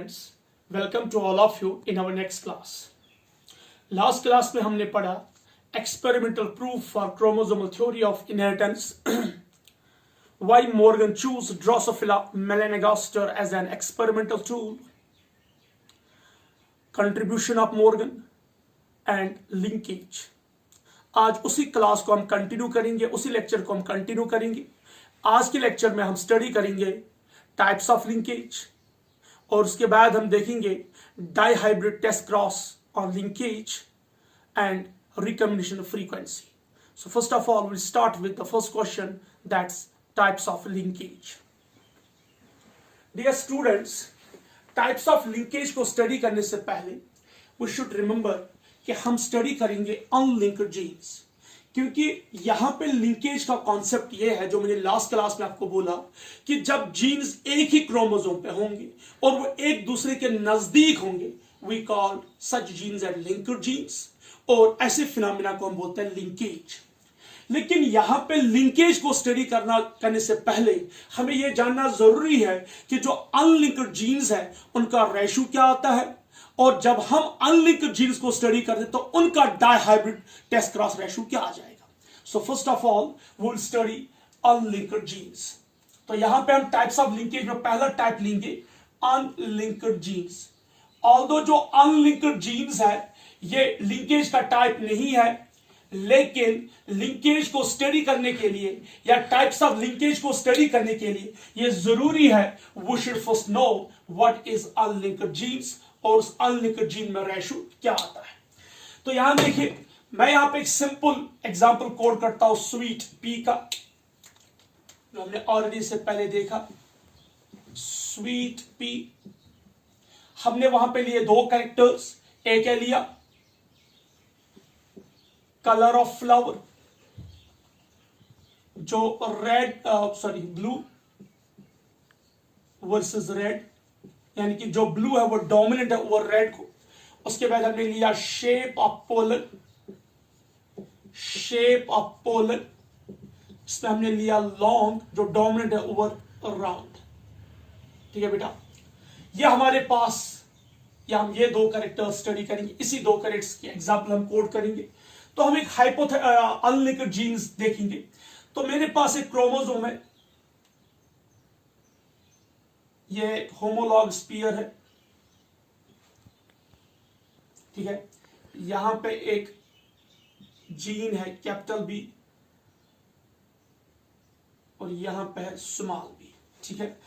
students, welcome to all of you in our next class. Last class में हमने पढ़ा experimental proof for chromosomal theory of inheritance. Why Morgan chose Drosophila melanogaster as an experimental tool. Contribution of Morgan and linkage. आज उसी class को हम continue करेंगे, उसी lecture को हम कंटिन्यू करेंगे. आज के लेक्चर में हम स्टडी करेंगे टाइप्स ऑफ लिंकेज और उसके बाद हम देखेंगे डाइहाइब्रिड टेस्ट क्रॉस और linkage and recombination frequency. So first of all, we'll start with the first question, that's types of linkage. Dear students, types of linkage को स्टडी करने से पहले we should remember कि हम स्टडी करेंगे unlinked jeans, क्योंकि यहां पे लिंकेज का कॉन्सेप्ट ये है जो मैंने लास्ट क्लास में आपको बोला कि जब जीन्स एक ही क्रोमोसोम पे होंगे और वो एक दूसरे के नजदीक होंगे, we call such genes and linked genes, और ऐसे फिनोमेना को हम बोलते हैं लिंकेज. लेकिन यहां पे लिंकेज को स्टडी करने से पहले हमें यह जानना जरूरी है कि जो अनलिंक्ड जीन्स है उनका रेशो क्या आता है, और जब हम अनलिंक्ड जीन्स को स्टडी करते तो उनका डाइहाइब्रिड टेस्ट क्रॉस रेशो क्या आ जाएगा. So first of all we will study unlinked genes. तो यहां पे हम टाइप्स ऑफ लिंकेज में पहला टाइप लेंगे अनलिंक्ड जीन्स. ऑल्दो जो अनलिंक्ड जीन्स है ये लिंकेज का टाइप नहीं है, लेकिन लिंकेज को स्टडी करने के लिए या टाइप्स ऑफ लिंकेज को स्टडी करने के लिए यह जरूरी है we should first know what is unlinked genes और उस अनलिंक्ड जीन में रेशो क्या आता है. तो यहां देखिए, मैं यहां पे एक सिंपल एग्जांपल कोड करता हूं स्वीट पी का, जो हमने ऑलरेडी से पहले देखा. स्वीट पी, हमने वहां पे लिए दो कैरेक्टर्स. एक है लिया कलर ऑफ फ्लावर, जो रेड ब्लू वर्सेस रेड, यानी कि जो ब्लू है वो डोमिनेंट है ओवर रेड को. उसके बाद हमने लिया शेप ऑफ पोलन, इसमें हमने लिया लॉन्ग जो डोमिनेंट है ओवर राउंड. ठीक है बेटा, ये हमारे पास, या हम ये दो कैरेक्टर स्टडी करेंगे, इसी दो कैरेक्टर्स की एग्जांपल हम कोड करेंगे. तो हम एक अनलिंक्ड जीन्स देखेंगे. तो मेरे पास एक क्रोमोसोम है, ये होमोलॉग स्पीयर है. ठीक है, यहां पे एक जीन है कैपिटल बी और यहां पे है स्मॉल बी. ठीक है,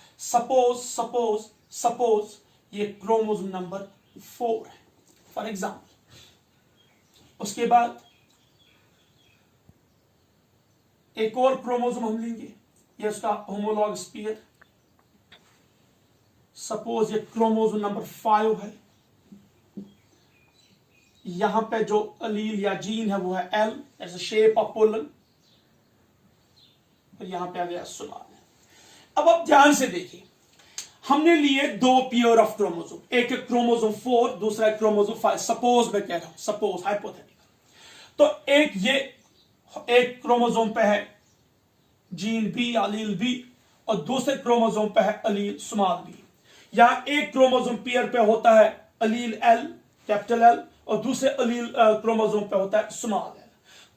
सपोज ये क्रोमोसोम नंबर 4 है फॉर एग्जाम्पल. उसके बाद एक और क्रोमोसोम हम लेंगे, ये उसका होमोलॉग स्पीयर. सपोज ये क्रोमोसोम नंबर 5 है. यहां पे जो अलील या जीन है वो है L, as shape of pollen, और यहां पे आ गया सुलान. अब आप ध्यान से देखिए, हमने लिए दो पेयर ऑफ क्रोमोसोम, एक क्रोमोसोम 4, दूसरा क्रोमोसोम 5. सपोज मैं कह रहा हूं, सपोज हाइपोथेटिकल. तो एक क्रोमोसोम पे है जीन बी, अलील बी, और दूसरे क्रोमोसोम पे है अलील स्मॉल बी. यहां एक क्रोमोसोम पेयर पे होता है अलील एल, कैपिटल एल, और दूसरे अलील क्रोमोसोम पे होता है स्मॉल एल.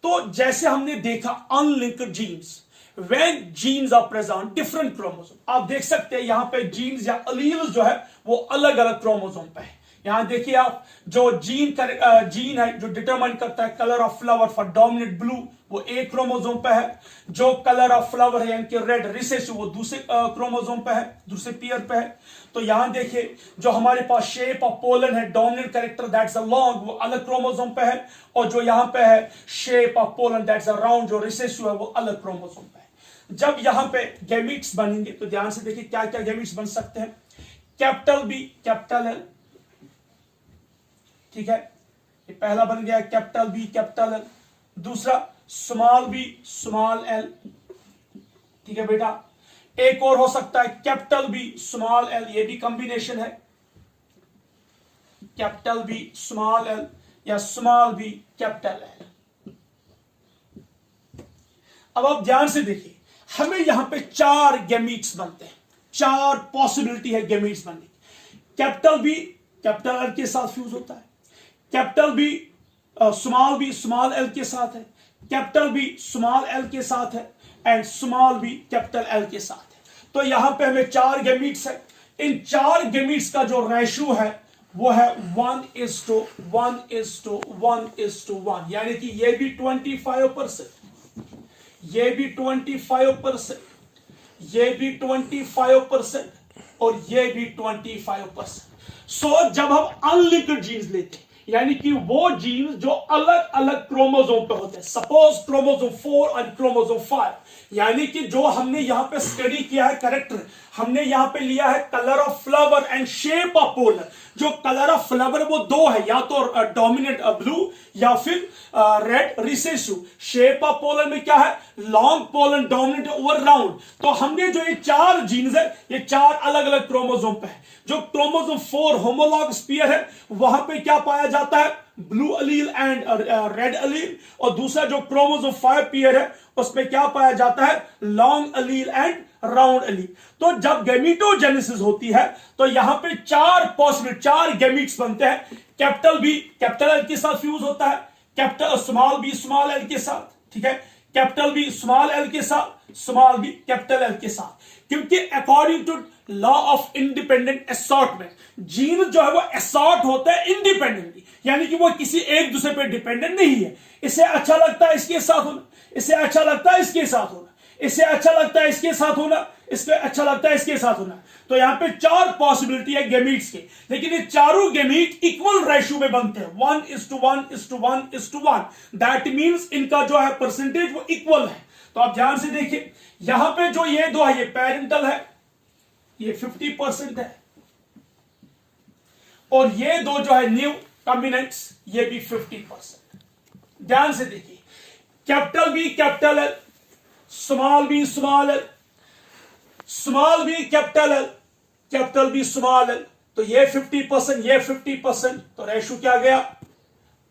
तो जैसे हमने देखा unlinked genes, when genes are present different chromosome, आप देख सकते हैं यहां पे जीन्स या अलील्स जो है वो अलग अलग क्रोमोसोम पे है. यहां देखिए आप, जो जीन है जो डिटरमाइन करता है colour of flower for dominant blue, वो एक क्रोमोसोम पे है. जो कलर ऑफ फ्लावर है यानी कि रेड रिसेसिव, वो दूसरे क्रोमोसोम पे है, दूसरे पेयर पे है. तो यहां देखिए जो हमारे पास शेप ऑफ पोलन है, dominant character that's a long, वो अलग क्रोमोसोम पे है. और जो यहां पे है shape of pollen that's a round, जो रिसेसिव है, वो अलग क्रोमोसोम पे है. जब यहां पे गैमीट्स बनेंगे तो ध्यान से देखिए क्या क्या गैमीट्स बन सकते हैं. Capital B, capital L. ठीक है, ये पहला बन गया कैपिटल बी, कैपिटल एल. दूसरा स्मॉल बी, स्मॉल एल. ठीक है बेटा, एक और हो सकता है कैपिटल बी, स्मॉल एल, ये भी कॉम्बिनेशन है. कैपिटल बी, स्मॉल एल, या स्मॉल बी, कैपिटल एल. अब आप ध्यान से देखिए, हमें यहां पे 4 गैमीट्स बनते हैं, 4 पॉसिबिलिटी है गैमीट्स बनने की. कैपिटल बी कैपिटल एल के साथ फ्यूज होता है, कैपिटल बी स्मॉल एल के साथ है, कैपिटल बी स्मॉल एल के साथ है, and small B capital L के साथ है। तो यहां पे हमें 4 गैमीट्स है। इन 4 गैमीट्स का जो रेशियो है वो है 1:1:1:1, यानी कि ये भी 25%, ये भी 25%, ये भी 25% और ये भी 25%। सो जब हम अनलिंक्ड जीन्स लेते हैं, यानी कि वो जीन्स जो अलग अलग क्रोमोसोम पे होते हैं, सपोज क्रोमोसोम 4 और क्रोमोसोम 5, यानी कि जो हमने यहां पे स्टडी किया है करेक्टर, हमने यहां पे लिया है colour of flower and shape of pollen. जो कलर ऑफ फ्लावर वो 2 है, या तो डोमिनेंट ब्लू या फिर red recessive. Shape of pollen में क्या है, long pollen dominant over round. तो हमने जो ये 4 जीन्स है, ये 4 अलग अलग क्रोमोसोम पे है। जो क्रोमोसोम 4 होमोलॉग स्पीयर है, वहां पे क्या पाया जाता है, ब्लू अलील एंड रेड अलील, और दूसरा जो क्रोमोसोम 5 पेयर है उसमें क्या पाया जाता है, लॉन्ग अलील एंड राउंड अलील। तो जब गैमीटोजेनेसिस होती है तो यहां पे 4 गैमीट्स बनते हैं। कैपिटल बी कैपिटल एल के साथ फ्यूज होता है, capital small B small L के साथ, ठीक है, कैपिटल बी स्मॉल एल के साथ, स्मॉल बी कैपिटल एल के साथ। क्योंकि according to law of independent assortment, gene जो है वो असॉर्ट होता है इंडिपेंडेंटली, यानी कि वो किसी एक दूसरे पे डिपेंडेंट नहीं है। इसे अच्छा लगता है इसके साथ होना, इसे अच्छा लगता है इसके साथ होना, इसे अच्छा लगता है इसके साथ होना, इसके अच्छा लगता है इसके साथ होना। तो यहां पे 4 पॉसिबिलिटी है गैमीट्स के, लेकिन ये चारों गैमीट इक्वल रेशियो में बनते हैं, 1:1:1:1। दैट मींस इनका जो है परसेंटेज वो इक्वल है। तो आप ध्यान से देखिए, यहां पे जो ये 2 है, ये पेरेंटल है, ये 50% है, और ये 2 जो है न्यू कॉम्बिनेंट्स, ये भी 50%। ध्यान से देखिए, capital B capital L, small B small L, small B capital L, capital B small L, तो ये 50%, ये 50%, तो रेशियो क्या गया,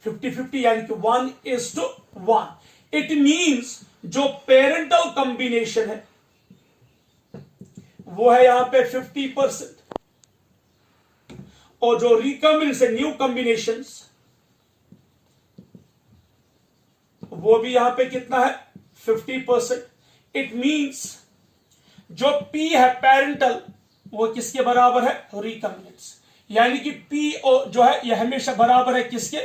50-50, यानी कि 1:1। इट मींस जो पेरेंटल कॉम्बिनेशन है वो है यहां पे 50%, और जो रिकॉम्बिनेशन न्यू कॉम्बिनेशंस वो भी यहां पे कितना है, 50%। इट मींस जो P है पेरेंटल वो किसके बराबर है, रिकॉम्बिनेंट्स, यानी कि P जो है ये हमेशा बराबर है किसके,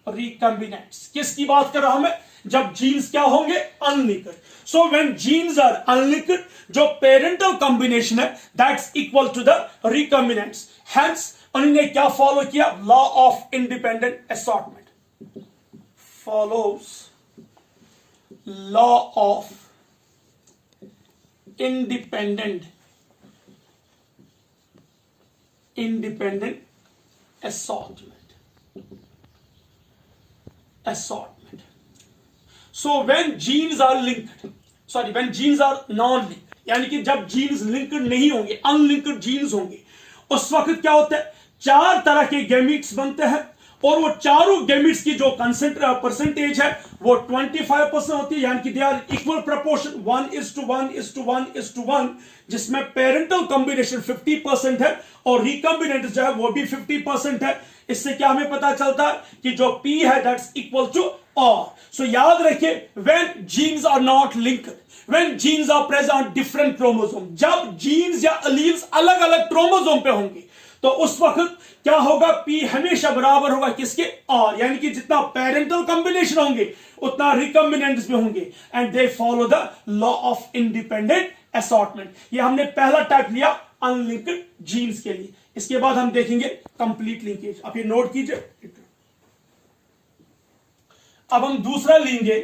रिकॉम्बिनेंट्स। किसकी बात कर रहा हूं मैं, जब जीन्स क्या होंगे, unlinked. So when genes are unlinked, जो पेरेंटल कॉम्बिनेशन है that's equal to the recombinants. Hence उन्होंने क्या फॉलो किया, law of independent assortment, follows law of independent assortment. So when genes are linked, when genes are non-linked, यानी कि जब jeans linked नहीं होंगे, अनलिंक्ड जीन्स होंगे, उस वक्त क्या होता है, 4 तरह के गैमीट्स बनते हैं, और वो चारों गैमीट्स की जो परसेंटेज है वो 25% होती है, यानी कि दे आर इक्वल प्रपोर्शन, 1:1:1:1, जिसमें पेरेंटल कॉम्बिनेशन 50% है और रिकॉम्बिनेंट जो है वो भी 50% है। इससे क्या हमें पता चलता है कि जो P है that's equal to R। So याद रखिए, when genes are not linked, when genes are present on different chromosome, जब जीन्स या अलील्स अलग अलग क्रोमोसोम पे होंगे तो उस वक्त क्या होगा, P हमेशा बराबर होगा किसके, R, यानी कि जितना पेरेंटल कॉम्बिनेशन होंगे उतना रिकॉम्बिनेंट्स में होंगे, and they follow the law of independent assortment. ये हमने पहला टाइप लिया अनलिंक्ड जीन्स के लिए। इसके बाद हम देखेंगे कंप्लीट लिंकेज। आप ये नोट कीजिए। अब हम दूसरा लेंगे,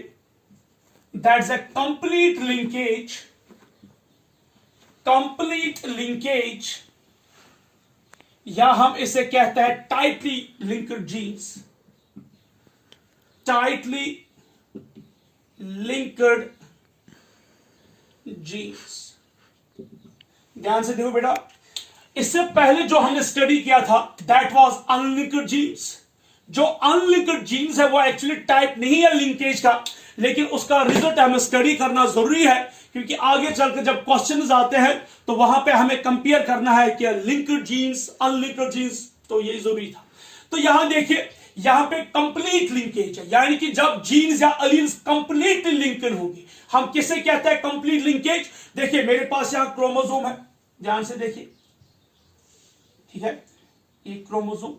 that's a complete linkage. Complete linkage, या हम इसे कहते हैं tightly linked jeans, tightly linked jeans. ध्यान से देखो बेटा, इससे पहले जो हमने स्टडी किया था दैट वाज अनलिंक्ड जीन्स। जो अनलिंक्ड जीन्स है वो एक्चुअली टाइप नहीं है लिंकेज का, लेकिन उसका रिजल्ट हमें स्टडी करना जरूरी है, क्योंकि आगे चलकर जब क्वेश्चंस आते हैं तो वहां पे हमें कंपेयर करना है कि लिंक्ड जीन्स अनलिंक्ड जीन्स, तो ये जरूरी था। तो यहां देखिए, यहां पे कंप्लीट लिंकेज है, यानी कि जब जीन्स या अलील्स कंप्लीटली लिंक्ड होंगे, हम किसे कहते हैं कंप्लीट लिंकेज। देखिए मेरे पास यहां क्रोमोसोम है, ध्यान से देखिए, ठीक है, एक क्रोमोसोम,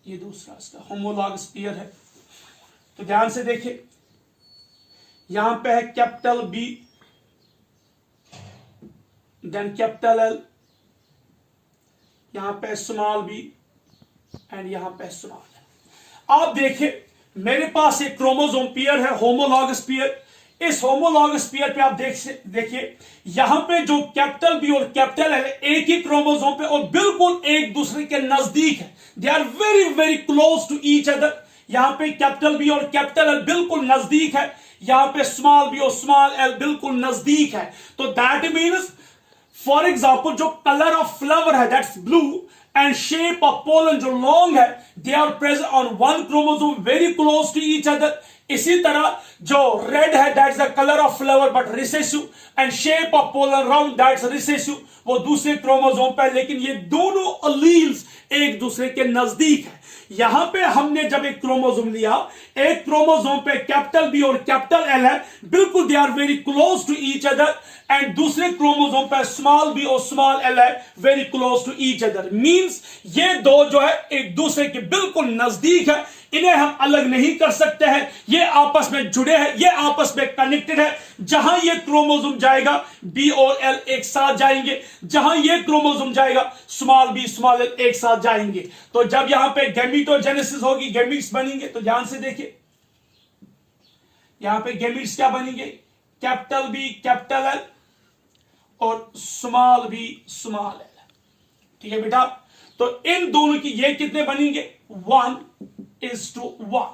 ये दूसरा इसका होमोलॉगस पेयर है। तो ध्यान से देखिए, यहां पे है capital B, then capital L, यहां पे स्मॉल बी एंड यहां पे स्मॉल एल। आप देखिए मेरे पास एक क्रोमोसोम पेयर है, होमोलॉगस पेयर। इस होमोलॉगस पेयर पे आप देखिए, यहां पे जो कैपिटल बी और कैपिटल एल एक ही क्रोमोसोम पे और बिल्कुल एक दूसरे के नजदीक है, they are very very close to each other. यहां पे कैपिटल बी और कैपिटल एल बिल्कुल नजदीक है, यहां पे स्मॉल बी और स्मॉल एल बिल्कुल नजदीक है। तो दैट मीन्स फॉर एग्जाम्पल जो कलर ऑफ फ्लावर है that's blue and shape of pollen जो लॉन्ग है, they are present on one chromosome very close to each other. इसी तरह जो रेड है that's the colour of flower but recessive and shape of pollen round that's recessive, वो दूसरे chromosome पर, लेकिन ये दोनों अलील्स एक दूसरे के नजदीक है। यहां पे हमने जब एक क्रोमोसोम लिया, एक क्रोमोसोम पे कैपिटल बी और कैपिटल एल है, बिल्कुल they are very close to each other, and दूसरे क्रोमोसोम पे स्मॉल बी और स्मॉल एल है, very close to each other. Means ये दो जो है एक दूसरे के बिल्कुल नजदीक है, इन्हें हम अलग नहीं कर सकते हैं, ये आपस में जुड़े हैं, ये आपस में कनेक्टेड है। जहां ये क्रोमोसोम जाएगा बी और एल एक साथ जाएंगे, जहां ये क्रोमोसोम जाएगा स्मॉल बी स्मॉल एल एक साथ जाएंगे। तो जब यहां पे गैमीटोजेनेसिस होगी, गैमीट्स बनेंगे, तो ध्यान से देखिए यहां पे गैमीट्स क्या बनेंगे, कैपिटल बी कैपिटल एल और स्मॉल बी स्मॉल एल, ठीक है बेटा। तो इन दोनों की ये कितने बनेंगे, 1:1।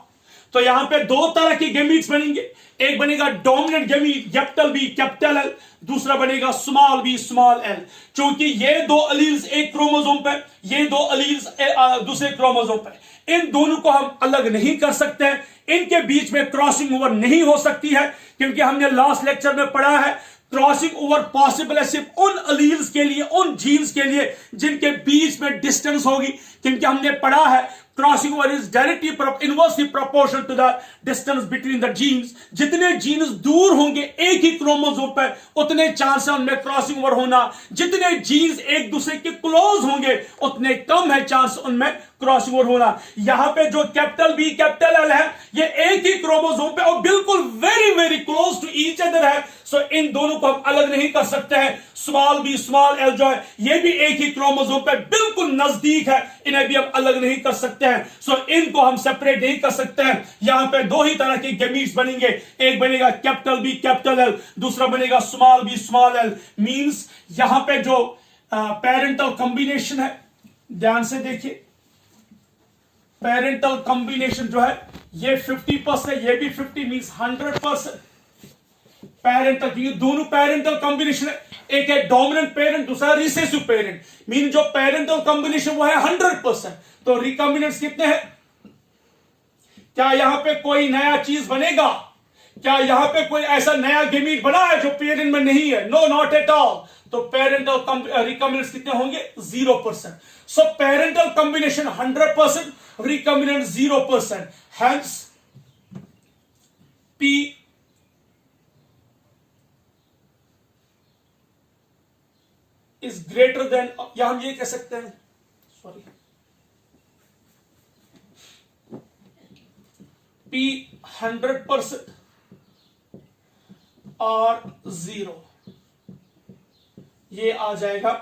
तो यहां पे दो तरह के गैमीट्स बनेंगे, एक बनेगा dominant gamete capital B capital L, दूसरा बनेगा स्मॉल बी स्मॉल एल। क्योंकि ये दो अलील्स एक क्रोमोसोम पे, ये दो अलील्स दूसरे क्रोमोसोम पे, इन दोनों को हम अलग नहीं कर सकते हैं, इनके बीच में क्रॉसिंग ओवर नहीं हो सकती है, क्योंकि हमने लास्ट लेक्चर में पढ़ा है क्रॉसिंग ओवर पॉसिबल है सिर्फ उन अलील्स के लिए, उन जीन्स के लिए जिनके बीच में डिस्टेंस होगी, क्योंकि हमने पढ़ा है crossing over is directly inversely proportional to the distance between the genes. जितने जीन्स दूर होंगे एक ही क्रोमोसोम पर, उतने चांस है उनमें क्रॉसिंग ओवर होना, जितने जीन्स एक दूसरे के क्लोज होंगे उतने कम है चांस उनमें क्रॉसिंग ओवर होना। यहां पे जो कैपिटल बी कैपिटल एल है ये एक ही क्रोमोसोम पे और बिल्कुल very very close to each other है, सो इन दोनों को हम अलग नहीं कर सकते हैं। स्मॉल बी स्मॉल एल जो है ये भी एक ही क्रोमोसोम पे बिल्कुल नजदीक है, इन्हें भी हम अलग नहीं कर सकते हैं, सो इनको हम सेपरेट नहीं कर सकते हैं। यहां पे दो ही तरह के गैमीट्स बनेंगे, एक बनेगा कैपिटल बी कैपिटल एल, दूसरा बनेगा small B small L. Means यहां पे जो पेरेंटल कॉम्बिनेशन है, ध्यान से देखिए, पेरेंटल कॉम्बिनेशन जो है ये 50%, ये भी 50 मींस 100% पेरेंटल, क्योंकि दोनों पेरेंटल कॉम्बिनेशन है, एक है डोमिनेंट पेरेंट, दूसरा रिसेसिव पेरेंट। मीन जो पेरेंटल कॉम्बिनेशन वो है 100%, तो रिकॉम्बिनेंट्स कितने हैं? क्या यहां पे कोई नया चीज बनेगा? क्या यहां पे कोई ऐसा नया गैमीट बना है जो पेरेंट में नहीं है? No, not at all. तो पेरेंटल रिकॉम्बिनेंट्स कितने होंगे? 0%। So parental combination 100%, recombinant 0%, hence P is greater than, या हम ये कह सकते हैं, सॉरी, P 100% और 0, ये आ जाएगा।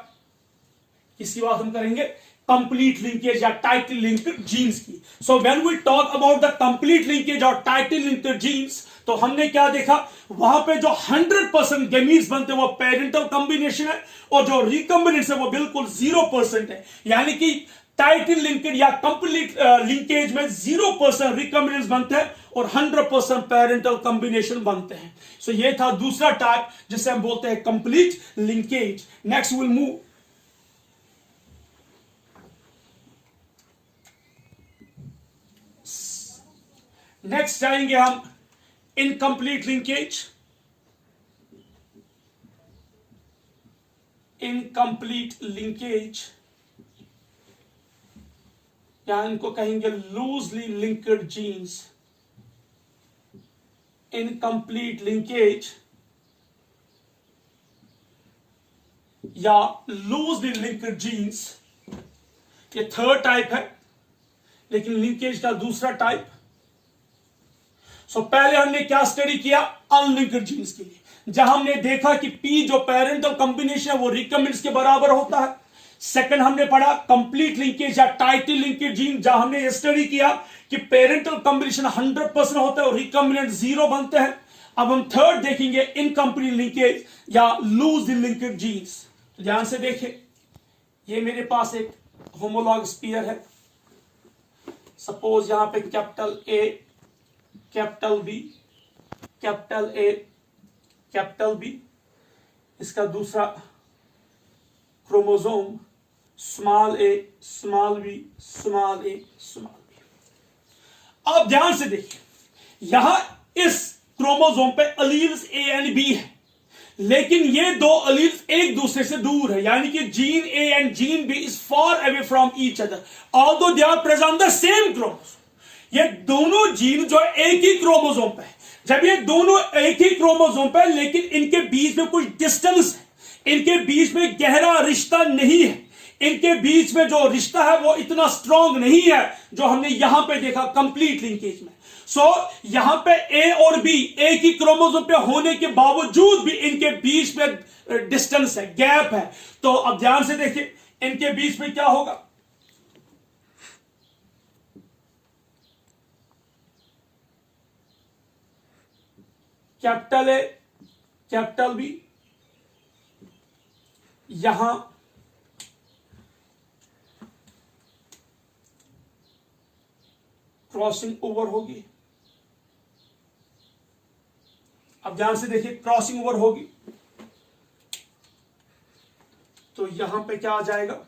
किसकी बात हम करेंगे? कंप्लीट लिंकेज या टाइटली लिंक्ड जीन्स की। So when we talk about the complete linkage और टाइटली लिंक्ड जीन्स, तो हमने क्या देखा, वहां पे जो 100% गैमीट्स बनते हैं वो पेरेंटल कॉम्बिनेशन है, और जो रिकॉम्बिनेंट्स है वो बिल्कुल 0% है। यानी कि टाइटली लिंक्ड या कंप्लीट लिंकेज में 0% रिकॉम्बिनेंट्स बनते हैं और 100% पेरेंटल कॉम्बिनेशन बनते हैं। सो ये था दूसरा टाइप जिसे हम बोलते हैं complete linkage. Next will move next जाएंगे हम इनकम्प्लीट लिंकेज। इनकम्प्लीट लिंकेज या इनको कहेंगे loosely linked genes. Incomplete linkage या लूजली लिंक्ड जीन्स, ये थर्ड टाइप है, लेकिन लिंकेज का दूसरा टाइप। सो पहले हमने क्या स्टडी किया? अनलिंक्ड जीन्स के लिए, जहां हमने देखा कि P जो पेरेंटल कॉम्बिनेशन है वो रिकमेंड्स के बराबर होता है। सेकंड हमने पढ़ा कंप्लीट लिंकेज या टाइटली लिंक्ड जीन, जहां हमने ये स्टडी किया कि पेरेंटल कॉम्बिनेशन 100% होता है और रिकमेंडेंट 0 बनते हैं। अब हम थर्ड देखेंगे इनकम्प्लीट लिंकेज या लूज लिंक्ड जीन्स। ध्यान से देखें, ये मेरे पास एक होमोलॉग स्पीयर है। सपोज यहां पे capital A, capital B, capital A, capital B, इसका दूसरा chromosome small a, small b, small a, small b। अब ध्यान से देखिए, यहां इस क्रोमोसोम पे अलील्स A एंड B है, लेकिन ये दो अलील्स एक दूसरे से दूर है, यानी कि gene A and gene B is far away from each other although they are present on the same chromosome. ये दोनों जीन जो एक ही क्रोमोसोम पे है, जब ये दोनों एक ही क्रोमोसोम पे, लेकिन इनके बीच में कुछ डिस्टेंस है, इनके बीच में गहरा रिश्ता नहीं है, इनके बीच में जो रिश्ता है वो इतना स्ट्रांग नहीं है जो हमने यहां पे देखा कंप्लीट लिंकेज में। सो यहां पे A और B एक ही क्रोमोसोम पे होने के बावजूद भी इनके बीच में डिस्टेंस है, गैप है। तो अब ध्यान से देखिए, इनके बीच में क्या होगा? कैपिटल A, कैपिटल B, यहां क्रॉसिंग ओवर होगी। अब ध्यान से देखिए, क्रॉसिंग ओवर होगी तो यहां पे क्या आ जाएगा?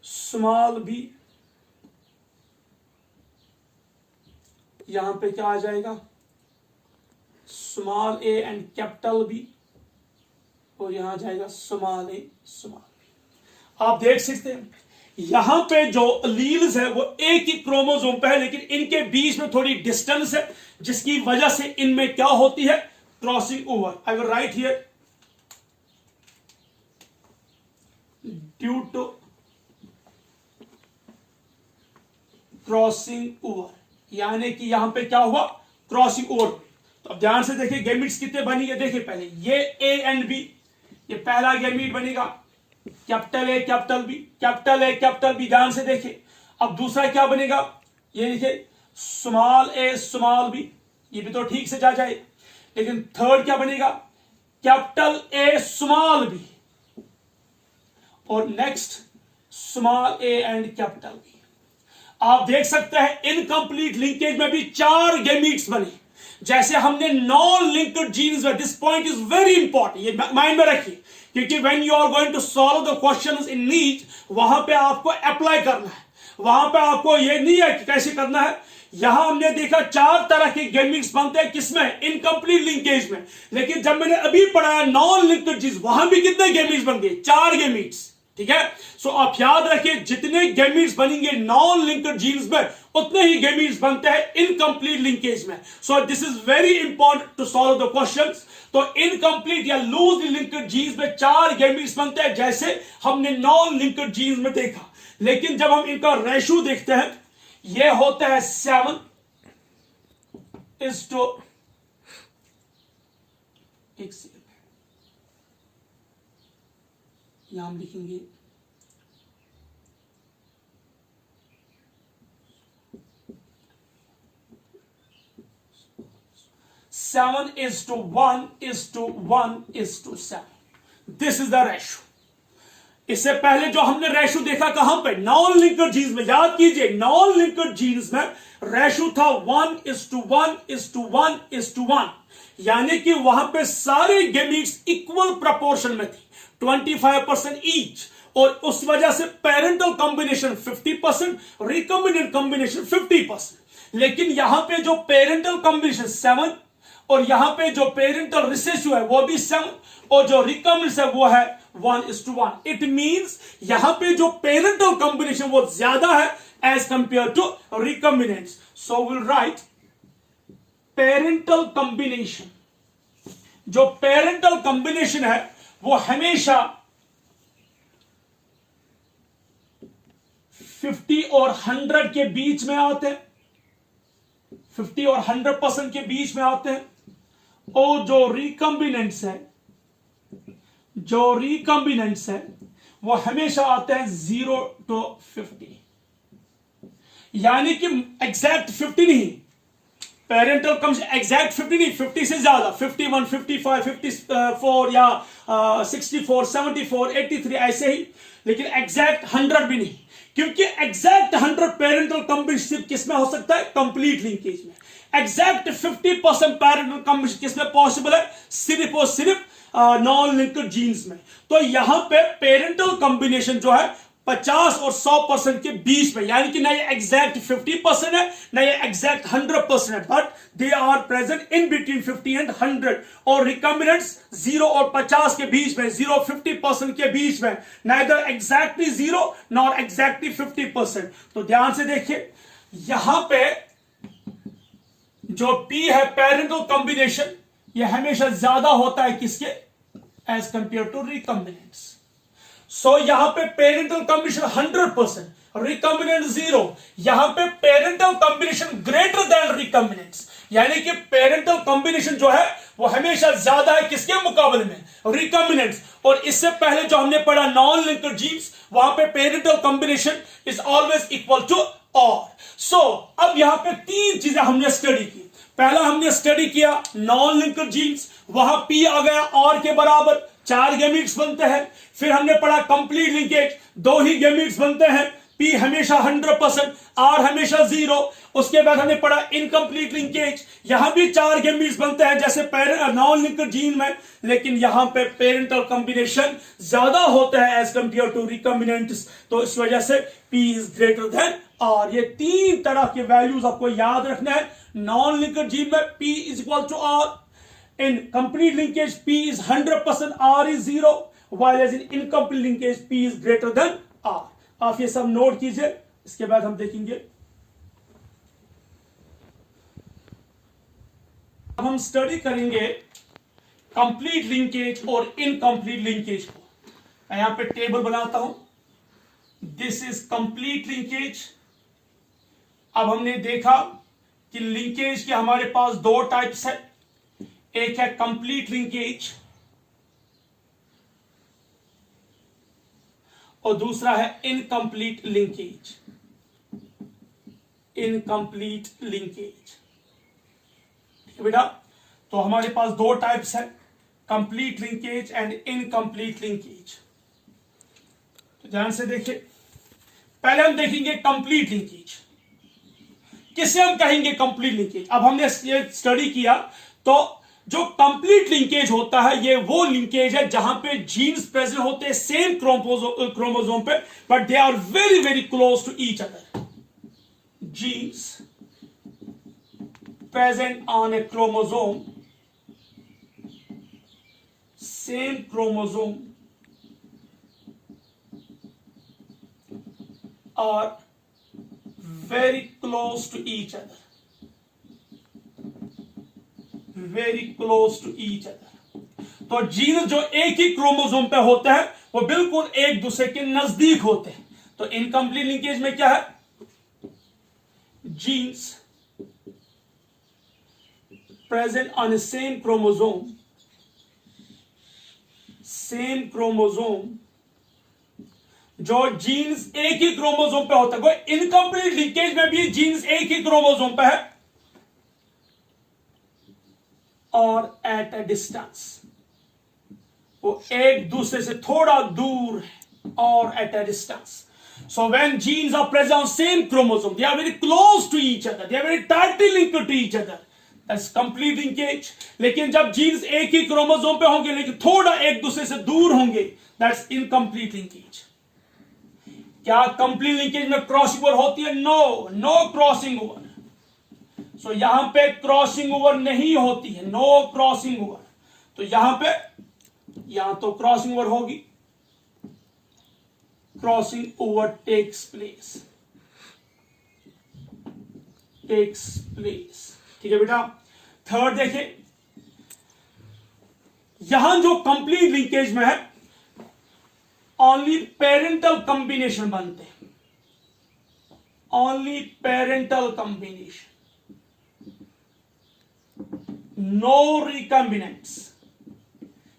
स्मॉल b, यहां पे क्या आ जाएगा? Small a and capital B, और यहां आ जाएगा स्मॉल a, स्मॉल b। आप देख सकते हैं यहां पे जो अलील्स है वो एक ही क्रोमोसोम पे है, लेकिन इनके बीच में थोड़ी डिस्टेंस है, जिसकी वजह से इनमें क्या होती है? Crossing over. I will write here due to crossing over, यानी कि यहां पे क्या हुआ? Crossing over. तो अब ध्यान से देखिए, गैमीट्स कितने बनेंगे? देखिए पहले ये A एंड B, ये पहला गैमीट बनेगा, capital A, capital B, capital A, capital B। ध्यान से देखिए, अब दूसरा क्या बनेगा? ये देखिए स्मॉल a, स्मॉल b, ये भी तो ठीक से जा जाए, लेकिन थर्ड क्या बनेगा? कैपिटल A, स्मॉल b, और next small a and capital B। आप देख सकते हैं इनकम्प्लीट लिंकेज में भी 4 गैमीट्स बने, जैसे हमने नॉन लिंक्ड जीन्स में। This point is very important, ये माइंड में रखिए, क्योंकि when you are going to solve the questions in NEET, वहां पे आपको अप्लाई करना है, वहां पे आपको ये नहीं है कि कैसे करना है। यहां हमने देखा 4 तरह के गैमीट्स बनते हैं, किसमें? इनकम्प्लीट लिंकेज में। लेकिन जब मैंने अभी पढ़ाया नॉन लिंक्ड जीन्स, वहां भी कितने गैमीट्स बन गए? 4 गैमीट्स। ठीक है, सो आप याद रखिए, जितने गैमीट्स बनेंगे नॉन लिंक्ड जीन्स में, उतने ही गैमीट्स बनते हैं इनकम्प्लीट लिंकेज में। So this is very important to solve the questions. तो इनकम्प्लीट या लूज लिंक्ड जीन्स में 4 गैमीट्स बनते हैं, जैसे हमने नॉन लिंक्ड जीन्स में देखा। लेकिन जब हम इनका रेशो देखते हैं, यह होता है 7:, एक सेकंड, यहां हम लिखेंगे 7:1:1:7। This is the ratio. इससे पहले जो हमने रेशो देखा कहां पे? नॉन लिंक्ड जीन्स में। याद कीजिए, नॉन लिंक्ड जीन्स में रेशो था 1:1:1:1, यानी कि वहां पे सारे गैमीट्स इक्वल प्रोपोर्शन में थी, 25% ईच, और उस वजह से पेरेंटल कॉम्बिनेशन 50%, रिकॉम्बिनेंट कॉम्बिनेशन 50%। लेकिन यहां पे जो पेरेंटल कॉम्बिनेशन 7 और यहां पे जो पेरेंटल रिसेसिव है वो भी 7 और जो रिकम्बिनेंस है वो है 1:1. इट मींस यहां पे जो पेरेंटल कॉम्बिनेशन वो ज्यादा है as compare to recombinants. So will write parental combination. जो पेरेंटल कॉम्बिनेशन है वो हमेशा 50 और 100 के बीच में आते हैं. 50 और 100% के बीच में आते हैं. और जो रिकम्बिनेंट्स है वो हमेशा आते हैं 0 to 50. यानी कि एग्जैक्ट 50 नहीं, पेरेंटल कम्स एग्जैक्ट 50 नहीं, 50 से ज्यादा 51, 55, 54 या 64, 74, 83 ऐसे ही. लेकिन एग्जैक्ट 100 भी नहीं, क्योंकि एग्जैक्ट 100 पेरेंटल कॉम्बिनेशन किस में हो सकता है? कंप्लीट लिंकेज में. एग्जैक्ट 50% पेरेंटल कॉम्बिनेशन किस में पॉसिबल है? सिर्फ और सिर्फ नॉन लिंक्ड जीन्स में. तो यहां पे पेरेंटल कॉम्बिनेशन जो है 50 और 100% के बीच में, यानी कि ना ये एग्जैक्ट 50% है ना ये एग्जैक्ट 100% है, but they are present in between 50 and 100. और रिकम्बिनेंट्स 0 और 50 के बीच में, 0-50% के बीच में, नाइदर एग्जैक्टली 0 नॉर एग्जैक्टली 50%. तो ध्यान से देखिए, यहां पे जो P है पेरेंटल कॉम्बिनेशन, ये हमेशा ज्यादा होता है किसके? As compare to recombinants. So यहां पे पेरेंटल कॉम्बिनेशन 100%, रिकम्बिनेंट 0. यहां पे parental combination greater than recombinants, यानी कि पेरेंटल कॉम्बिनेशन जो है वो हमेशा ज्यादा है किसके मुकाबले में? रिकम्बिनेंट्स. और इससे पहले जो हमने पढ़ा नॉन लिंक्ड जीन्स, वहां पे parental combination is always equal to R. So अब यहां पे 3 चीजें हमने स्टडी की. पहला हमने स्टडी किया नॉन लिंक्ड जीन्स, वहां P आ गया और के बराबर, 4 गैमीट्स बनते हैं. फिर हमने पढ़ा कंप्लीट लिंकेज, 2 ही गैमीट्स बनते हैं, P हमेशा 100%, R हमेशा 0. उसके बाद हमने पढ़ा इनकम्प्लीट लिंकेज, यहां भी 4 गैमीट्स बनते हैं जैसे नॉन लिंक्ड जीन में, लेकिन यहां पे पेरेंटल कॉम्बिनेशन ज्यादा होता है एज कंपेयर टू रिकम्बिनेंट्स. तो इस वजह से P is greater then R. ये 3 तरह के वैल्यूज आपको याद रखना है. नॉन लिंक्ड जीन में P is equal to R. In complete linkage, P is 100%, R is 0, while as in incomplete linkage, P is greater than R. आप ये सब नोट कीजिए. इसके बाद हम देखेंगे, अब हम स्टडी करेंगे कंप्लीट लिंकेज और इनकम्प्लीट लिंकेज को. मैं यहां पे टेबल बनाता हूं. This is complete linkage. अब हमने देखा कि लिंकेज के हमारे पास 2 टाइप्स है. एक है कंप्लीट लिंकेज और दूसरा है इनकम्प्लीट लिंकेज. इनकम्प्लीट लिंकेज, ठीक है बेटा. तो हमारे पास 2 टाइप्स है, complete linkage and incomplete linkage. तो ध्यान से देखिए, पहले हम देखेंगे कंप्लीट लिंकेज. किसे हम कहेंगे कंप्लीट लिंकेज? अब हमने ये स्टडी किया, तो जो कंप्लीट लिंकेज होता है ये वो लिंकेज है जहां पे जीन्स प्रेजेंट होते हैं सेम क्रोमोसोम पे, but they are very very close to each other. Genes present on a chromosome, same chromosome, are very close to each other. Very close to each other. तो genes जो एक ही chromosome पे होते हैं वो बिल्कुल एक दूसरे के नजदीक होते हैं. तो इनकम्प्लीट लिंकेज में क्या है? Jeans present on A same chromosome, जो जीन्स एक ही क्रोमोसोम पे होता है. वो इनकम्प्लीट लिंकेज में भी जीन्स एक ही क्रोमोसोम पे है और एट अ डिस्टेंस, वो एक दूसरे से थोड़ा दूर है और at a distance. So when genes are present on same chromosome, they are very close to each other, they are very tightly linked to each other. That's complete linkage. लेकिन जब जीन्स एक ही क्रोमोसोम पे होंगे लेकिन थोड़ा एक दूसरे से दूर होंगे, दैट्स इनकम्प्लीट लिंकेज. क्या कंप्लीट लिंकेज में क्रॉसिंग ओवर होती है? No, no crossing over. So यहां पे क्रॉसिंग ओवर नहीं होती है, नो क्रॉसिंग ओवर। तो यहां तो क्रॉसिंग ओवर होगी, क्रॉसिंग ओवर टेक्स प्लेस, ठीक है बेटा। थर्ड देखिए, यहां जो कंप्लीट लिंकेज में है ओनली पेरेंटल कॉम्बिनेशन बनते हैं, only parental combination, no recombinants.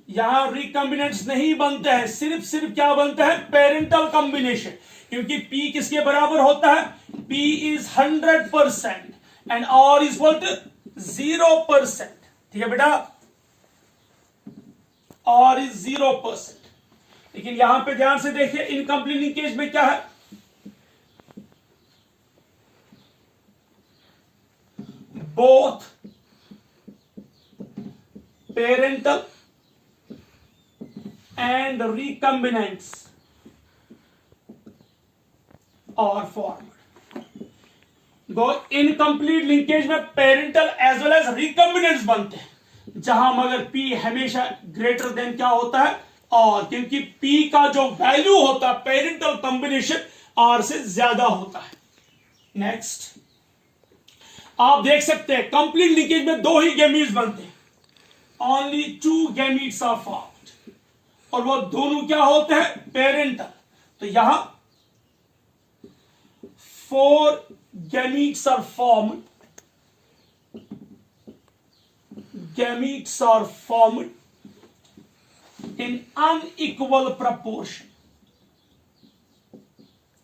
यहां रिकॉम्बिनेंट्स नहीं बनते हैं, सिर्फ क्या बनता है, पेरेंटल कॉम्बिनेशन। क्योंकि P किसके बराबर होता है, P is 100% and R is what, 0%। ठीक है बेटा, R इज 0%। लेकिन यहां पे ध्यान से देखिए, इनकम्प्लीट लिंकेज में क्या है, both parental and recombinants are formed। दो इनकम्प्लीट लिंकेज में पेरेंटल एज वेल एज रिकम्बिनेंट्स बनते हैं, जहां मगर P हमेशा ग्रेटर देन क्या होता है, और क्योंकि P का जो वैल्यू होता है पेरेंटल कॉम्बिनेशन R से ज्यादा होता है। नेक्स्ट आप देख सकते हैं, कंप्लीट लिंकेज में दो ही गैमीट्स बनते हैं, ओनली 2 गैमीट्स आर फॉर्म्ड, और वो दोनों क्या होते हैं, पेरेंटल। तो यहां 4 gametes are formed, gametes are formed in unequal proportion,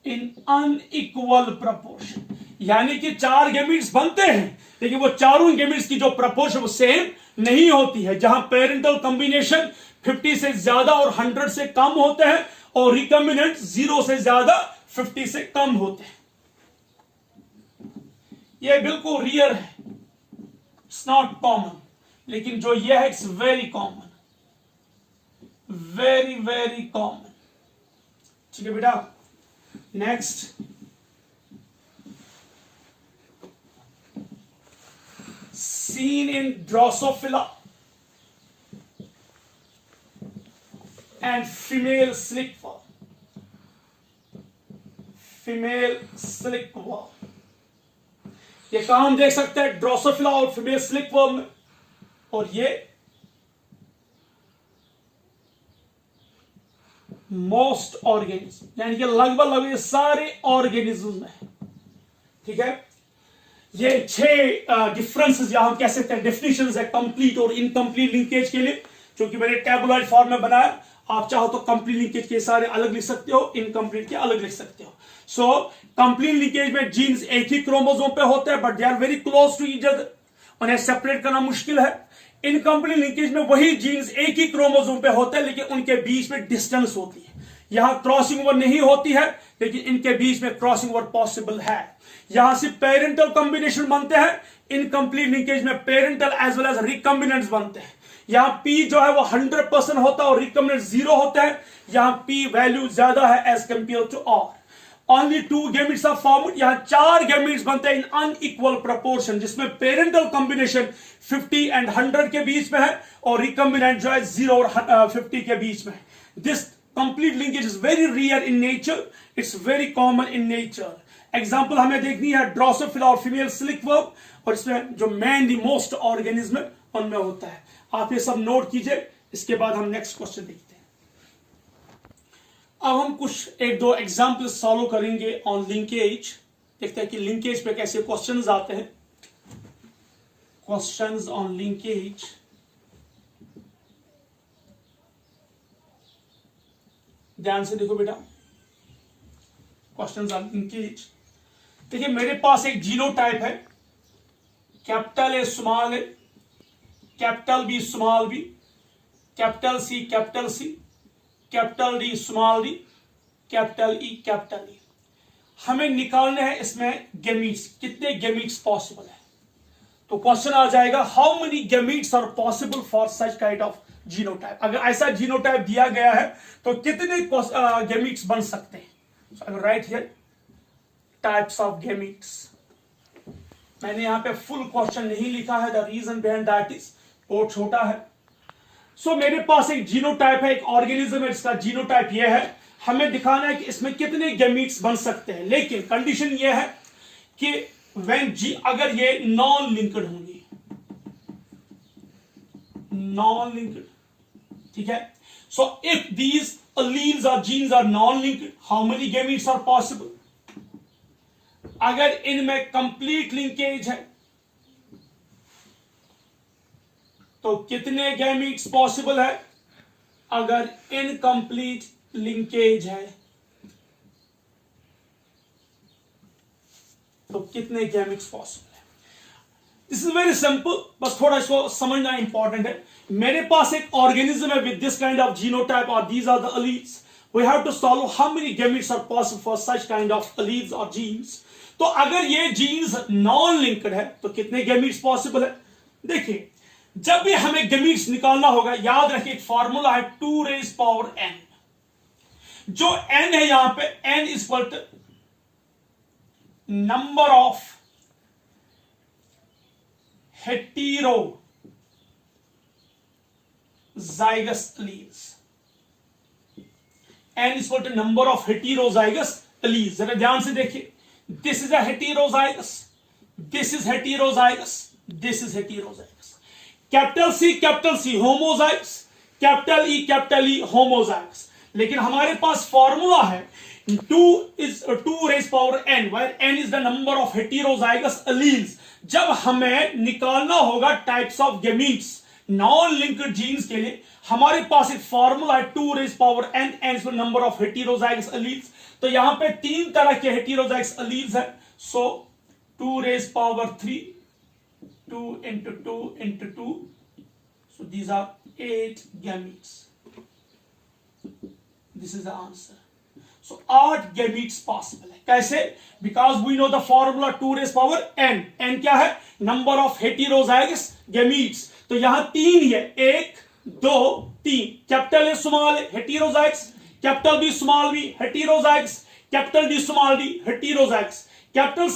in unequal proportion। यानी कि 4 गैमीट्स बनते हैं, लेकिन वो चारों गैमीट्स की जो प्रपोर्शन वो सेम नहीं होती है। जहां पेरेंटल कॉम्बिनेशन 50 से ज्यादा और 100 से कम होते हैं, और रिकॉम्बिनेंट 0 से ज्यादा 50 से कम होते हैं। ये बिल्कुल रियर है, इट्स नॉट कॉमन, लेकिन जो ये है it's very common, very very common. ठीक है बेटा। Next, seen in Drosophila and female slickworm, female slickworm। ये कहां हम देख सकते हैं, ड्रोसोफिला और फीमेल स्लिकवर्म में। और ये मोस्ट ऑर्गेनिज्म, यानी कि लगभग ये सारे ऑर्गेनिज्म में है। ठीक है, ये 6 डिफरेंसेस या हम कह सकते हैं डेफिनेशंस है कंप्लीट और इनकम्प्लीट लिंकेज के लिए, जो कि मैंने टेबुलर फॉर्म में बनाया। आप चाहो तो कंप्लीट लिंकेज के सारे अलग लिख सकते हो, इनकम्प्लीट के अलग लिख सकते हो। सो कंप्लीट लिंकेज में जीन्स एक ही क्रोमोसोम पे होते हैं, but they are very close to each other, उन्हें सेपरेट करना मुश्किल है। इनकम्प्लीट लिंकेज में वही जीन्स एक ही क्रोमोसोम पे होते हैं, लेकिन उनके बीच में डिस्टेंस होती है। यहां क्रॉसिंग ओवर नहीं होती है, लेकिन इनके बीच में क्रॉसिंग ओवर पॉसिबल है। यहां से पेरेंटल कॉम्बिनेशन बनते हैं, इनकम्प्लीट लिंकेज में पेरेंटल एज वेल एज रिकम्बिनेंट्स बनते हैं। यहां P जो है वो 100% होता है और रिकम्बिनेंट 0 होता है। यहां P वैल्यू ज्यादा है as compare to R। Only 2 gametes are formed, यहां 4 गैमेट्स बनते हैं इन अनइक्वल प्रोपोर्शन, जिसमें पेरेंटल कॉम्बिनेशन 50 एंड 100 के बीच में है, और रिकम्बिनेंट जो है 0 और 50 के बीच में है। This complete linkage is very rare in nature, it's very common in nature. Example हमें देखनी है ड्रोसोफिला और फीमेल स्लिकवर्म, और इसमें जो मेनली मोस्ट ऑर्गेनिज्म उनमें होता है। आप ये सब नोट कीजिए, इसके बाद हम नेक्स्ट क्वेश्चन देखते हैं। अब हम कुछ 1-2 एग्जाम्पल सॉल्व करेंगे ऑन लिंकेज। देखते हैं कि लिंकेज पे कैसे क्वेश्चंस आते हैं। क्वेश्चंस ऑन लिंकेज, ध्यान से देखो बेटा। क्वेश्चंस ऑन लिंकेज, देखिए मेरे पास एक जीनोटाइप है, capital A small A, capital B small B, capital C, capital D small d, capital E, capital E. हमें निकालने हैं इसमें गैमीट्स, कितने गैमीट्स पॉसिबल है। तो क्वेश्चन आ जाएगा, how many gametes are possible for such kind of genotype. अगर ऐसा जीनोटाइप दिया गया है तो कितने गैमीट्स बन सकते हैं। Right here types of gametes. मैंने यहां पे फुल क्वेश्चन नहीं लिखा है, the reason behind that is बहुत छोटा है। सो मेरे पास एक जीनोटाइप है, एक ऑर्गेनिज्म है, इसका जीनोटाइप ये है। हमें दिखाना है कि इसमें कितने गैमीट्स बन सकते हैं, लेकिन कंडीशन ये है कि व्हेन जी, अगर ये नॉन लिंक्ड होंगी, नॉन लिंक्ड, ठीक है। So if these alleles or genes are non-linked, how many gametes are possible? अगर इनमें कंप्लीट लिंकेज है तो कितने गैमीट्स पॉसिबल है? अगर इनकम्प्लीट लिंकेज है तो कितने गैमीट्स पॉसिबल है? दिस इज वेरी सिंपल, बस थोड़ा इसको समझना इंपॉर्टेंट है। मेरे पास एक ऑर्गेनिज्म है with this kind of genotype और these are the alleles. We have to solve how many gametes are possible for such kind of alleles or genes. तो अगर ये जीन्स नॉन लिंक्ड है तो कितने गैमीट्स पॉसिबल है? देखिए, जब भी हमें गैमीट्स निकालना होगा, याद रखिए एक फॉर्मूला है 2 raised power n। जो n है यहां पे, n is equal to number of heterozygous alleles, n is equal to number of heterozygous alleles। जरा ध्यान से देखिए, this is a heterozygous, this is heterozygous, this is heterozygous। Capital C homozygous, capital E homozygous। लेकिन हमारे पास formula है 2 raised power n, where n is the number of heterozygous alleles। जब हमें निकालना होगा types of gametes non linked jeans के लिए, हमारे पास एक फॉर्मूला है 2 raised power n, n is the number of heterozygous alleles। तो यहां पे 3 तरह के heterozygous alleles है। सो 2 raised power 3, 2 into 2 into 2, so these are 8 gametes। this is the answer। so 8 gametes possible है। कैसे? because we know the formula 2 raised power n, n क्या है? number of heterozygous gametes। तो यहां 3 ही है, 1 2 3, capital A small a heterozygous, capital B small b heterozygous, capital D small d heterozygous, capital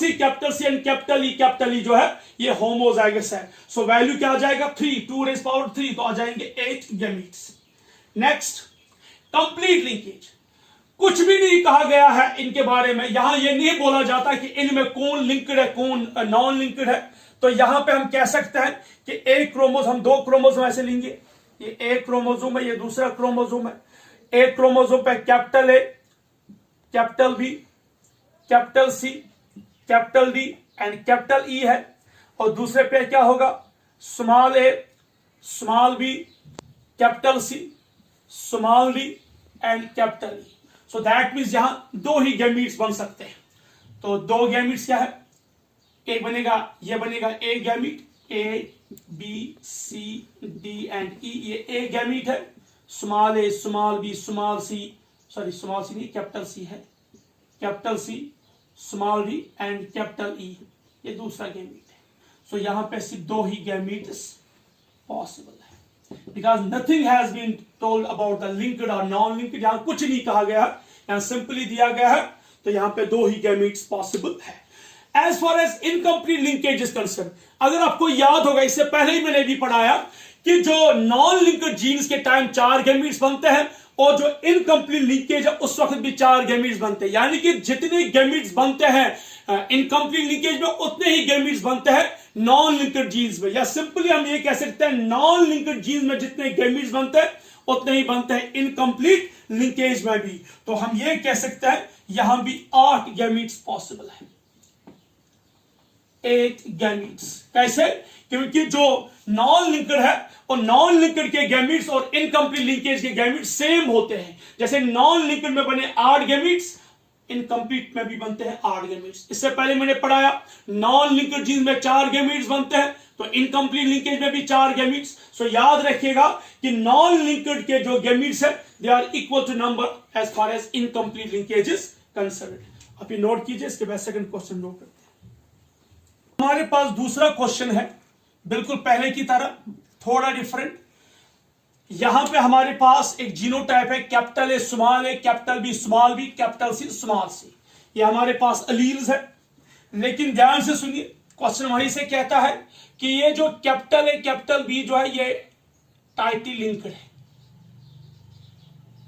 C and capital E जो है ये homozygous है। So value क्या आ जाएगा? 3, 2 raised power 3, तो आ जाएंगे 8 गैमीट्स। Next, complete linkage. कुछ भी नहीं कहा गया है इनके बारे में, यहां ये नहीं बोला जाता कि इनमें कौन लिंक्ड है कौन नॉन लिंक्ड है। तो यहां पे हम कह सकते हैं कि एक क्रोमोसोम, हम 2 क्रोमोसोम ऐसे लेंगे, ये एक क्रोमोसोम है, ये दूसरा क्रोमोसोम है। एक क्रोमोसोम पे capital A, capital B, capital C, capital D and capital E है, और दूसरे पे क्या होगा? Small A, small B, capital C, small D and capital E. So that means यहां 2 ही गैमीट्स बन सकते हैं। तो 2 गैमीट्स क्या है? एक बनेगा, ये बनेगा a gamete, A B C D and E, ये ए गैमीट है। स्मॉल ए, small B, small C, sorry small C नहीं, कैपिटल सी है, capital C, small D and capital E, ये दूसरा गैमीट है। सो यहां पे सिर्फ 2 ही गैमीट्स पॉसिबल है, because nothing has been told about the linked और नॉन लिंक्ड। यहां कुछ नहीं कहा गया, यहां सिंपली दिया गया है, तो यहां पे 2 ही गैमीट्स पॉसिबल है। As far as incomplete linkage is concern, अगर आपको याद होगा, इससे पहले ही मैंने भी पढ़ाया कि जो नॉन लिंक्ड जीन्स के टाइम 4 गैमीट्स बनते हैं, और जो इनकम्प्लीट लिंकेज है उस वक्त भी 4 गैमीट्स बनते हैं। यानी कि जितने गैमीट्स बनते हैं इनकम्प्लीट लिंकेज में, उतने ही गैमीट्स बनते हैं नॉन लिंक्ड जीन्स में। या सिंपली हम ये कह सकते हैं, नॉन लिंक्ड जीन्स में जितने गैमीट्स बनते हैं उतने ही बनते हैं इनकम्प्लीट लिंकेज में भी। तो हम ये कह सकते हैं यहां भी 8 गैमीट्स पॉसिबल है, 8 गैमीट्स। कैसे? क्योंकि जो नॉन लिंक्ड है और नॉन लिंक्ड के गैमीट्स और इनकम्प्लीट लिंकेज के गैमीट्स सेम होते हैं। जैसे नॉन लिंक्ड में बने 8 गैमीट्स, इनकम्प्लीट में भी बनते हैं 8 गैमीट्स। इससे पहले मैंने पढ़ाया नॉन लिंक्ड जीन्स में 4 गैमीट्स बनते हैं, तो इनकम्प्लीट लिंकेज में भी 4 गैमीट्स। सो याद रखिएगा कि नॉन लिंक्ड के जो गैमीट्स है they are equal to number as far as incomplete linkage is concerned. आप ये नोट कीजिए, इसके बाद सेकंड क्वेश्चन नोट करते हैं। हमारे पास दूसरा क्वेश्चन है, बिल्कुल पहले की तरह, थोड़ा डिफरेंट। यहां पे हमारे पास एक जीनोटाइप है, capital A small A, capital B small B, capital C small C. ये हमारे पास अलील्स है। लेकिन ध्यान से सुनिए, क्वेश्चन वहीं से कहता है कि ये जो कैपिटल ए कैपिटल बी जो है ये टाइटली लिंक्ड है,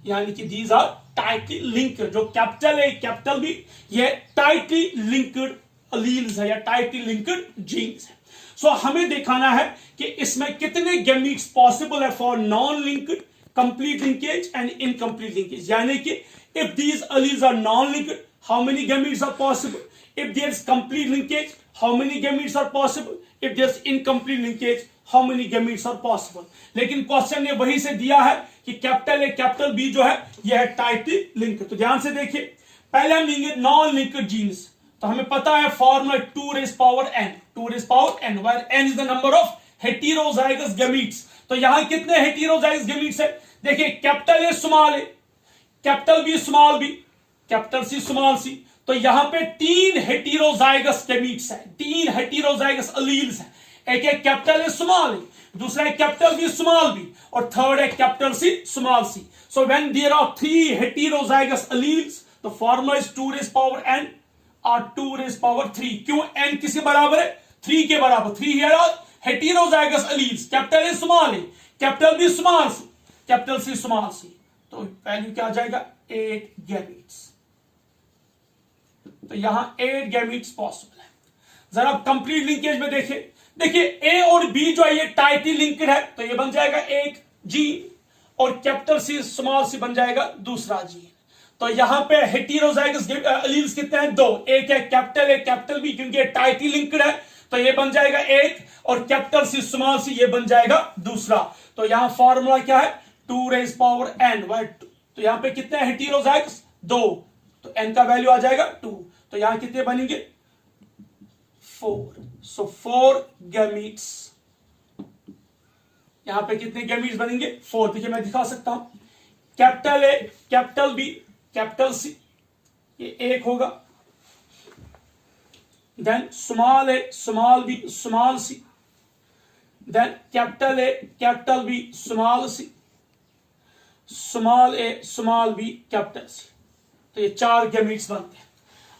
यानी कि दीज आर टाइटली लिंक्ड। जो कैपिटल ए कैपिटल बी ये टाइटली लिंक्ड अलील्स है या टाइटली लिंक्ड जीन्स है। सो हमें दिखाना है कि इसमें कितने गैमीट्स पॉसिबल है for non linked, complete linkage and incomplete linkage. यानी कि if these alleles are non-linked, how many gametes are possible? If there is complete linkage, how many gametes are possible? If there is incomplete linkage, how many gametes are possible? लेकिन question ने वही से दिया है कि capital A capital B जो है यह है टाइटली लिंक्ड। तो ध्यान से देखिए, पहले हम लेंगे नॉन लिंक्ड जीन्स। तो हमें पता है formula 2 raised power n, 2 raised power n, where n is the number of heterozygous gametes। तो यहां कितने हेटेरोजाइगस गैमीट्स है? देखिए, capital A small A, capital B small B, capital C small C. तो यहां पे 3 हेटेरोजाइगस गैमीट्स है, 3 heterozygous alleles है। एक है कैपिटल ए स्मॉल ए, दूसरा है कैपिटल बी स्मॉल बी, और थर्ड है capital C small C. So when there are 3 heterozygous alleles, the formula is 2 raised power n और 2 raised power 3। क्यों? n किसके बराबर है? 3 के बराबर। 3 here are heterozygous alleles, capital A small A, capital B small C, capital C small C. तो value क्या आ जाएगा? 8 गैमीट्स। तो यहां 8 गैमीट्स पॉसिबल है। जरा कंप्लीट लिंकेज में देखिए ए और बी जो है ये टाइटली लिंक्ड है, तो ये बन जाएगा एक जीन, और कैपिटल सी स्मॉल सी बन जाएगा दूसरा जीन। तो यहां पे हेटेरोजाइगस अलील्स कितने हैं? 2। एक है कैपिटल ए कैपिटल बी, क्योंकि ये टाइटली लिंक्ड है, तो ये बन जाएगा एक, और कैपिटल सी स्मॉल सी ये बन जाएगा दूसरा। तो यहां फॉर्मूला क्या है? 2 raised power n, तो यहां पे कितने हेटेरोजाइगस? 2, तो n का वैल्यू आ जाएगा 2। तो यहां कितने बनेंगे? 4। सो 4 गैमीट्स। यहां पे कितने गैमीट्स बनेंगे? 4। देखिए मैं दिखा सकता हूं, capital A capital B capital C, ये एक होगा। Then small A small B small c, then capital A capital B small c, small A small B capital C. तो ये 4 गैमीट्स बनते हैं।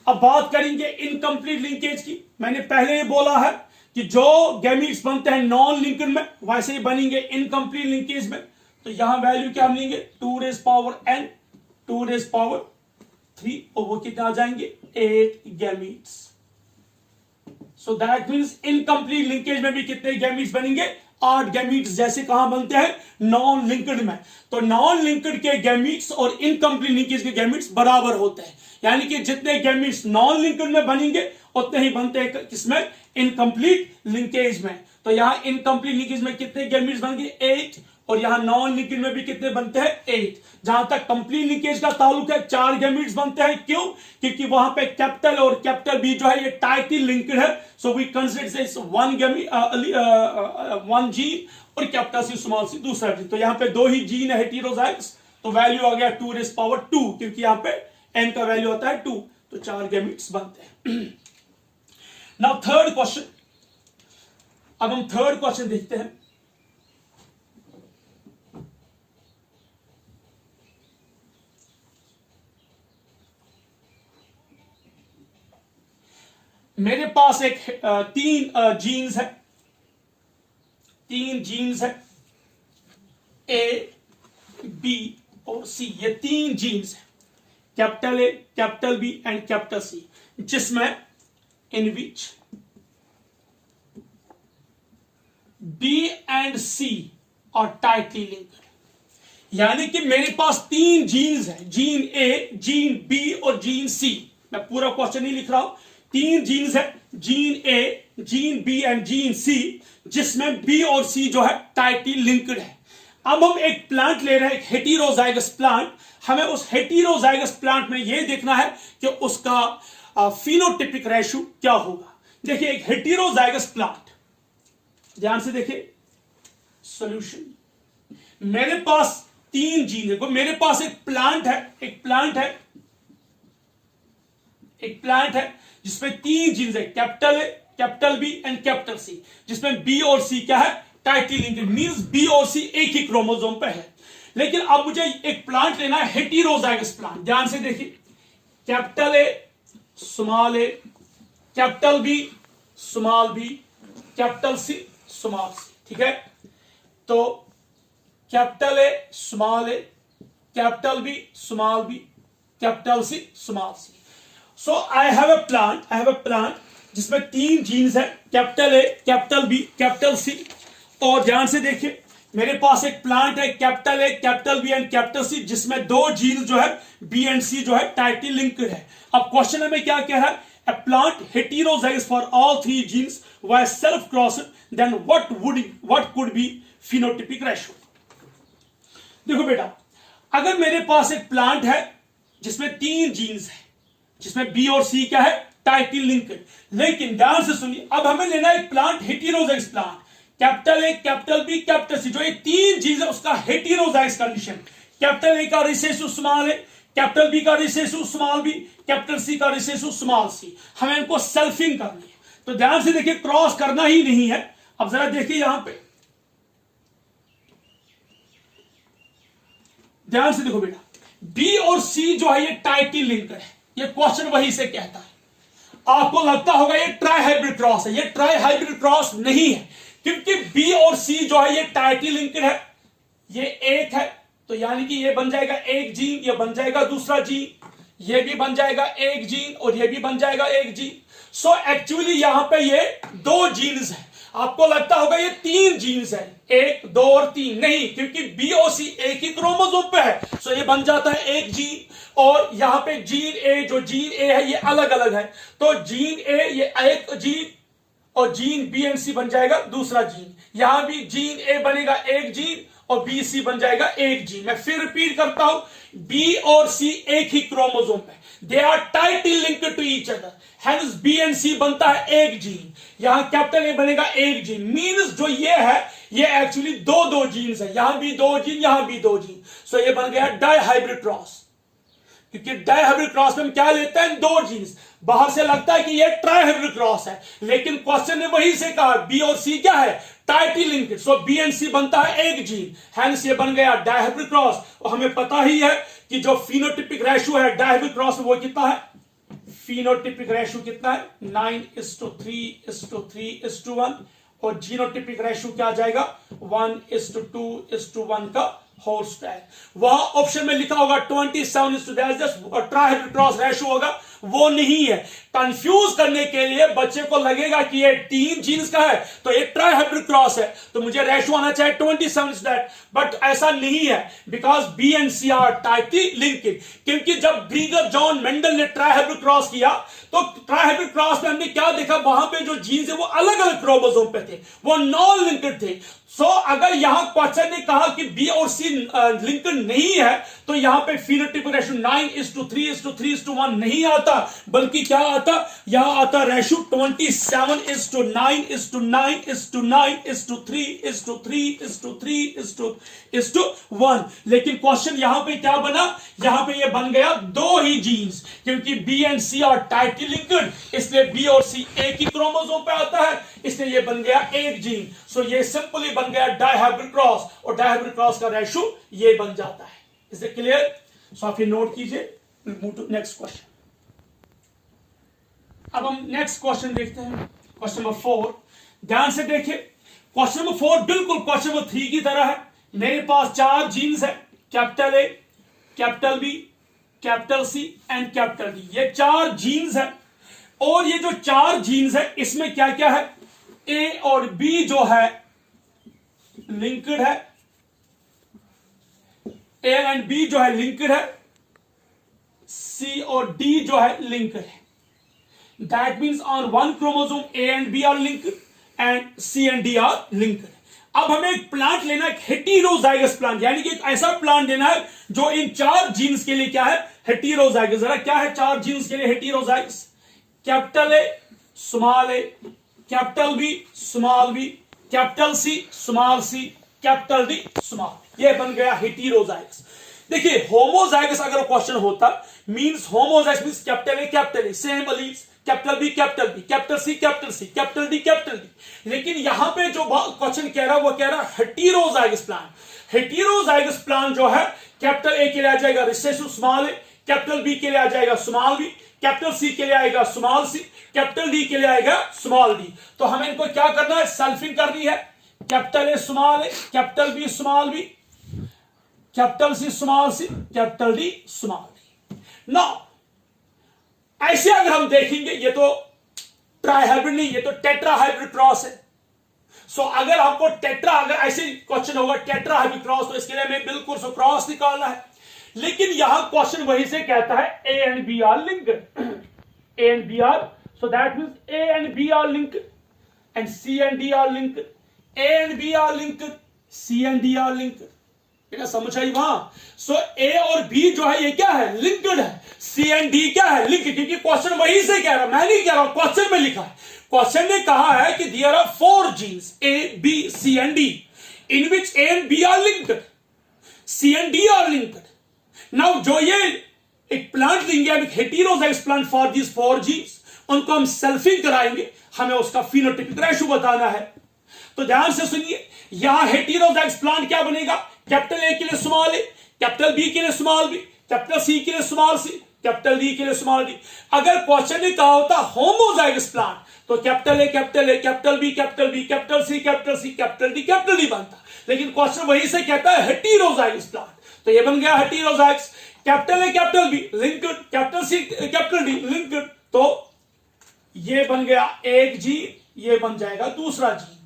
अब बात करेंगे इनकम्प्लीट लिंकेज की। मैंने पहले ही बोला है कि जो गैमीट्स बनते हैं नॉन लिंक्ड में, वैसे ही बनेंगे इनकम्प्लीट लिंकेज में। तो यहां वैल्यू क्या मिलेंगे? 2 raised power n, 2 raised power 3, और वो कितना आ जाएंगे? 8 gametes. So that means incomplete linkage में भी कितने गैमीट्स बनेंगे? 8 गैमीट्स। जैसे कहां बनते हैं? नॉन लिंक्ड में। तो नॉन लिंक्ड के गैमीट्स और इनकम्प्लीट लिंकेज के गैमीट्स बराबर होते हैं, यानी कि जितने गैमीट्स नॉन लिंक्ड में बनेंगे उतने ही बनते हैं किसमें? इनकम्प्लीट लिंकेज में। तो यहां इनकम्प्लीट लिंकेज में कितने गैमीट्स बनेंगे? 8, और यहां नॉन लिंकेज में भी कितने बनते हैं? 8। जहां तक कंप्लीट लिंकेज का ताल्लुक है 4 गैमीट्स बनते हैं। क्यों? क्योंकि वहां पे कैपिटल और कैपिटल बी जो है ये टाइटली लिंक्ड है। So we consider this one gene, और कैपिटल सी स्मॉल सी दूसरा जीन। तो यहां पे 2 ही जीन है हेटेरोजाइगस, तो वैल्यू आ गया 2 raised power 2, क्योंकि यहां पे n का वैल्यू होता है 2। तो 4 गैमीट्स बनते हैं। Now third question. अब हम थर्ड क्वेश्चन देखते हैं। मेरे पास एक 3 जीन्स है, 3 जीन्स है, ए बी और सी। ये 3 जीन्स है, capital A capital B and capital C, जिसमें in which B and C are tightly linked. यानी कि मेरे पास 3 जीन्स है, जीन ए, जीन बी और जीन सी। मैं पूरा क्वेश्चन नहीं लिख रहा हूं। 3 जीन्स है, gene A, gene B and gene C, जिसमें बी और सी जो है टाइटली लिंक्ड है। अब हम एक प्लांट ले रहे हैं, एक हेटेरोजाइगस प्लांट। हमें उस हेटेरोजाइगस प्लांट में यह देखना है कि उसका फिनोटिपिक रेशियो क्या होगा। देखिए, एक हेटेरोजाइगस प्लांट, ध्यान से देखिए सॉल्यूशन। मेरे पास 3 जीन है, मेरे पास एक प्लांट है जिसमें 3 जीन्स है, capital A capital B and capital C, जिसमें बी और सी क्या है? Tightly linked. मींस बी और सी एक ही क्रोमोसोम पे है। लेकिन अब मुझे एक प्लांट लेना है, हेटेरोजाइगस प्लांट। ध्यान से देखिए, capital A small A, capital B small B, capital C, small C. ठीक है, तो capital A, small A, capital B, small B, capital C, small C. So I have a plant जिसमें 3 genes है, capital A, capital B, capital C. और ध्यान से देखिए, मेरे पास एक प्लांट है capital A, capital B and capital C, जिसमें 2 जीन्स जो है बी एंड सी जो है टाइटली लिंक्ड है। अब क्वेश्चन हमें क्या कह रहा है, a plant heterozygous for all 3 genes was self crossed, then what could be phenotypic ratio? देखो बेटा, अगर मेरे पास एक प्लांट है जिसमें 3 जीन्स है, जिसमें बी और सी क्या है, टाइटली लिंक्ड, लेकिन ध्यान से सुनिए, अब हमें लेना है एक plant heterozygous plant, capital A, capital B, capital C, जो ये 3 जीन्स है उसका हेटेरोजाइगस कंडीशन, कैपिटल ए का रिसेसिव स्मॉल है, कैपिटल बी का recessive small B, capital C का रिसेसिव स्मॉल सी, हमें इनको सेल्फिंग करनी है। तो ध्यान से देखिए, क्रॉस करना ही नहीं है। अब जरा देखिए यहां पे, ध्यान से देखो बेटा, बी और सी जो है ये टाइटली लिंक्ड है, ये क्वेश्चन वही से कहता है। आपको लगता होगा ये ट्राई हाइब्रिड क्रॉस है, ये ट्राई हाइब्रिड क्रॉस नहीं है, क्योंकि बी और सी जो है ये टाइटली लिंक्ड है, ये एक है, तो यानी कि ये बन जाएगा एक जीन, ये बन जाएगा दूसरा जीन, ये भी बन जाएगा एक जीन और ये भी बन जाएगा एक जीन। सो एक्चुअली यहां पे ये 2 जीन्स है। आपको लगता होगा ये 3 जीन्स है, 1, 2 और 3, नहीं, क्योंकि बी और सी एक ही क्रोमोसोम पे है। सो ये बन जाता है एक जीन, और यहां पे जीन ए, जो जीन ए है ये अलग अलग है, तो जीन ए ये एक जीन और जीन बी एंड सी बन जाएगा दूसरा जीन। यहां भी जीन ए बनेगा एक जीन और बी सी बन जाएगा एक जीन। मैं फिर रिपीट करता हूं, बी और सी एक ही क्रोमोसोम पे, they are tightly linked to each other, hence B and C बनता है एक जीन। यहां कैपिटल ए बनेगा एक जीन, मींस जो ये है ये एक्चुअली 2 जीन्स है, यहां भी 2 जीन, यहां भी 2 जीन। सो ये बन गया डाई हाइब्रिड क्रॉस, क्योंकि डाई हाइब्रिड क्रॉस में हम क्या लेते हैं, 2 जीन्स। बाहर से लगता है कि ये ट्राई हाइब्रिड क्रॉस है, लेकिन क्वेश्चन ने वही से कहा बी और सी क्या है, tightly linked. So B and C बनता है एक जीन, हेंस ये बन गया डाई हाइब्रिड क्रॉस। और हमें पता ही है कि जो फिनोटिपिक रेशियो है डाई हाइब्रिड क्रॉस में वो कितना है, फिनोटिपिक रेशियो कितना है, 9:3:3:1, और जीनोटिपिक रेशियो क्या आ जाएगा, 1:2:1 का होल स्क्वायर। वहां ऑप्शन में लिखा होगा 27:, ट्राई हाइब्रिड क्रॉस रेशियो होगा, वो नहीं है। कंफ्यूज करने के लिए बच्चे को लगेगा कि ये 3 जीन्स का है तो ये ट्राई हाइब्रिड क्रॉस है, तो मुझे रेशियो आना चाहिए 27:, बट ऐसा नहीं है, because B and C are tightly linked. क्योंकि जब ब्रीगर जॉन मेंडल ने ट्राई हाइब्रिड क्रॉस किया, तो ट्राई हाइब्रिड क्रॉस में हमने क्या देखा, वहां पे जो जीन्स है वो अलग अलग क्रोमोसोम पे थे, वो नॉन लिंक्ड थे। सो अगर यहां क्वेश्चन ने कहा कि बी और सी लिंक्ड नहीं है, तो यहां पे फिनोटाइपिक रेशियो 9:3:3:1 नहीं आता, बल्कि क्या आता, यहां आता रेशियो 27:9:9:3:3:3:1। लेकिन क्वेश्चन यहां पे क्या बना, यहां पे ये बन गया 2 ही जीन्स, क्योंकि B and C are tightly linked, इसलिए बी और सी एक ही क्रोमोसोम पे आता है, इसलिए ये बन गया एक जीन। सो ये सिंपली बन गया डाई हाइब्रिड क्रॉस, और डाई हाइब्रिड क्रॉस का रेशियो ये बन जाता है। Is it clear? सो आप ये नोट कीजिए। Move to next question. अब हम नेक्स्ट क्वेश्चन देखते हैं, क्वेश्चन नंबर 4। ध्यान से देखिए, क्वेश्चन नंबर 4 बिल्कुल क्वेश्चन नंबर 3 की तरह है। मेरे पास 4 जीन्स है, capital A, capital B, capital C and capital D. ये 4 जीन्स है, और ये जो 4 जीन्स है इसमें क्या क्या है, ए और बी जो है लिंक्ड है, ए एंड बी जो है लिंक्ड है, सी और डी जो है लिंक्ड है। That means on one chromosome A and B are linked and C and D are linked. अब हमें एक प्लांट लेना है, हेटेरोजाइगस प्लांट, यानी कि एक ऐसा प्लांट लेना है जो इन 4 जीन्स के लिए क्या है, हेटेरोजाइगस। जरा क्या है 4 जीन्स के लिए heterozygous, capital A, small A, capital B, small B, capital C, small C, capital D, small. ये बन गया हेटेरोजाइगस। देखिए होमोजाइगस अगर क्वेश्चन होता, means homozygous means capital A, capital A, same alleles, capital B, capital B, capital C, capital C, capital D, capital D. लेकिन यहां पे जो क्वेश्चन कह रहा है वो कह रहा है हेटेरोजाइगस प्लांट। हेटेरोजाइगस प्लांट जो है, कैपिटल ए के लिए आ जाएगा रिसेसिव स्मॉल ए, कैपिटल बी के लिए आ जाएगा स्मॉल बी, कैपिटल सी के लिए आएगा स्मॉल सी, कैपिटल डी के लिए आएगा स्मॉल डी। तो हमें इनको क्या करना है, सेल्फिंग करनी है। Capital A small A, capital B small B, capital C small C, capital D small d. Now ऐसे अगर हम देखेंगे, ये तो ट्राई हाइब्रिड नहीं, ये तो टेट्रा हाइब्रिड क्रॉस है। सो अगर हमको टेट्रा, अगर ऐसे क्वेश्चन होगा टेट्रा हाइब्रिड क्रॉस, तो इसके लिए हमें बिल्कुल सो क्रॉस निकालना है। लेकिन यहां क्वेश्चन वही से कहता है A and B are linked, A and B are, so that means A and B are linked and C and D are linked, A and B are linked, C and D are linked. समझ आई वहां? सो ए और B जो है ये क्या है, linked है। सी एंड डी क्या है, लिंक्ड, क्योंकि क्वेश्चन वही से कह रहा, मैं नहीं कह रहा हूं, क्वेश्चन में लिखा है। क्वेश्चन ने कहा है कि there are 4 genes A B C and D in which A and B are linked, C and D are linked. Now जो ये एक प्लांट देंगे, एक heterozygous plant for this 4 genes, उनको हम सेल्फिंग कराएंगे, हमें उसका फिनोटाइपिक रेशियो बताना है। तो ध्यान से सुनिए, यहां हेटेरोजाइगस प्लांट क्या बनेगा, कैपिटल ए के लिए स्मॉल ए, कैपिटल बी के लिए स्मॉल बी, कैपिटल सी के लिए स्मॉल सी, कैपिटल डी के लिए स्मॉल डी। अगर क्वेश्चन ने कहा होता होमोजाइगस प्लांट, तो capital A capital A, capital B capital B, capital C capital C, capital D बनता। लेकिन क्वेश्चन वही से कहता है हेटेरोजाइगस प्लांट, तो ये बन गया heterozygous. Capital A capital B linked, capital C capital D linked, तो ये बन गया एक जीन, ये बन जाएगा दूसरा जीन,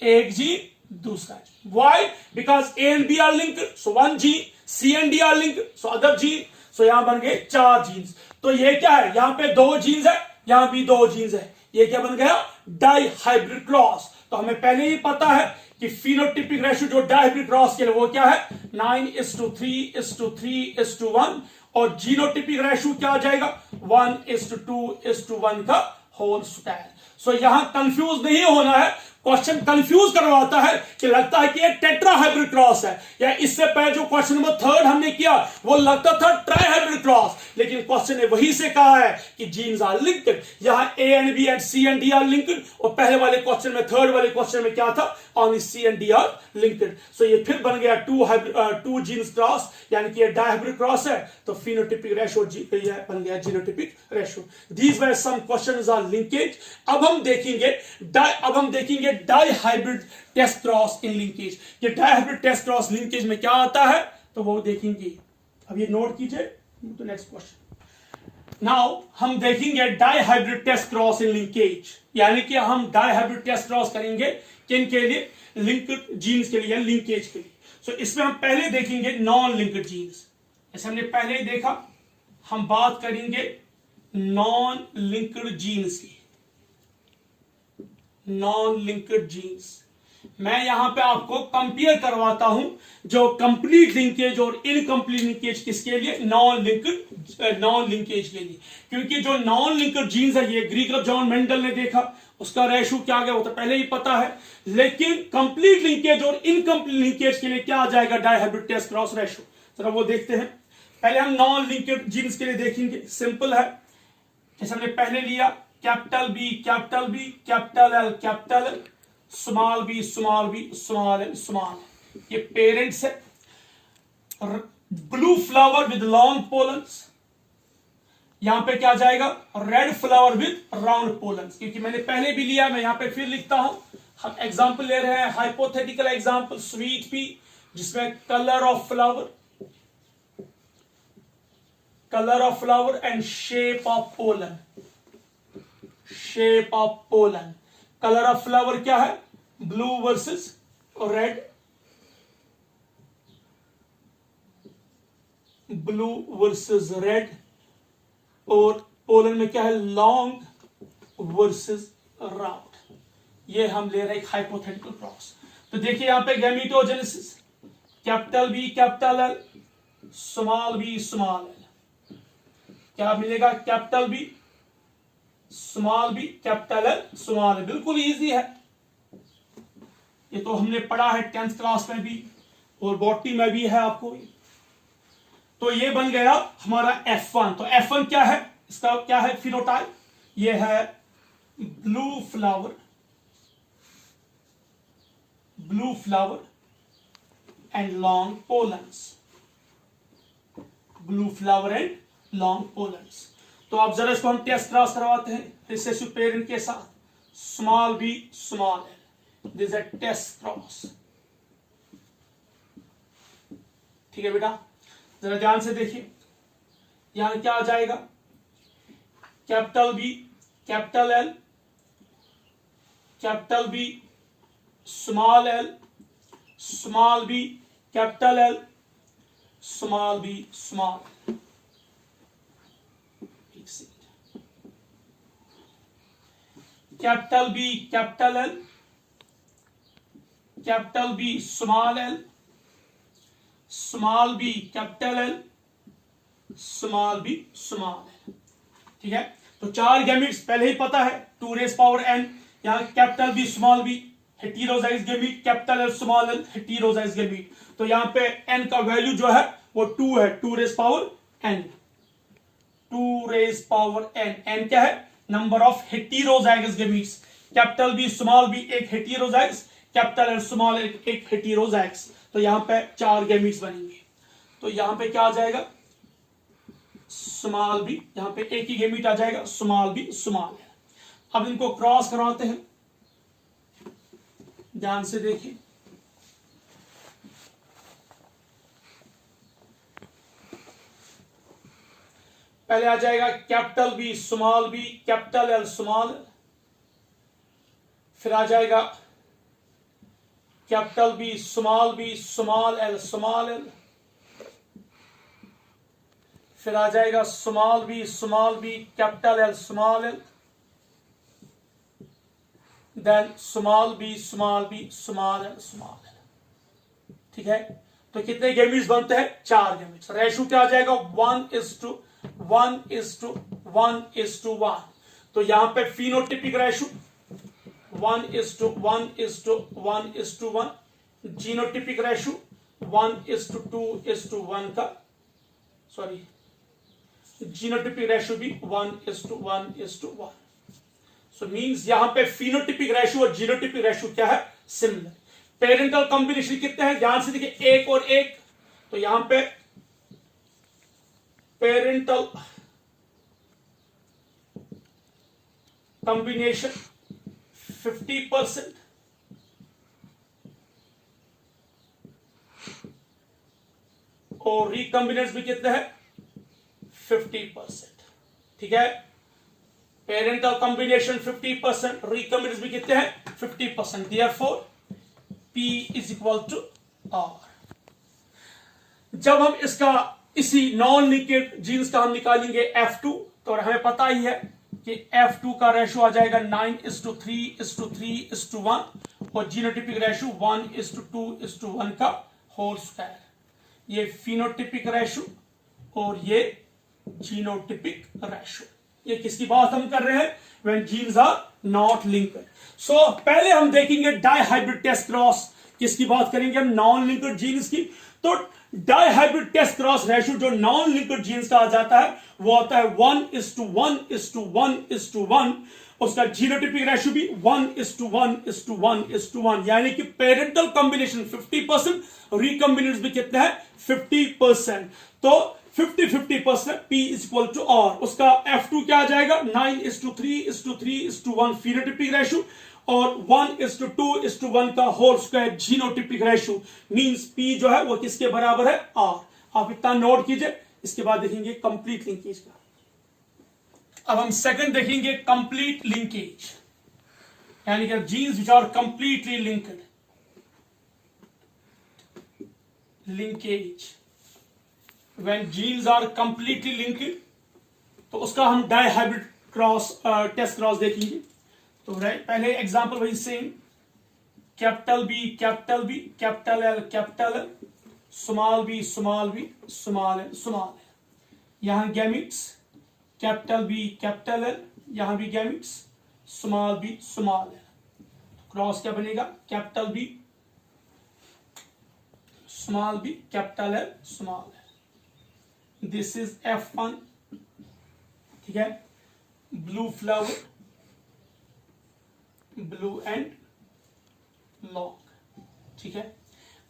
एक जीन दूसरा gene. Why? Because A and B are linked, so one gene, C and D are linked, so other gene, so यहां बन गए 4 जीन्स। तो ये क्या है, यहां पे 2 जीन्स है, यहां भी 2 जीन्स है, ये क्या बन गया, डाई हाइब्रिड क्रॉस। तो हमें पहले ही पता है कि फिनोटाइपिक रेशियो जो डाई हाइब्रिड क्रॉस के लिए वो क्या है, 9:3:3:1, और जीनोटाइपिक रेशियो क्या आ जाएगा, 1:2:1 का होल स्क्वायर। सो यहां कंफ्यूज नहीं होना है, क्वेश्चन कंफ्यूज करवाता है कि लगता है कि ये टेट्रा हाइब्रिड क्रॉस है, या इससे पहले जो क्वेश्चन नंबर 3 हमने किया वो लगता था ट्राई हाइब्रिड क्रॉस, लेकिन क्वेश्चन ने वही से कहा है कि जीन्स आर लिंक्ड। यहां A and B and C and D are linked, और पहले वाले क्वेश्चन में, थर्ड वाले क्वेश्चन में क्या था, only C and D are linked. So ये फिर बन गया 2 जीन्स क्रॉस, यानी कि ये डाई हाइब्रिड क्रॉस है, तो फिनोटाइपिक रेशियो बन गया genotypic ratio. These were some questions are linkage. अब हम देखेंगे dihybrid test cross in linkage. ये dihybrid test cross linkage में क्या आता है, तो वो देखेंगे। अब ये नोट कीजिए, तो नेक्स्ट क्वेश्चन। नाउ हम देखेंगे dihybrid test cross in linkage, यानी कि हम डाई हाइब्रिड टेस्ट क्रॉस करेंगे किन के लिए, लिंक्ड जीन्स के लिए, लिंकेज के लिए। सो इसमें हम पहले देखेंगे नॉन लिंक्ड जीन्स, जैसे हमने पहले ही देखा। हम बात करेंगे नॉन लिंक्ड जीन्स की, नॉन लिंक्ड जीन्स। मैं यहां पे आपको कंपेयर करवाता हूं जो कंप्लीट लिंकेज और इनकंप्लीट लिंकेज किसके लिए, नॉन लिंकेज के लिए। क्योंकि जो नॉन लिंक्ड जीन्स है, ये ग्रीगर जॉन मेंडल ने देखा, उसका रेशियो क्या आ गया वो तो पहले ही पता है। लेकिन कंप्लीट लिंकेज और इनकंप्लीट लिंकेज के लिए क्या आ जाएगा, dihybrid test cross ratio. जरा वो देखते हैं। पहले हम नॉन लिंक्ड जीन्स के लिए देखेंगे, सिंपल है। जैसे हमने पहले लिया capital B capital B, capital L capital L, small B small B, small L small, ये पेरेंट्स है। Blue flower with long pollens, यहां पे क्या जाएगा, red flower with round pollens. क्योंकि मैंने पहले भी लिया, मैं यहां पे फिर लिखता हूं। हम एग्जांपल ले रहे हैं, हाइपोथेटिकल एग्जांपल, स्वीट पी, जिसमें colour of flower and shape of pollen, shape of pollen. Colour of flower क्या है, blue versus red, blue versus red, और पोलन में क्या है, लॉन्ग वर्सेस राउंड। ये हम ले रहे हैं एक हाइपोथेटिकल क्रॉस। तो देखिए यहां पे gametogenesis, capital B capital L, small B small L, क्या मिलेगा, capital B small B capital L small L. बिल्कुल इजी है, ये तो हमने पढ़ा है 10th क्लास में भी और बॉटनी में भी है आपको। तो ये बन गया हमारा F1। तो F1 क्या है, इसका क्या है फिनोटाइप, ये है blue flower and long pollens, blue flower and long pollens. तो अब जरा इसको हम टेस्ट क्रॉस करवाते हैं रिसेसिव पेरेंट के साथ, small B small L, this is a test cross. ठीक है बेटा, जरा ध्यान से देखिए, यहां क्या आ जाएगा, capital B capital L, capital B small L, small B capital L, small B small L. Capital B capital L, capital B small L, small B capital L, small B small L. ठीक है, तो 4 gametes पहले ही पता है, 2 raise power n, यहां capital B small b heterozygous gamete, capital L small l heterozygous gamete. तो यहां पे n का वैल्यू जो है वो 2 है, 2 raise power n, 2 raise power n। n क्या है, number of heterozygous gametes. Capital B small B एक heterozygous, capital L small L एक हेटेरोजाइगस। तो यहां पे 4 गैमीट्स बनेंगे। तो यहां पे क्या आ जाएगा, स्मॉल बी, यहां पे एक ही गैमीट आ जाएगा, स्मॉल बी स्मॉल एल। अब इनको क्रॉस करवाते हैं, ध्यान से देखिए, पहले आ जाएगा capital B small B capital L small L, फिर आ जाएगा capital B small L small L, फिर आ जाएगा small B capital L small L, then small B small L small L. ठीक है, तो कितने गैमीट्स बनते हैं, 4 गैमीट्स। रेशो क्या आ जाएगा, 1:1:1:1। तो यहां पे फिनोटिपिक रेशो 1:1:1:1, जीनोटिपिक रेशो 1:2:1 का, सॉरी, जीनोटिपिक रेशो भी 1:1:1। सो मींस यहां पे फिनोटिपिक रेशो और जीनोटिपिक रेशो क्या है, सिमिलर। पेरेंटल कॉम्बिनेशन कितने हैं, ध्यान से देखिए, 1 और 1। तो यहां पे पेरेंटल कॉम्बिनेशन 50%, और रिकॉम्बिनेंट्स भी कितने हैं, 50%। ठीक है, पेरेंटल कॉम्बिनेशन 50%, रिकॉम्बिनेंट्स भी कितने हैं, 50%। Therefore P is equal to R। जब हम इसका इसी नॉन लिंकेड जीन्स का हम निकालेंगे F2, तो हमें पता ही है कि F2 का रेशो आ जाएगा 9:3:3:1, और जीनोटिपिक रेशो 1:2:1 का होल स्क्वायर। ये फिनोटिपिक रेशो और ये जीनोटिपिक रेशो। ये किसकी बात हम कर रहे हैं, when genes are not linked. So पहले हम देखेंगे डाइहाइब्रिड टेस्ट क्रॉस, किसकी बात करेंगे हम, नॉन लिंक्ड जीन्स की। तो डाइहाइब्रिड टेस्ट क्रॉस रेशो जो नॉन लिंक्ड जीन्स का आ जाता है वो आता है 1:1:1:1। उसका जीनोटिपिक रेशो भी 1:1:1:1, यानी कि पेरेंटल कॉम्बिनेशन 50%, रिकॉम्बिनेंट्स भी कितने हैं, 50%। तो 50-50% P is equal to R। उसका F2 क्या आ जाएगा, 9:3:3:1 फिनोटिपिक रेशो, और 1:2:1 का whole square genotypic ratio. Means P जो है वो किसके बराबर है, R। आप इतना नोट कीजिए, इसके बाद देखेंगे कंप्लीट लिंकेज का। अब हम सेकंड देखेंगे कंप्लीट लिंकेज, यानी कि genes which are completely linked. Linkage, when genes are completely linked, तो उसका हम डाइहाइब्रिड क्रॉस टेस्ट क्रॉस देखेंगे। तो पहले एग्जांपल वही same, capital B capital L small B small L small L. यहां gametes capital B capital L, यहां भी gametes small B small L. Cross क्या बनेगा, capital B small B capital L small L. This is F1। ठीक है, blue flower, blue and long. ठीक है,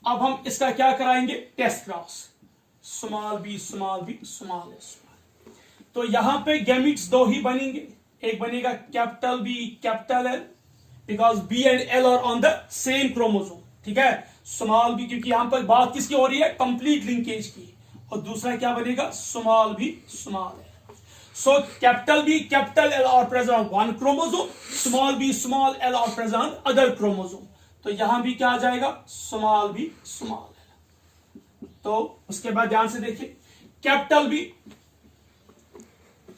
अब हम इसका क्या कराएंगे, test cross, small B small L small. तो यहां पे गैमिट्स दो ही बनेंगे, एक बनेगा capital B capital L, because B and L are on the same chromosome, ठीक है। स्मॉल बी, क्योंकि यहां पर बात किसकी हो रही है, कंप्लीट लिंकेज की, और दूसरा क्या बनेगा, small B small l. So capital B capital L are present on one chromosome, small B small l are present on other chromosome. तो यहां भी क्या आ जाएगा, स्मॉल बी स्मॉल एल। तो उसके बाद ध्यान से देखिए, capital B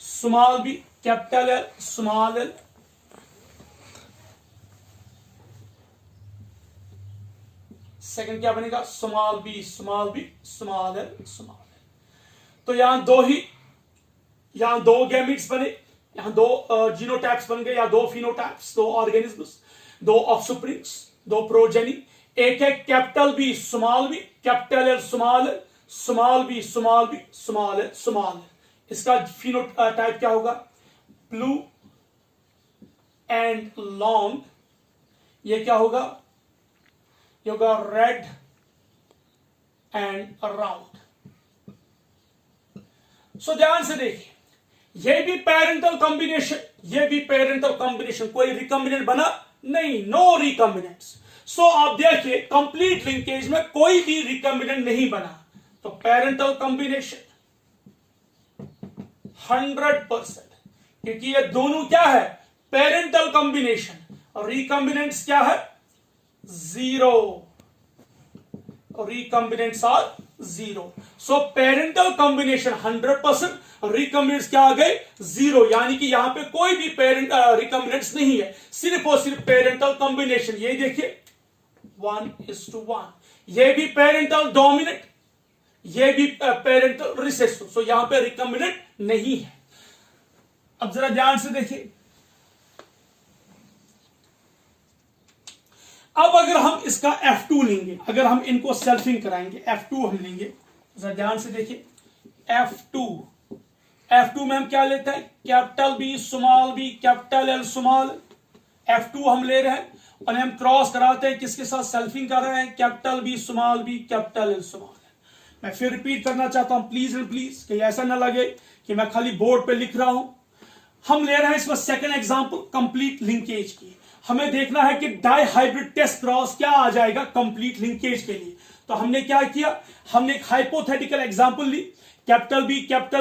small B capital L small l, second क्या बनेगा, small B small B small L small L. तो यहां दो गैमिट्स बने, यहां दो जीनोटाइप्स बन गए, या दो फिनोटाइप्स, दो ऑर्गेनिज्म्स, दो ऑफस्प्रिंग्स, दो प्रोजेनी। एक है capital B small B capital L small L, small B small B small L small l. इसका फिनोटाइप क्या होगा, ब्लू एंड लॉन्ग। ये क्या होगा, ये होगा रेड एंड राउंड। सो ध्यान से देखिए, ये भी पेरेंटल कॉम्बिनेशन, ये भी पेरेंटल कॉम्बिनेशन, कोई रिकॉम्बिनेंट बना नहीं, नो रिकॉम्बिनेंट्स। सो आप देखिए कंप्लीट लिंकेज में कोई भी रिकॉम्बिनेंट नहीं बना, तो पेरेंटल कॉम्बिनेशन 100%, क्योंकि ये दोनों क्या है, पेरेंटल कॉम्बिनेशन, और रिकॉम्बिनेंट्स क्या है, zero, recombinants are zero. So parental combination 100%, recombinants क्या आ गए, जीरो, यानी कि यहां पे कोई भी पेरेंट रिकॉम्बिनेंट्स नहीं है, सिर्फ और सिर्फ पेरेंटल कॉम्बिनेशन। ये देखिए 1:1, ये भी पेरेंटल डोमिनेंट, ये भी पेरेंटल रिसेसिव। सो यहां पे रिकॉम्बिनेंट नहीं है। अब जरा ध्यान से देखिए, अब अगर हम इसका F2 लेंगे, अगर हम इनको सेल्फिंग कराएंगे, F2 हम लेंगे, जरा ध्यान से देखिए, F2 में हम क्या लेते हैं, capital B small B capital L small. F2 हम ले रहे हैं और हम क्रॉस कराते हैं, किसके साथ, सेल्फिंग कर रहे हैं, capital B small B capital L small. मैं फिर रिपीट करना चाहता हूं, प्लीज एंड प्लीज, कि ऐसा ना लगे कि मैं खाली बोर्ड पे लिख रहा हूं। हम ले रहे हैं इसमें सेकंड एग्जांपल कंप्लीट लिंकेज की। हमें देखना है कि डाई हाइब्रिड टेस्ट क्रॉस क्या आ जाएगा कंप्लीट लिंकेज के लिए। तो हमने क्या किया, हमने एक हाइपोथेटिकल एग्जांपल ली, capital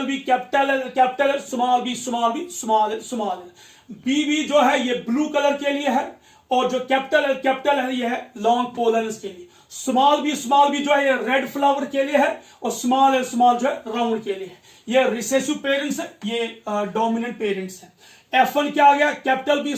B capital L small B small B small L small L. B जो है ये ब्लू कलर के लिए है, और जो कैपिटल है ये है लॉन्ग पोलर्स के लिए। स्मॉल बी जो है ये रेड फ्लावर के लिए है, और स्मॉल एल स्मॉल जो है राउंड के लिए है। ये रिसेसिव पेरेंट्स है, ये डोमिनेंट पेरेंट्स है। F1 क्या आ गया, capital B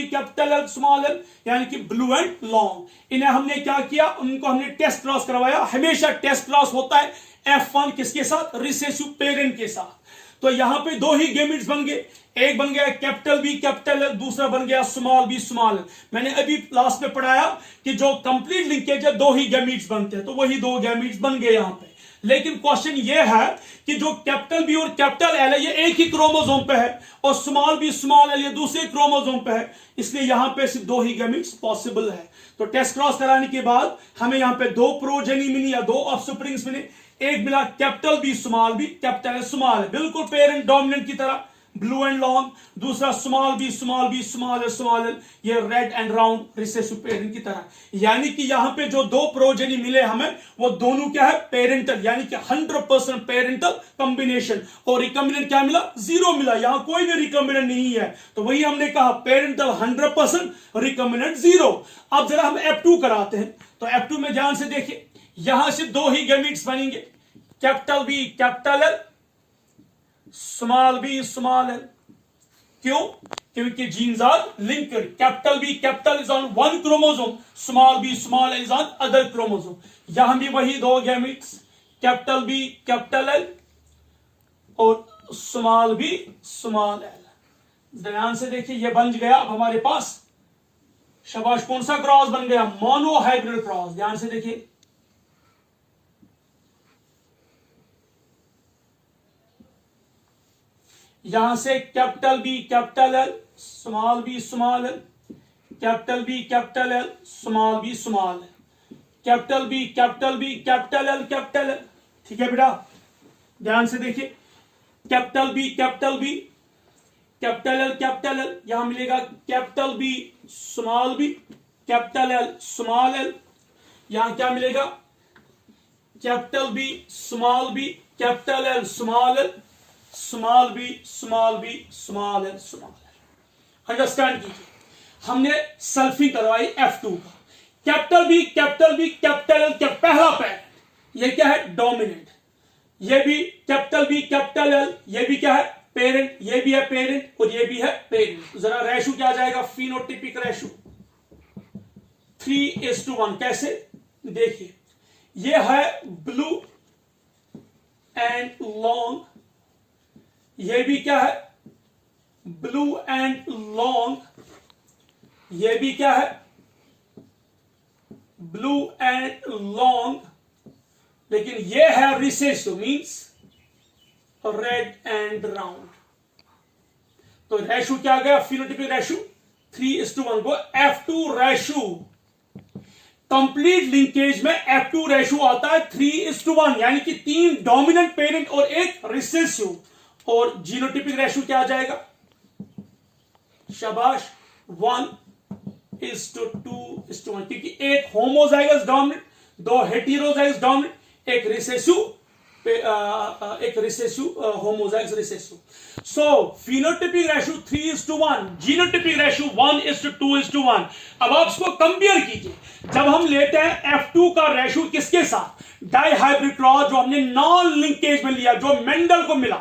capital L small l, यानी कि ब्लू एंड लॉन्ग। इन्हें हमने क्या किया, उनको हमने टेस्ट क्रॉस करवाया। हमेशा टेस्ट क्रॉस होता है F1 किसके साथ, रिसेसिव पेरेंट के साथ। तो यहां पे दो ही गैमेट्स बन गए, एक बन गया कैपिटल बी कैपिटल एल, दूसरा बन गया स्मॉल बी स्मॉल एल। मैंने अभी लास्ट में पढ़ाया कि जो कंप्लीट लिंकेज है दो ही गैमेट्स बनते हैं, तो वही दो गैमेट्स बन गए यहां पे। लेकिन क्वेश्चन ये है कि जो कैपिटल बी और कैपिटल एल है ये एक ही क्रोमोसोम पे है, और स्मॉल बी स्मॉल एल ये दूसरे क्रोमोसोम पे है, इसलिए यहां पे सिर्फ दो ही गैमेट्स पॉसिबल है। तो टेस्ट क्रॉस कराने के बाद हमें यहां पे दो प्रोजेनी मिली या दो ऑफस्प्रिंग्स मिले। एक मिला capital B capital L small L, बिल्कुल पेरेंट डोमिनेंट की तरह, ब्लू एंड लॉन्ग। दूसरा स्मॉल बी स्मॉल एल, ये red and round recessive parent की तरह। यानी कि यहां पे जो दो प्रोजेनी मिले हमें, वो दोनों क्या है, पेरेंटल, यानी कि 100% पेरेंटल कॉम्बिनेशन। और रिकॉम्बिनेंट क्या मिला, जीरो मिला, यहां कोई भी रिकॉम्बिनेंट नहीं है। तो वही हमने कहा पेरेंटल 100%, रिकॉम्बिनेंट जीरो। अब जरा हम F2 कराते हैं, तो F2 में ध्यान से देखिए, यहां से दो ही गैमेट्स बनेंगे, capital B capital L small B small l. क्यों, क्योंकि genes are linked, capital B capital is on one chromosome, small B small l is on other chromosome. यहां भी वही दो gametes, capital B capital L और small B small l. ध्यान से देखिए, यह बन गया अब हमारे पास, शाबाश, कौन सा क्रॉस बन गया, मोनो हाइब्रिड क्रॉस। ध्यान से देखिए, यहां से capital B capital L small B small L, capital B capital L small B small L, capital B capital L capital L. ठीक है बेटा, ध्यान से देखिए, capital B capital B, capital L, यहां मिलेगा capital B small B, capital L small L, यहां क्या मिलेगा capital B small B, capital L small L, small B small B small L small l. Understand कीजिए, हमने सल्फिंग करवाई F2 का, capital B capital B capital L, क्या पहला पैर, ये क्या है डोमिनेंट, ये भी कैपिटल बी कैपिटल एल, ये भी क्या है पेरेंट, ये भी है पेरेंट और ये भी है पेरेंट। जरा रेशो क्या आ जाएगा, फिनोटिपिक रेशो 3:1। कैसे देखिए, ये है ब्लू एंड लॉन्ग, ये भी क्या है ब्लू एंड लॉन्ग, ये भी क्या है ब्लू एंड लॉन्ग, लेकिन ये है recessive means red and round. तो रेशो क्या आ गया, फिनोटिपिक रेशो 3:1 को F2 रेशो। कंप्लीट लिंकेज में F2 रेशो आता है 3:1, यानी कि 3 डोमिनेंट पेरेंट और एक रिसेसिव। और जीनोटिपिक रेशो क्या आ जाएगा, शाबाश 1:2:1, क्योंकि एक होमोजाइगस डोमिनेंट, 2 हेटेरोजाइगस डोमिनेंट, एक रिसेसिव होमोजाइगस रिसेसिव। सो फिनोटिपिक रेशो 3:1, जीनोटिपिक रेशो 1:2:1। अब आप इसको कंपेयर कीजिए, जब हम लेते हैं F2 का रेशो किसके साथ, डाइहाइब्रिड क्रॉस जो हमने नॉन लिंकेज में लिया, जो मेंडल को मिला,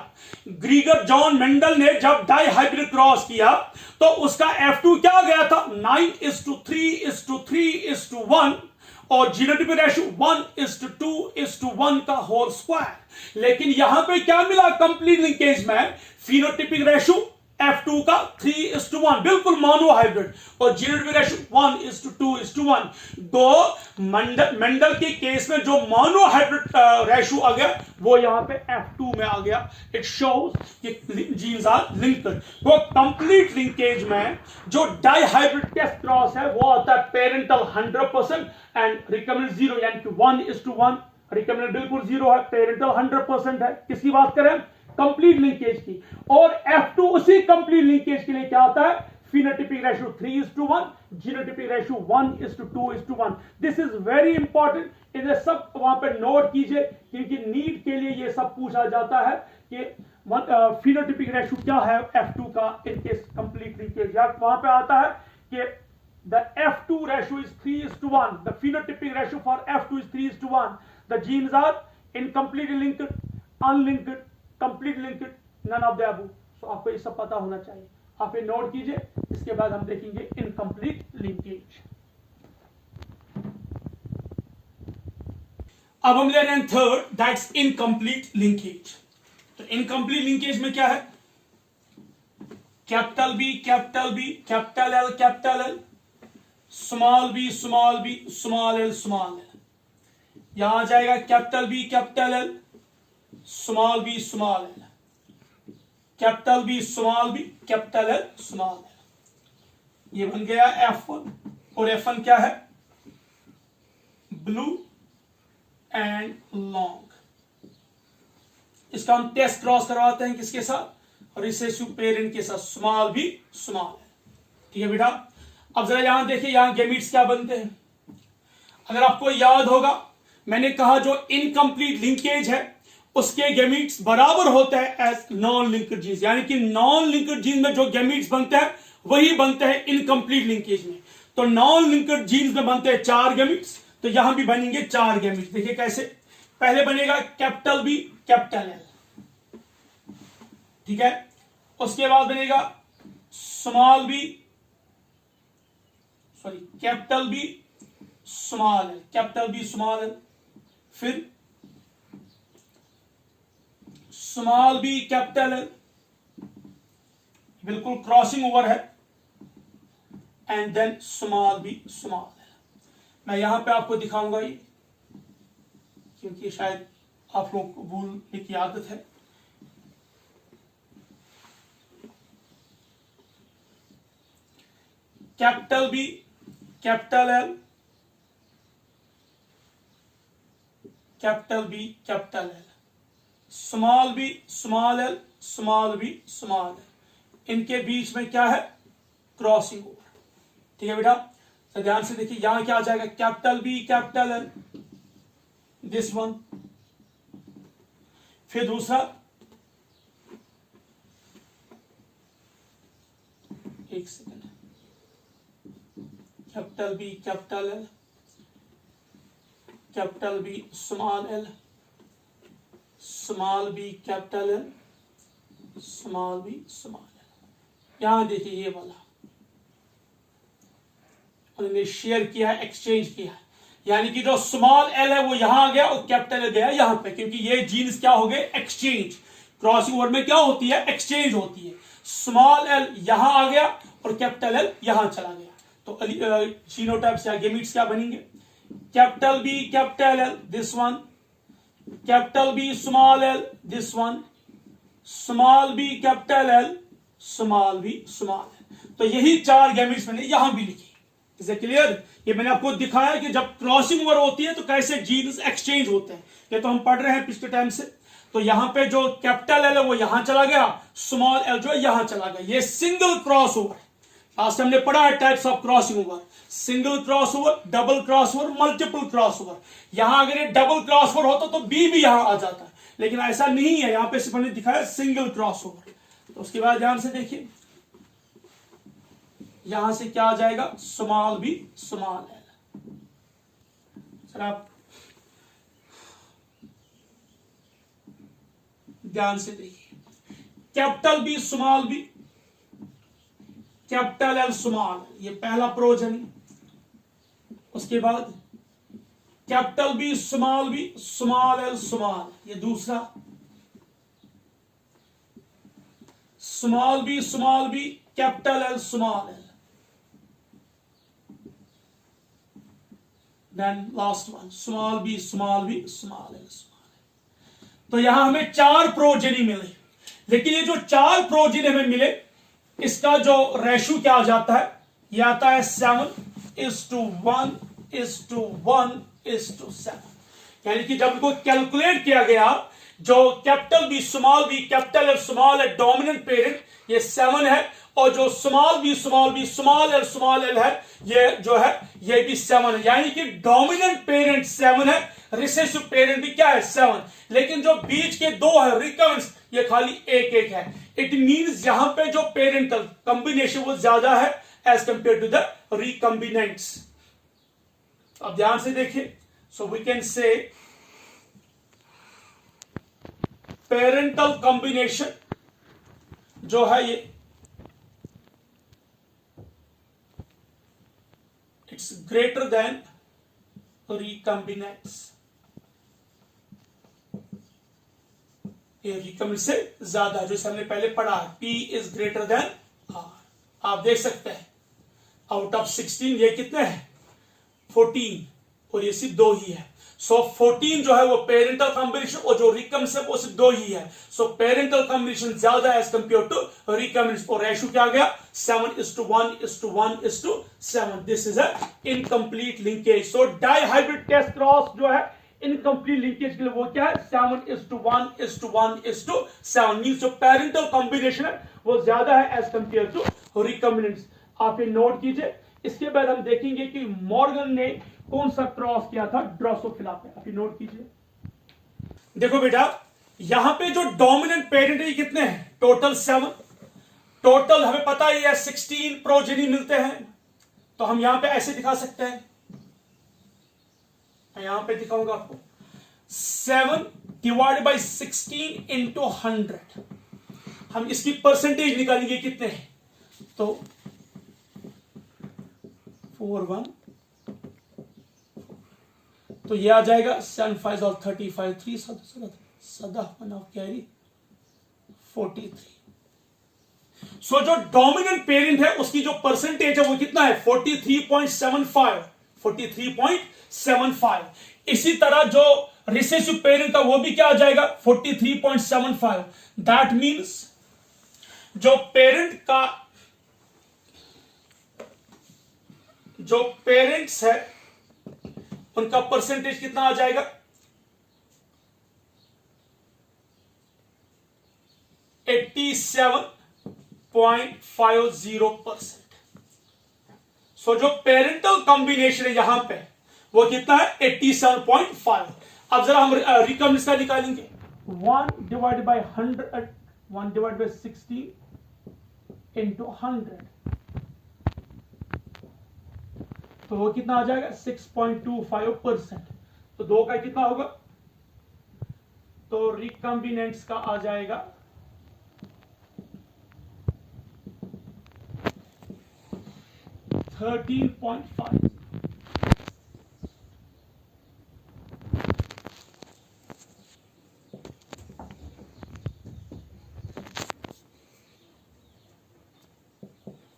ग्रीगर जॉन मेंडल ने जब डाइहाइब्रिड क्रॉस किया तो उसका F2 क्या गया था 9:3:3:1 और जीनोटिपिक रेशो 1:2:1 का होल स्क्वायर। लेकिन यहां पे क्या मिला कंप्लीट लिंकेज में, फिनोटिपिक रेशो F2 का 3:1 बिल्कुल मोनो हाइब्रिड और जीनोटिपिक रेशो 1:2:1। दो मेंडल के केस में जो मोनो हाइब्रिड रेशो आ गया वो यहां पे F2 में आ गया। इट शोज कि जीन्स आर लिंक्ड। वो कंप्लीट लिंकेज में जो डाई हाइब्रिड टेस्ट क्रॉस है वो आता है पेरेंटल 100% एंड रिकमेंडेड 0, यानी कि 1:1। रिकमेंडेड बिल्कुल 0 है, पेरेंटल 100% है। किसकी बात करें, कंप्लीट लिंकेज की। और F2 उसी कंप्लीट लिंकेज के लिए क्या आता है, phenotypic ratio 3:1, genotypic ratio 1:2:1। This is very important, इन्हें सब वहां पे नोट कीजिए क्योंकि नीट के लिए ये सब पूछा जाता है कि फिनोटिपिक रेशो क्या है F2 का इन केस कंप्लीट लिंकेज। या वहां पे आता है कि the F2 ratio is 3:1, the phenotypic ratio for F2 is 3:1, the genes are incompletely linked, unlinked, complete linked, none of the above। so आपको ये सब पता होना चाहिए, आप ये नोट कीजिए। इसके बाद हम देखेंगे इनकम्प्लीट लिंकेज। अब हम ले रहे हैं थर्ड, दैट्स इनकम्प्लीट लिंकेज। तो इनकम्प्लीट लिंकेज में क्या है, capital B capital B capital L small B small B small L small L. यहां आ जाएगा capital B capital L small B small L, capital B small B capital L small L. ये बन गया F1 और F1 क्या है, blue and long. इसका हम टेस्ट क्रॉस करवाते हैं किसके साथ, रिसेसिव पेरेंट के साथ, स्मॉल बी स्मॉल एल। ठीक है बेटा। अब जरा यहां देखिए, यहां गैमीट्स क्या बनते हैं। अगर आपको याद होगा मैंने कहा जो इनकम्प्लीट लिंकेज है उसके गैमीट्स बराबर होते हैं एज नॉन लिंक्ड जीन्स, यानी कि नॉन लिंक्ड जीन्स में जो गैमीट्स बनते हैं वही बनते हैं इनकम्प्लीट लिंकेज में। तो नॉन लिंक्ड जीन्स में बनते हैं 4 गैमीट्स, तो यहां भी बनेंगे 4 गैमीट्स। देखिए कैसे, पहले बनेगा कैपिटल बी कैपिटल एल, ठीक है। उसके बाद बनेगा small B capital B small L, capital B small L, फिर स्मॉल बी कैपिटल एल, बिल्कुल क्रॉसिंग ओवर है, and then small B small L. मैं यहां पे आपको दिखाऊंगा ये, क्योंकि शायद आप लोग को भूलने की आदत है। Capital B capital L, capital B capital L, small B small L small B small L, इनके बीच में क्या है, क्रॉसिंग ओवर। ठीक है बेटा, तो ध्यान से देखिए यहां क्या आ जाएगा, capital B capital L, this one. फिर दूसरा, एक second, capital B capital L, capital B small L, small B capital L, small B small L. यहां देखिए ये वाला उन्होंने शेयर किया है, एक्सचेंज किया है, यानी कि जो स्मॉल एल है वो यहां आ गया और कैपिटल एल गया यहां पे, क्योंकि ये जीन्स क्या हो गए, एक्सचेंज। क्रॉसिंग ओवर में क्या होती है, एक्सचेंज होती है। स्मॉल एल यहां आ गया और कैपिटल एल यहां चला गया, तो जीनोटाइप्स या गेमीट्स क्या बनेंगे, capital B capital L, this one, capital B small L, this one, small B capital L, small B small L. तो यही चार गेमीट्स मैंने यहां भी लिखी। Is it clear? ये मैंने आपको दिखाया कि जब क्रॉसिंग ओवर होती है तो कैसे जीन्स एक्सचेंज होते हैं, ये तो हम पढ़ रहे हैं पिछले टाइम से। तो यहां पे जो कैपिटल एल है वो यहां चला गया, स्मॉल एल जो है यहां चला गया, ये सिंगल क्रॉस ओवर। लास्ट हमने पढ़ा है types of crossing over, single cross over, double cross over, multiple cross over. यहां अगर ये डबल क्रॉस ओवर होता तो बी भी यहां आ जाता है, लेकिन ऐसा नहीं है, यहां पे सिर्फ हमने दिखाया सिंगल क्रॉस ओवर। तो उसके बाद ध्यान से देखिए यहां से क्या आ जाएगा, small B small L. Sir आप ध्यान से देखिए, capital B small B, capital L small, ये पहला प्रोजनी। उसके बाद capital B small B, small L small, ये दूसरा। Small B capital L small L, then last one small B small L small L. तो यहां हमें चार प्रोजेनी मिले, लेकिन ये जो चार प्रोजेनी हमें मिले इसका जो रेशो क्या आ जाता है, ये आता है 7:1:1:7। यानी कि जब इनको कैलकुलेट किया गया, जो capital B capital L small L dominant parent ये 7 है, और जो स्मॉल बी स्मॉल एल है ये जो है ये भी 7 है। यानी कि डोमिनेंट पेरेंट 7 है, रिसेसिव पेरेंट भी क्या है 7, लेकिन जो बीच के दो है रिकमेंट्स ये खाली एक एक है। इट मींस यहां पे जो पेरेंटल कॉम्बिनेशन वो ज्यादा है as compare to the recombinants. अब ध्यान से देखिए, so we can say parental combination जो है ये इट्स ग्रेटर देन रिकम्बिनेंट्स, ये रिकम्बिनेंट से ज्यादा, जैसे हमने पहले पढ़ा P is greater then R। आप देख सकते हैं आउट ऑफ 16 ये कितने हैं 14, और ये सिर्फ 2 ही है। सो 14 जो है वो पेरेंटल कॉम्बिनेशन, और जो रिकम्बिनेंट है वो सिर्फ 2 ही है। सो पेरेंटल कॉम्बिनेशन ज्यादा एज कंपेयर टू रिकम्बिनेंट, और रेशियो क्या आ गया 7:1:1:7। This is a incomplete linkage. So dihybrid test cross जो है इनकम्प्लीट लिंकेज के लिए वो क्या है 7:1:1:7। मींस जो पेरेंटल कॉम्बिनेशन है वो ज्यादा है एज कंपेयर टू रिकम्बिनेंट्स। आप ये नोट कीजिए। इसके बाद हम देखेंगे कि मॉर्गन ने कौन सा क्रॉस किया था ड्रोसोफिला पे, आप ये नोट कीजिए। देखो बेटा, यहां पे जो डोमिनेंट पेरेंट है कितने हैं, टोटल 7। टोटल हमें पता ही है 16 प्रोजेनी मिलते हैं, तो हम यहां पे ऐसे दिखा सकते हैं, मैं यहां पे दिखाऊंगा आपको 7/16 into 100। हम इसकी परसेंटेज निकालेंगे कितने हैं, तो 41, तो ये आ जाएगा 7 5 और 35 3 सदा 1 ऑफ कैरी 43। सो जो डोमिनेंट पेरेंट है उसकी जो परसेंटेज है वो कितना है 43.75। इसी तरह जो रिसेसिव पेरेंट था वो भी क्या आ जाएगा 43.75। दैट मींस जो पेरेंट का जो पेरेंट्स है उनका परसेंटेज कितना आ जाएगा 87.50%। सो जो पेरेंटल कॉम्बिनेशन है यहां पे वो कितना है 87.5। अब जरा हम रिकमेंडेशन का निकालेंगे 1 divide by 100 1 divide by 60 into 100 तो वो कितना आ जाएगा 6.25%। तो दो का कितना होगा तो रिकम्बिनेंट्स का आ जाएगा 13.5।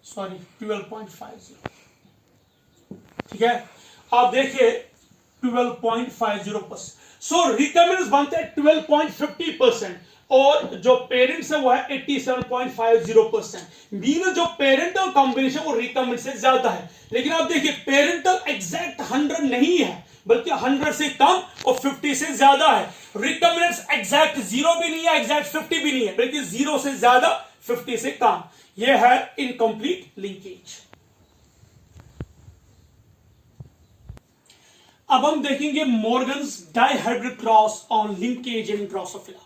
सॉरी 12.50। ठीक है, आप देखिए 12.50%। सो रिकमेंडेंस बनते हैं 12.50% और जो पेरेंट्स है वो है 87.50%। मीन जो पेरेंटल कॉम्बिनेशन वो रिकमेंड से ज्यादा है। लेकिन आप देखिए पेरेंटल एग्जैक्ट 100 नहीं है बल्कि 100 से कम और 50 से ज्यादा है। रिकमेंडेंस एग्जैक्ट 0 भी नहीं है, एग्जैक्ट 50 भी नहीं है, बल्कि 0 से ज्यादा 50 से कम। यह है इनकम्प्लीट लिंकेज। अब हम देखेंगे Morgan's dihybrid cross on linkage in Drosophila,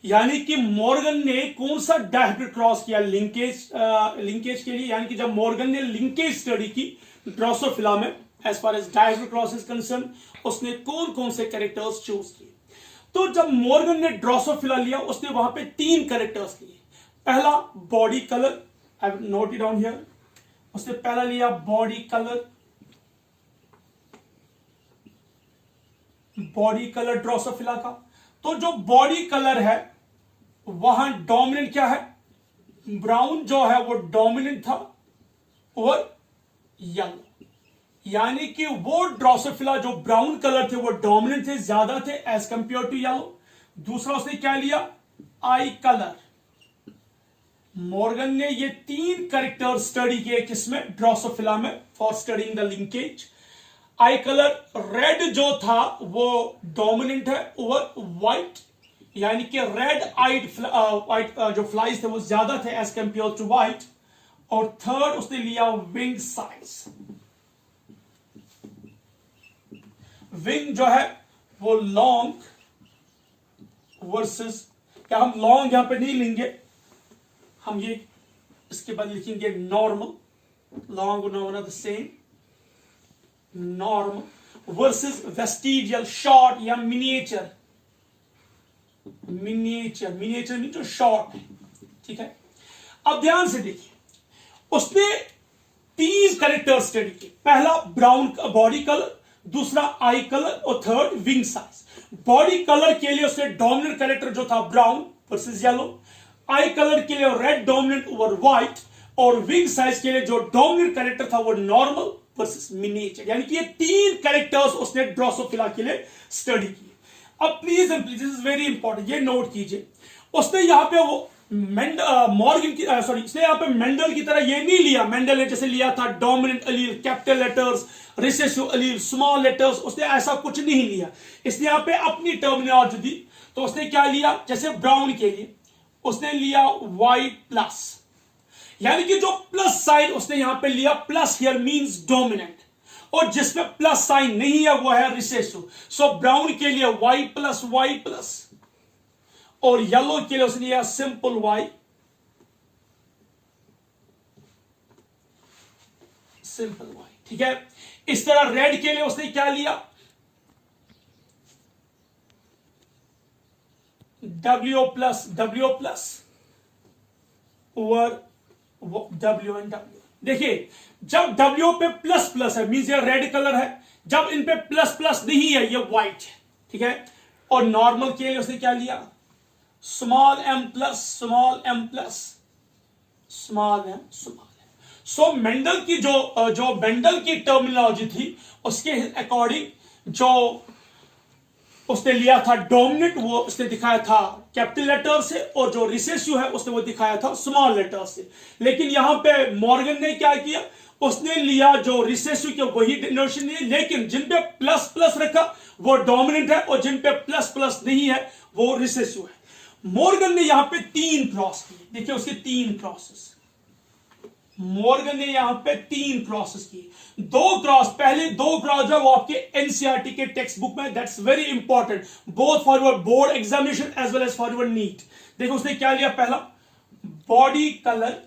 यानी कि मॉर्गन ने कौन सा डाइहाइब्रिड क्रॉस किया लिंकेज के लिए, यानी कि जब मॉर्गन ने लिंकेज स्टडी की ड्रोसोफिला में as far as dihybrid cross is concern, उसने कौन कौन से कैरेक्टर्स चूज किए। तो जब मॉर्गन ने ड्रोसोफिला लिया उसने वहां पे 3 कैरेक्टर्स लिए। पहला body colour, I have note it down here. उसने पहला लिया body colour, body colour Drosophila का। तो जो बॉडी कलर है वहां डोमिनेंट क्या है, ब्राउन जो है वो डोमिनेंट था और येलो, यानी कि वो ड्रोसोफिला जो ब्राउन कलर थे वो डोमिनेंट थे, ज्यादा थे एज कंपेयर टू येलो। दूसरा उसने क्या लिया, आई कलर। मॉर्गन ने ये 3 कैरेक्टर स्टडी किए किसमें, ड्रोसोफिला में, for studying the linkage. I colour red जो था वो डोमिनेंट है ओवर व्हाइट, यानी कि रेड आइड जो फ्लाइज थे वो ज्यादा थे एज कंपेयर टू व्हाइट। और थर्ड उसने लिया विंग साइज। विंग जो है वो लॉन्ग वर्सेस, क्या हम लॉन्ग यहां पे नहीं लेंगे, हम ये इसके बाद लिखेंगे नॉर्मल, लॉन्ग और normal the same, normal versus vestigial short या मिनिएचर। मिनिएचर मीन जो शॉर्ट है, ठीक है। अब ध्यान से देखिए, उसने 3 कैरेक्टर स्टडी किए। पहला ब्राउन बॉडी कलर, दूसरा आई कलर और third wing size. Body colour के लिए उसने डोमिनेंट कैरेक्टर जो था ब्राउन वर्सेस येलो, आई कलर के लिए रेड डोमिनेंट ओवर व्हाइट, और विंग साइज के लिए जो डोमिनेंट कैरेक्टर था वो नॉर्मल वर्सेस मिनिएचर। यानी कि ये 3 कैरेक्टर्स उसने ड्रोसोफिला के लिए स्टडी किए। अब please and please, this is very important, ये नोट कीजिए। उसने यहां पे वो मॉर्गन की इसने यहां पे मेंडल की तरह ये नहीं लिया, मेंडल ने जैसे लिया था डोमिनेंट अलील कैपिटल लेटर्स, रिसेसिव अलील स्मॉल लेटर्स, उसने ऐसा कुछ नहीं लिया। इसने यहां पे अपनी टर्मिनोलॉजी दी। तो उसने क्या लिया, जैसे ब्राउन के लिए उसने लिया वाइट प्लस, यानी कि जो प्लस साइन उसने यहां पे लिया, प्लस हियर मींस डोमिनेंट, और जिसमें प्लस साइन नहीं है वो है रिसेसिव। सो ब्राउन के लिए वाई प्लस, और येलो के लिए उसने लिया सिंपल वाई, सिंपल वाई, ठीक है। इस तरह रेड के लिए उसने क्या लिया, W plus over W and W। देखिए जब W पे प्लस प्लस है मींस ये रेड कलर है, जब इन पे प्लस प्लस नहीं है ये व्हाइट है, ठीक है। और नॉर्मल के लिए उसने क्या लिया, स्मॉल m प्लस, सो मेंडल की जो मेंडल की टर्मिनोलॉजी थी उसके अकॉर्डिंग जो उसने लिया था डोमिनेंट वो उसने दिखाया था कैपिटल लेटर से, और जो रिसेसिव है उसने वो दिखाया था स्मॉल लेटर से। लेकिन यहां पे मॉर्गन ने क्या किया, उसने लिया जो रिसेसिव के वही डिनोशन नहीं, लेकिन जिन पे प्लस प्लस रखा वो डोमिनेंट है और जिन पे प्लस प्लस नहीं है वो रिसेसिव है। मॉर्गन ने यहां पे 3 क्रॉस किए, देखिए उसके 3 क्रॉसेस, मॉर्गन ने यहां पे 3 क्रॉसेस किए। 2 क्रॉस, पहले 2 क्रॉस जो वो आपके एनसीईआरटी के टेक्स्ट बुक में, that's very important both for your board examination as well as for your NEET. देखो उसने क्या लिया, पहला body colour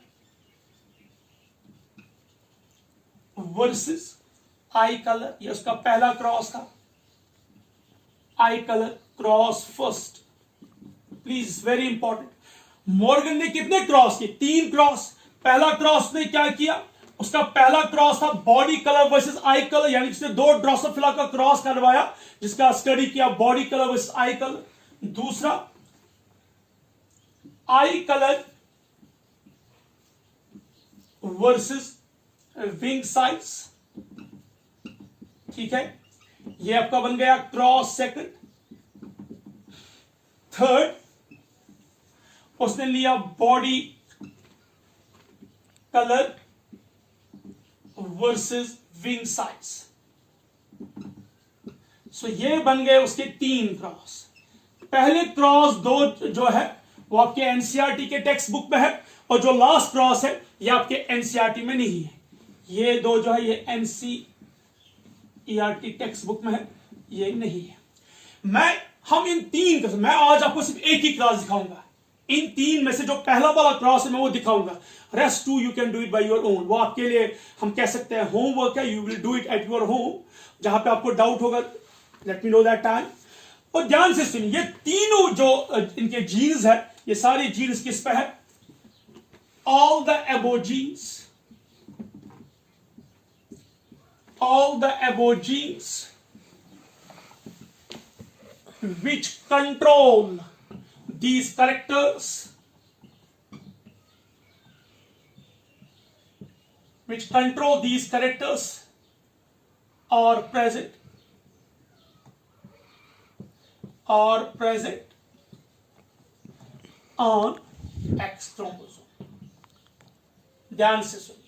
versus eye colour, ये उसका पहला क्रॉस था। Eye colour cross first, please very important. Morgan ने कितने क्रॉस किए, 3 क्रॉस। पहला क्रॉस ने क्या किया, उसका पहला क्रॉस था body colour versus eye colour, यानी उसने 2 ड्रोसोफिला का क्रॉस करवाया जिसका स्टडी किया body colour versus eye colour. दूसरा eye colour versus wing size, ठीक है, ये आपका बन गया क्रॉस सेकंड। थर्ड उसने लिया body colour versus wing size. So ये बन गए उसके 3 क्रॉस। पहले क्रॉस 2 जो है वो आपके एनसीईआरटी के टेक्स्ट बुक में है, और जो लास्ट क्रॉस है ये आपके एनसीईआरटी में नहीं है। ये 2 जो है ये एनसीईआरटी टेक्स्ट बुक में है, ये नहीं है। हम इन 3 मैं आज आपको सिर्फ एक ही क्रॉस दिखाऊंगा। इन 3 में से जो पहला वाला क्रॉस है मैं वो दिखाऊंगा, rest 2 you can do it by your own. वो आपके लिए हम कह सकते हैं होमवर्क है, you will do it at your home. जहां पे आपको डाउट होगा let me know that time. और ध्यान से सुनिए, ये तीनों जो इनके जीन्स है, ये सारे जीन्स किस पे है, all the above genes, all the above genes which control these characters, are present on X chromosome। ध्यान से सुनिए,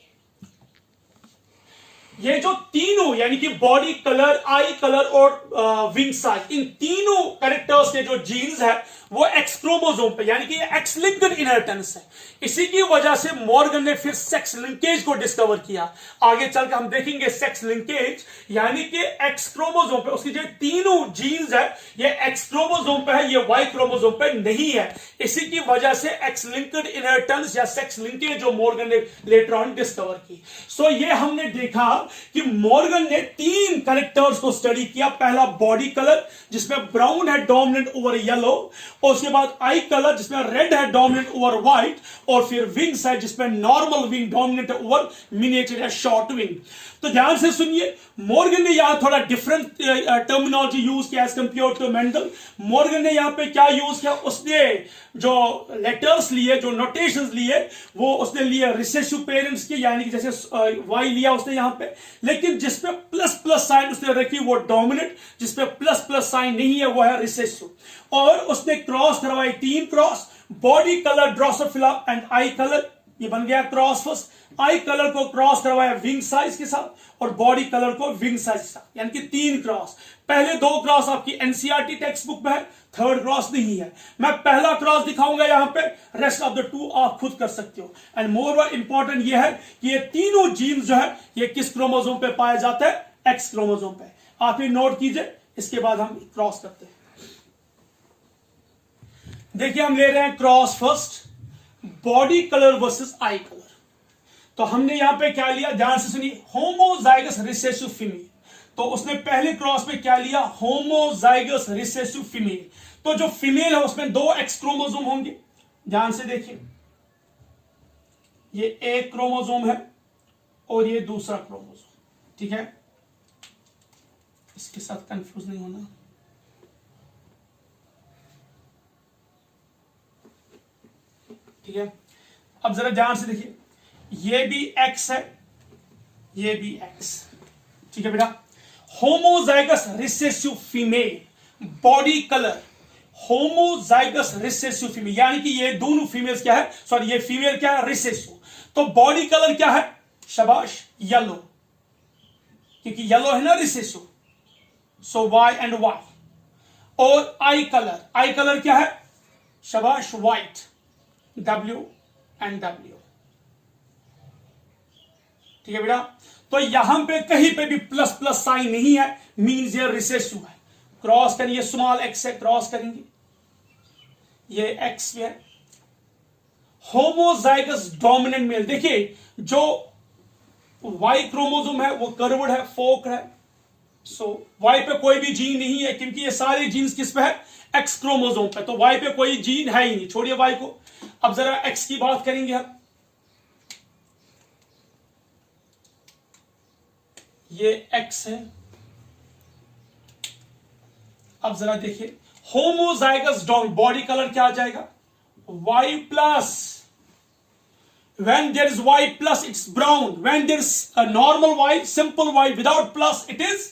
ये जो तीनों यानी कि बॉडी कलर, आई कलर और विंग साइज, इन तीनों कैरेक्टर्स के जो जीन्स है वो एक्स क्रोमोसोम पे, यानी कि ये एक्स लिंक्ड इनहेरिटेंस है। इसी की वजह से मॉर्गन ने फिर सेक्स लिंकेज को डिस्कवर किया। आगे चलकर हम देखेंगे सेक्स लिंकेज, यानी कि एक्स क्रोमोसोम पे उसकी जो तीनों जीन्स है ये एक्स क्रोमोसोम पे है, ये वाई क्रोमोसोम पे नहीं है। इसी की वजह से एक्स लिंक्ड इनहेरिटेंस या सेक्स लिंकेज जो मॉर्गन ने लेटर ऑन डिस्कवर की। सो ये हमने देखा कि मॉर्गन ने 3 कैरेक्टर्स को स्टडी किया। पहला बॉडी कलर जिसमें ब्राउन है डोमिनेंट ओवर येलो, और उसके बाद आई कलर जिसमें रेड है डोमिनेंट ओवर व्हाइट, और फिर विंग साइज जिसमें normal wing dominant over miniature या शॉर्ट विंग। तो ध्यान से सुनिए, मॉर्गन ने यहां थोड़ा डिफरेंट टर्मिनोलॉजी यूज किया as compare to Mendel. Morgan ने यहां पे क्या यूज किया, उसने जो लेटर्स लिए, जो नोटेशंस लिए, वो उसने लिए रिसेसिव पेरेंट्स के, यानी कि जैसे वाई लिया उसने यहां पे, लेकिन जिसपे प्लस प्लस साइन उसने रखी वो डोमिनेंट, जिसपे प्लस प्लस साइन नहीं है वो है रिसेसिव। और उसने क्रॉस करवाई 3 cross, body colour Drosophila and I colour, ये बन गया क्रॉस फर्स्ट। आई कलर को क्रॉस करवाया विंग साइज के साथ और बॉडी कलर को विंग साइज के साथ, यानी कि 3 क्रॉस। पहले 2 क्रॉस आपकी एनसीईआरटी टेक्स्ट बुक में है, थर्ड क्रॉस नहीं है। मैं पहला क्रॉस दिखाऊंगा यहां पे, रेस्ट ऑफ द 2 आप खुद कर सकते हो। एंड मोर इंपॉर्टेंट ये है कि ये तीनों जीन्स जो है ये किस क्रोमोसोम पे पाया जाता है, एक्स क्रोमोसोम पे। आप ये नोट कीजिए, इसके बाद हम क्रॉस करते हैं। देखिए हम ले रहे हैं cross first, body colour versus eye colour. तो हमने यहां पे क्या लिया, ध्यान से सुनिए, होमोजाइगस रिसेसिव फीमेल। तो उसने पहले क्रॉस में क्या लिया, होमोजाइगस रिसेसिव फीमेल। तो जो फीमेल है उसमें 2 एक्स क्रोमोसोम होंगे। ध्यान से देखिए, ये एक क्रोमोसोम है और ये दूसरा क्रोमोसोम, ठीक है, इसके साथ कंफ्यूज नहीं होना। ठीक है, अब जरा ध्यान से देखिए, ये भी एक्स है, ये भी एक्स, ठीक है बेटा। Homozygous recessive female, body colour homozygous recessive female, यानी कि ये दोनों फीमेल्स क्या है, सॉरी ये फीमेल क्या है, रिसेसिव। तो बॉडी कलर क्या है, शाबाश, येलो, क्योंकि येलो है ना recessive, so Y and Y. और आई कलर क्या है, शाबाश, वाइट, W एंड W। ठीक है बेटा, तो यहां पे कहीं पे भी प्लस प्लस साइन नहीं है, मीन्स ये रिसेसिव है। क्रॉस करेंगे, स्मॉल एक्स है, क्रॉस करेंगे, ये एक्स है। होमोजाइगस डोमिनेंट मेल, देखिए जो वाई क्रोमोसोम है वो कर्व्ड है, फोक है, सो वाई पे कोई भी जीन नहीं है, क्योंकि ये सारे जीन्स किस पे है, एक्स क्रोमोसोम पे, तो वाई पे कोई जीन है ही नहीं, छोड़िए वाई को। अब जरा एक्स की बात करेंगे हम, ये एक्स है। अब जरा देखिए, होमोजाइगस डोमिनेंट, बॉडी कलर क्या आ जाएगा, Y plus. When there is y plus, it's brown. When there is a normal y, simple y without plus, it is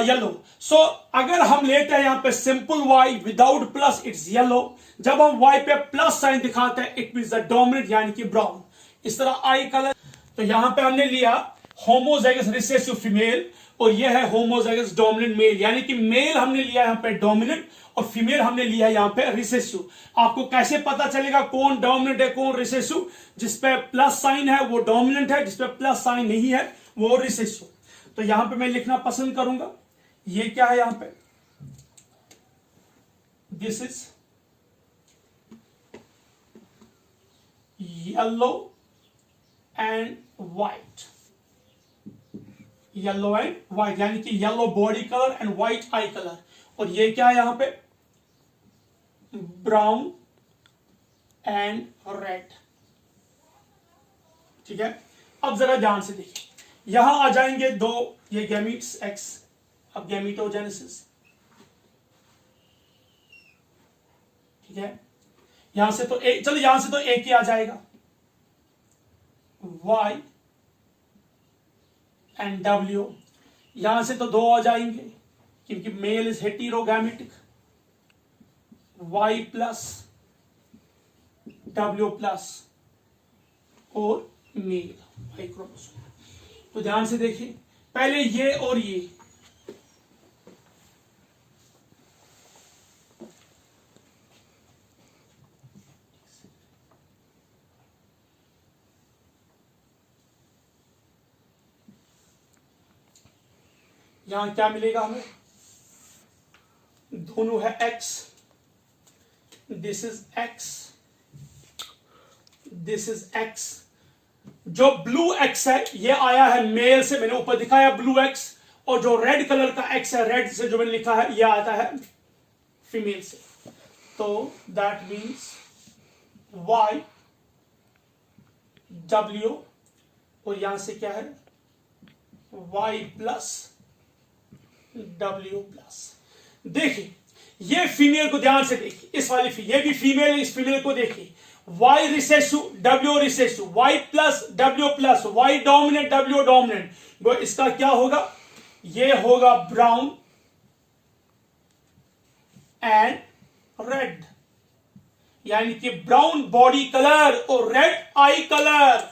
yellow. So अगर हम लेते हैं यहां पे simple y without plus, it's yellow. जब हम y पे plus साइन दिखाते हैं, it means the dominant, यानी कि brown. इस तरह आई कलर, तो यहां पे हमने लिया होमोजाइगस रिसेसिव फीमेल और यह है होमोजाइगस डोमिनेंट मेल, यानी कि मेल हमने लिया यहां पे डोमिनेंट और फीमेल हमने लिया यहां पे रिसेसिव। आपको कैसे पता चलेगा कौन डोमिनेंट है कौन रिसेसिव? जिसपे प्लस साइन है वो डोमिनेंट है, जिसपे प्लस साइन नहीं है वो रिसेसिव। तो यहां पे मैं लिखना पसंद करूंगा, ये क्या है यहां पे, this is yellow and white, yellow and white, यानी कि yellow body colour and white I colour. और ये क्या है यहां पे, ब्राउन एंड रेड। ठीक है, अब जरा ध्यान से देखिए, यहां आ जाएंगे दो ये गैमीट्स एक्स, अब गैमीटोजेनेसिस। ठीक है, यहां से तो एक, चलो यहां से तो एक ही आ जाएगा, वाई एंड W। यहां से तो दो आ जाएंगे क्योंकि male is heterogametic, Y plus W plus और मेल वाई क्रोमोसोम। तो ध्यान से देखिए, पहले ये और ये, यहां क्या मिलेगा हमें, दोनों है x, this is x, this is x। जो ब्लू x है ये आया है मेल से, मैंने ऊपर दिखाया ब्लू x, और जो रेड कलर का x है, रेड से जो मैंने लिखा है ये आता है फीमेल से। तो दैट मीन्स y W और यहां से क्या है y प्लस W प्लस। देखिए ये फीमेल को ध्यान से देखिए, इस वाली ये भी फीमेल है, इस फीमेल को देखिए, Y recessive W recessive, Y plus W plus, Y dominant W dominant. वो इसका क्या होगा, ये होगा ब्राउन एंड रेड, यानी कि ब्राउन बॉडी कलर और रेड आई कलर।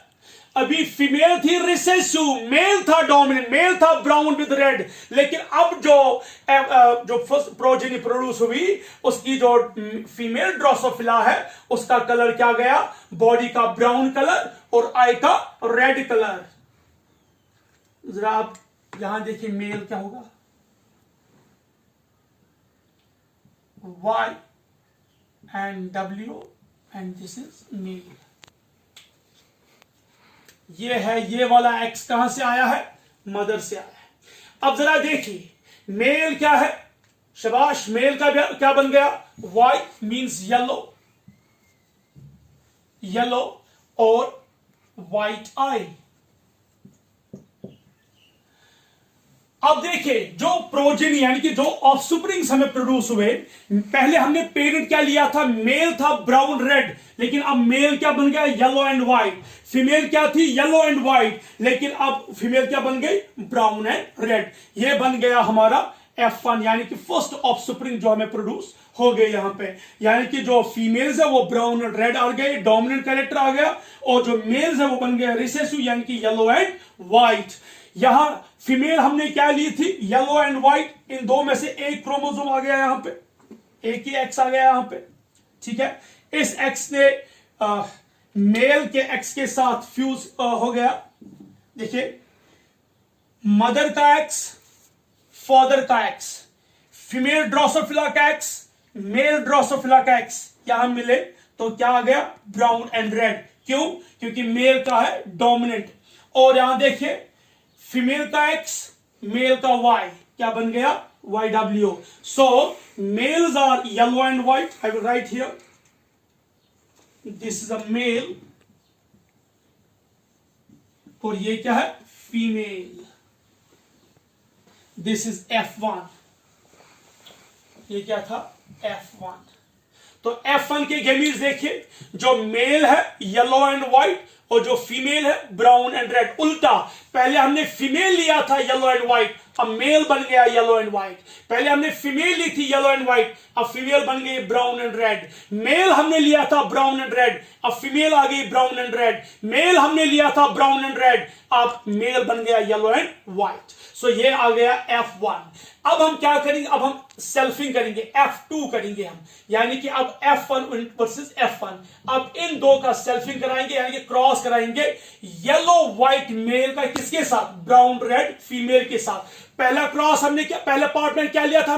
अभी फीमेल थी रिसेसिव, मेल था डोमिनेंट, मेल था ब्राउन विद रेड, लेकिन अब जो फर्स्ट प्रोजेनी प्रोड्यूस हुई उसकी जो फीमेल ड्रोसोफिला है उसका कलर क्या गया, बॉडी का ब्राउन कलर और आई का रेड कलर। जरा आप यहां देखिए मेल क्या होगा, Y and W and this is male. ये है, ये वाला x कहां से आया है, मदर से आया है। अब जरा देखिए मेल क्या है, शाबाश, मेल का क्या बन गया, Y मींस येलो, येलो और व्हाइट आई। अब देखिए जो प्रोजेनी यानी कि जो ऑफस्प्रिंग्स हमें प्रोड्यूस हुए, पहले हमने पेरेंट क्या लिया था, मेल था ब्राउन रेड, लेकिन अब मेल क्या बन गया, येलो एंड व्हाइट। फीमेल क्या थी, येलो एंड व्हाइट, लेकिन अब फीमेल क्या बन गई, ब्राउन एंड रेड। ये बन गया हमारा F1, यानी कि फर्स्ट ऑफस्प्रिंग जो हमें प्रोड्यूस हो गए यहां पे, यानी कि जो फीमेल्स है वो ब्राउन एंड रेड आ गए, डोमिनेंट कैरेक्टर आ गया, और जो मेल्स है वो बन गया रिसेसिव यानी कि येलो एंड व्हाइट। यहां फीमेल हमने क्या ली थी, येलो एंड व्हाइट, इन दो में से एक क्रोमोसोम आ गया यहां पे, एक ही एक्स आ गया यहां पे, ठीक है, इस एक्स ने मेल के एक्स के साथ फ्यूज हो गया। देखिए, मदर का एक्स, फादर का एक्स, फीमेल ड्रोसोफिला का एक्स, मेल ड्रोसोफिला का एक्स यहां मिले तो क्या आ गया? Brown and red. क्यों? क्योंकि मेल का है डोमिनेंट। और यहां देखिए, फीमेल का एक्स, मेल का वाई, क्या बन गया? YW। So males are yellow and white. I will write here, this is a male, और ये क्या है? फीमेल। This is F1। ये क्या था? F1। तो F1 के गेमीज देखिए, जो मेल है येलो एंड व्हाइट और जो फीमेल है ब्राउन एंड रेड। उल्टा, पहले हमने फीमेल लिया था येलो एंड व्हाइट, अब मेल बन गया येलो एंड व्हाइट। पहले हमने फीमेल ली थी येलो एंड व्हाइट, अब फीमेल बन गई ब्राउन एंड रेड। मेल हमने लिया था ब्राउन एंड रेड, अब फीमेल आ गई ब्राउन एंड रेड। मेल हमने लिया था ब्राउन एंड रेड, अब मेल बन गया येलो एंड व्हाइट। सो ये आ गया F1। अब हम क्या करेंगे? अब हम सेल्फिंग करेंगे, F2 करेंगे हम, यानी कि अब F1 वर्सेस F1। अब इन दो का सेल्फिंग कराएंगे, यानी कि क्रॉस कराएंगे येलो व्हाइट मेल का किसके साथ? ब्राउन रेड फीमेल के साथ। पहला क्रॉस हमने क्या, पहले पार्ट में क्या लिया था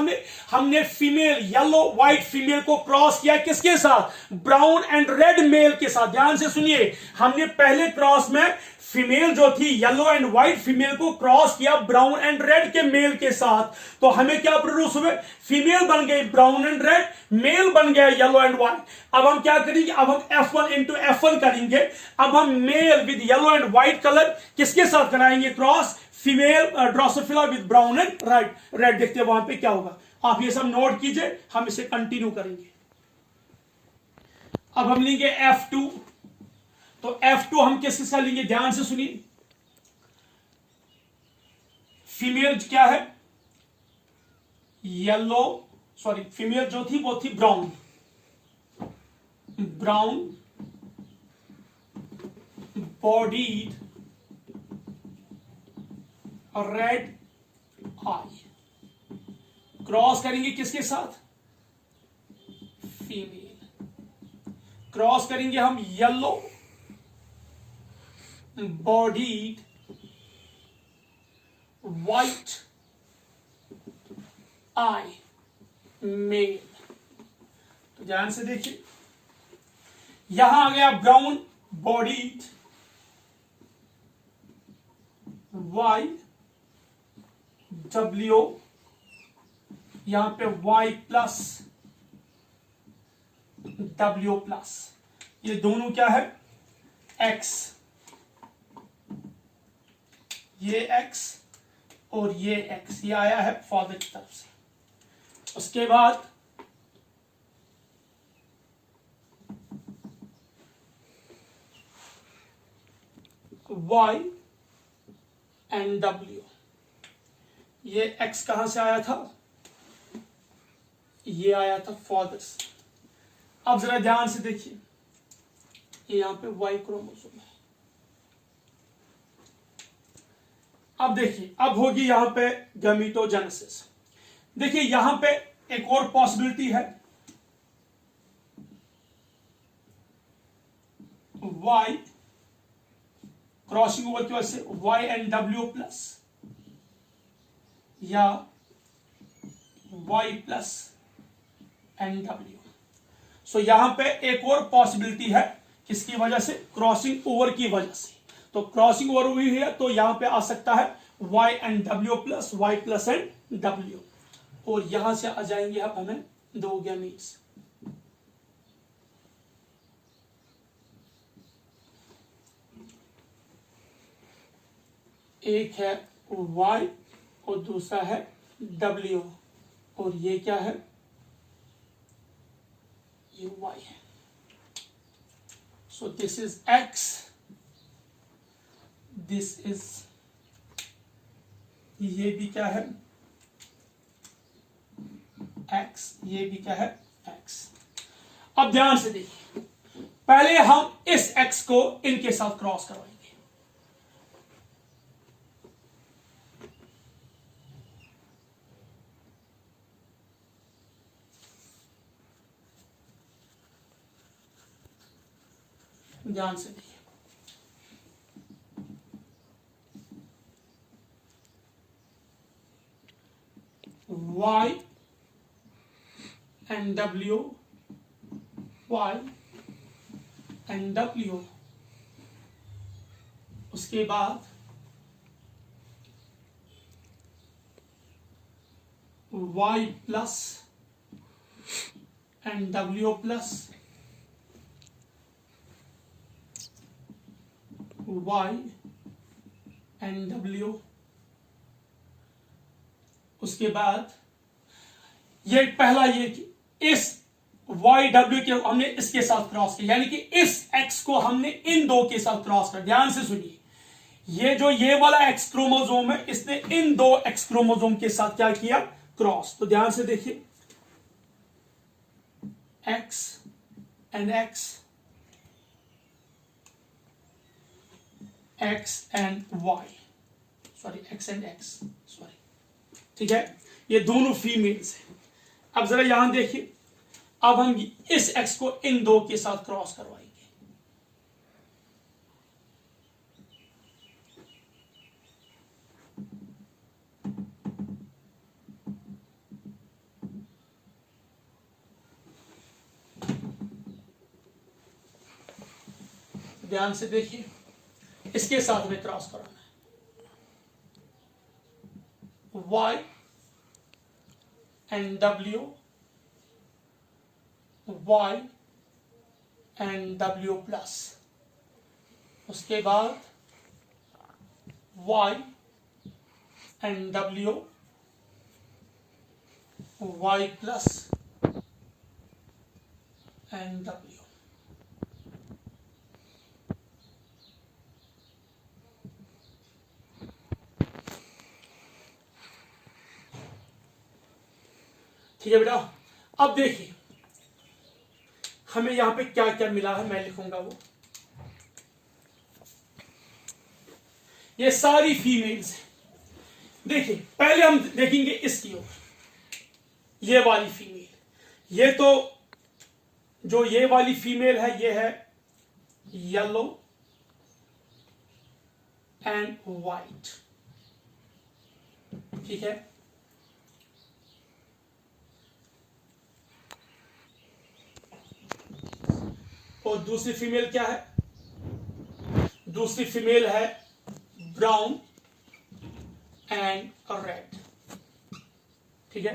हमने फीमेल, येलो व्हाइट फीमेल को क्रॉस किया किसके साथ? ब्राउन एंड रेड मेल के साथ। ध्यान से सुनिए, हमने पहले क्रॉस में फीमेल जो थी येलो एंड व्हाइट फीमेल को क्रॉस किया ब्राउन एंड रेड के मेल के साथ, तो हमें क्या प्रोड्यूस हुए? फीमेल बन गई ब्राउन एंड रेड, मेल बन गया येलो एंड व्हाइट। अब हम क्या करेंगे? अब हम F1 इंटू F1 करेंगे। अब हम mail with yellow and white colour किसके साथ कराएंगे cross? Female Drosophila with brown and red. देखते हैं वहां पे क्या होगा। आप ये सब नोट कीजिए, हम इसे कंटिन्यू करेंगे। अब हम लेंगे F2। तो F2 हम किसके साथ लेंगे? ध्यान से सुनिए, फीमेल क्या है? येलो, सॉरी, फीमेल जो थी वो थी ब्राउन बॉडीड, रेड आई। क्रॉस करेंगे किसके साथ? फीमेल। क्रॉस करेंगे हम येलो बॉडीड व्हाइट आई मेल। तो ध्यान से देखिए, यहां आ गया ब्राउन बॉडीड वाई W, यहां पे Y प्लस W प्लस। ये दोनों क्या है? X, ये X और ये X, ये आया है फादर की तरफ से। उसके बाद Y एंड W, ये X कहां से आया था? ये आया था फादर से। अब जरा ध्यान से देखिए, ये यहां पे Y क्रोमोसोम है। अब देखिए, अब होगी यहां पे गैमीटोजेनेसिस। देखिए यहां पे एक और पॉसिबिलिटी है, Y क्रॉसिंग ओवर की वजह से Y एंड W प्लस, या Y प्लस एंड W। सो यहां पे एक और पॉसिबिलिटी है, किसकी वजह से? क्रॉसिंग ओवर की वजह से। तो क्रॉसिंग ओवर हुई है तो यहां पे आ सकता है Y and W plus, Y plus and W, और यहां से आ जाएंगे अब हमें दो गैमीट्स। एक है Y और दूसरा है W, और ये क्या है? ये Y है। सो this is X, this is, ये भी क्या है? X, ये भी क्या है? X। अब ध्यान से देखिए, पहले हम इस X को इनके साथ क्रॉस करवाएंगे। ध्यान से देखिए, y and w, y and w, उसके बाद y plus and w plus y and w, उसके बाद ये पहला ये कि इस y w के हमने इसके साथ क्रॉस किया, यानी कि इस x को हमने इन दो के साथ क्रॉस कर। ध्यान से सुनिए, ये जो ये वाला x क्रोमोसोम है, इसने इन दो x क्रोमोसोम के साथ क्या किया? क्रॉस। तो ध्यान से देखिए, x and x, x and y, sorry x and x, sorry, ठीक है, ये दोनों फीमेल्स हैं। अब जरा यहां देखिए, अब हम इस x को इन दो के साथ क्रॉस करवाएंगे। ध्यान से देखिए, इसके साथ में क्रॉस कराना है, y and w, y and w plus, उसके बाद y and w, y plus and w। ठीक है बेटा, अब देखिए हमें यहां पे क्या क्या मिला है, मैं लिखूंगा वो। ये सारी फीमेल्स हैं। देखिए पहले हम देखेंगे इसकी ओर, ये वाली फीमेल, ये तो जो ये वाली फीमेल है ये है येलो एंड वाइट, ठीक है। और दूसरी फीमेल क्या है? दूसरी फीमेल है ब्राउन एंड रेड, ठीक है।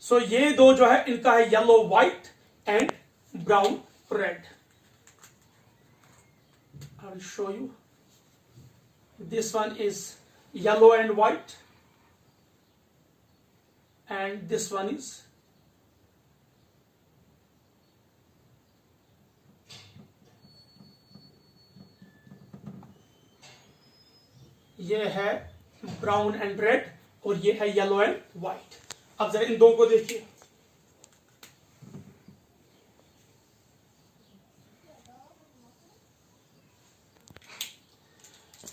सो ये दो जो है इनका है yellow white and brown red. I will show you, this one is yellow and white and this one is ये है ब्राउन एंड रेड और ये है येलो एंड व्हाइट। अब जरा इन दो को देखिए,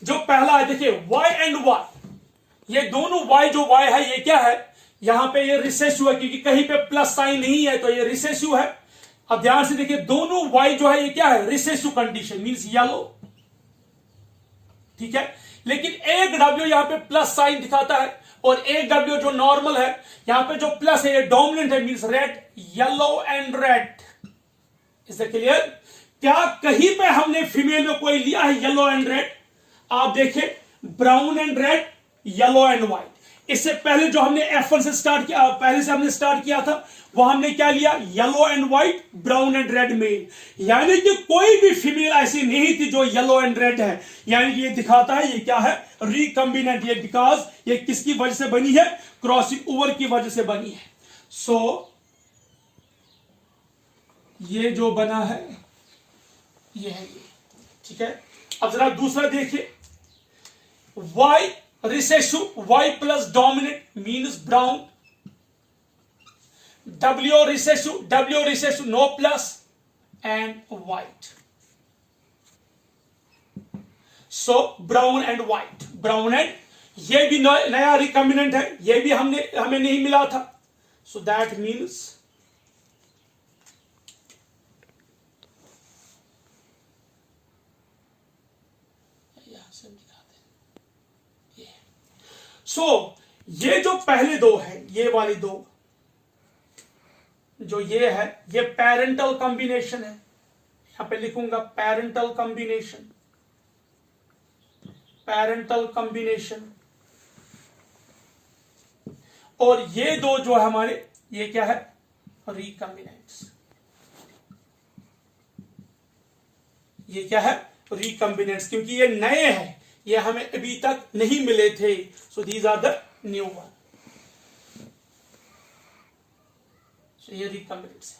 जो पहला है देखिए y एंड y, ये दोनों y जो y है ये क्या है? यहां पे ये रिसेसिव है, क्योंकि कहीं पे प्लस साइन नहीं है तो ये रिसेसिव है। अब ध्यान से देखिए, दोनों y जो है ये क्या है? रिसेसिव कंडीशन, मींस येलो, ठीक है। लेकिन एक w यहां पे प्लस साइन दिखाता है और एक w जो नॉर्मल है, यहां पे जो प्लस है ये डोमिनेंट है, means red, yellow and red. Is that clear? क्या कहीं पे हमने फीमेल में कोई लिया है येलो एंड रेड? आप देखें, brown and red, yellow and white. इससे पहले जो हमने F1 से स्टार्ट किया, पहले से हमने स्टार्ट किया था, वो हमने क्या लिया? Yellow and white, brown and red male. यानी कि कोई भी फीमेल ऐसी नहीं थी जो येलो एंड रेड है, यानी कि ये दिखाता है ये क्या है? रिकम्बिनेंट। ये बिकॉज ये किसकी वजह से बनी है? क्रॉसिंग ओवर की वजह से बनी है। सो ये जो बना है ये है ये, ठीक है। अब जरा दूसरा देखिए, y recessive, y plus dominant means brown, w recessive no plus and white. So brown and white, brown and ये भी नया रिकॉम्बिनेंट है, ये भी हमें नहीं मिला था। सो दैट मीन्स ये जो पहले दो है, ये वाली दो जो ये है, ये पेरेंटल कॉम्बिनेशन है। यहां पे लिखूंगा पेरेंटल कॉम्बिनेशन, पेरेंटल कॉम्बिनेशन। और ये दो जो है हमारे, ये क्या है, रिकॉम्बिनेंट्स। ये क्या है, रिकॉम्बिनेंट्स, क्योंकि ये नए हैं, ये हमें अभी तक नहीं मिले थे। So these are the new one. So ये रिकॉम्बिनेंट्स है।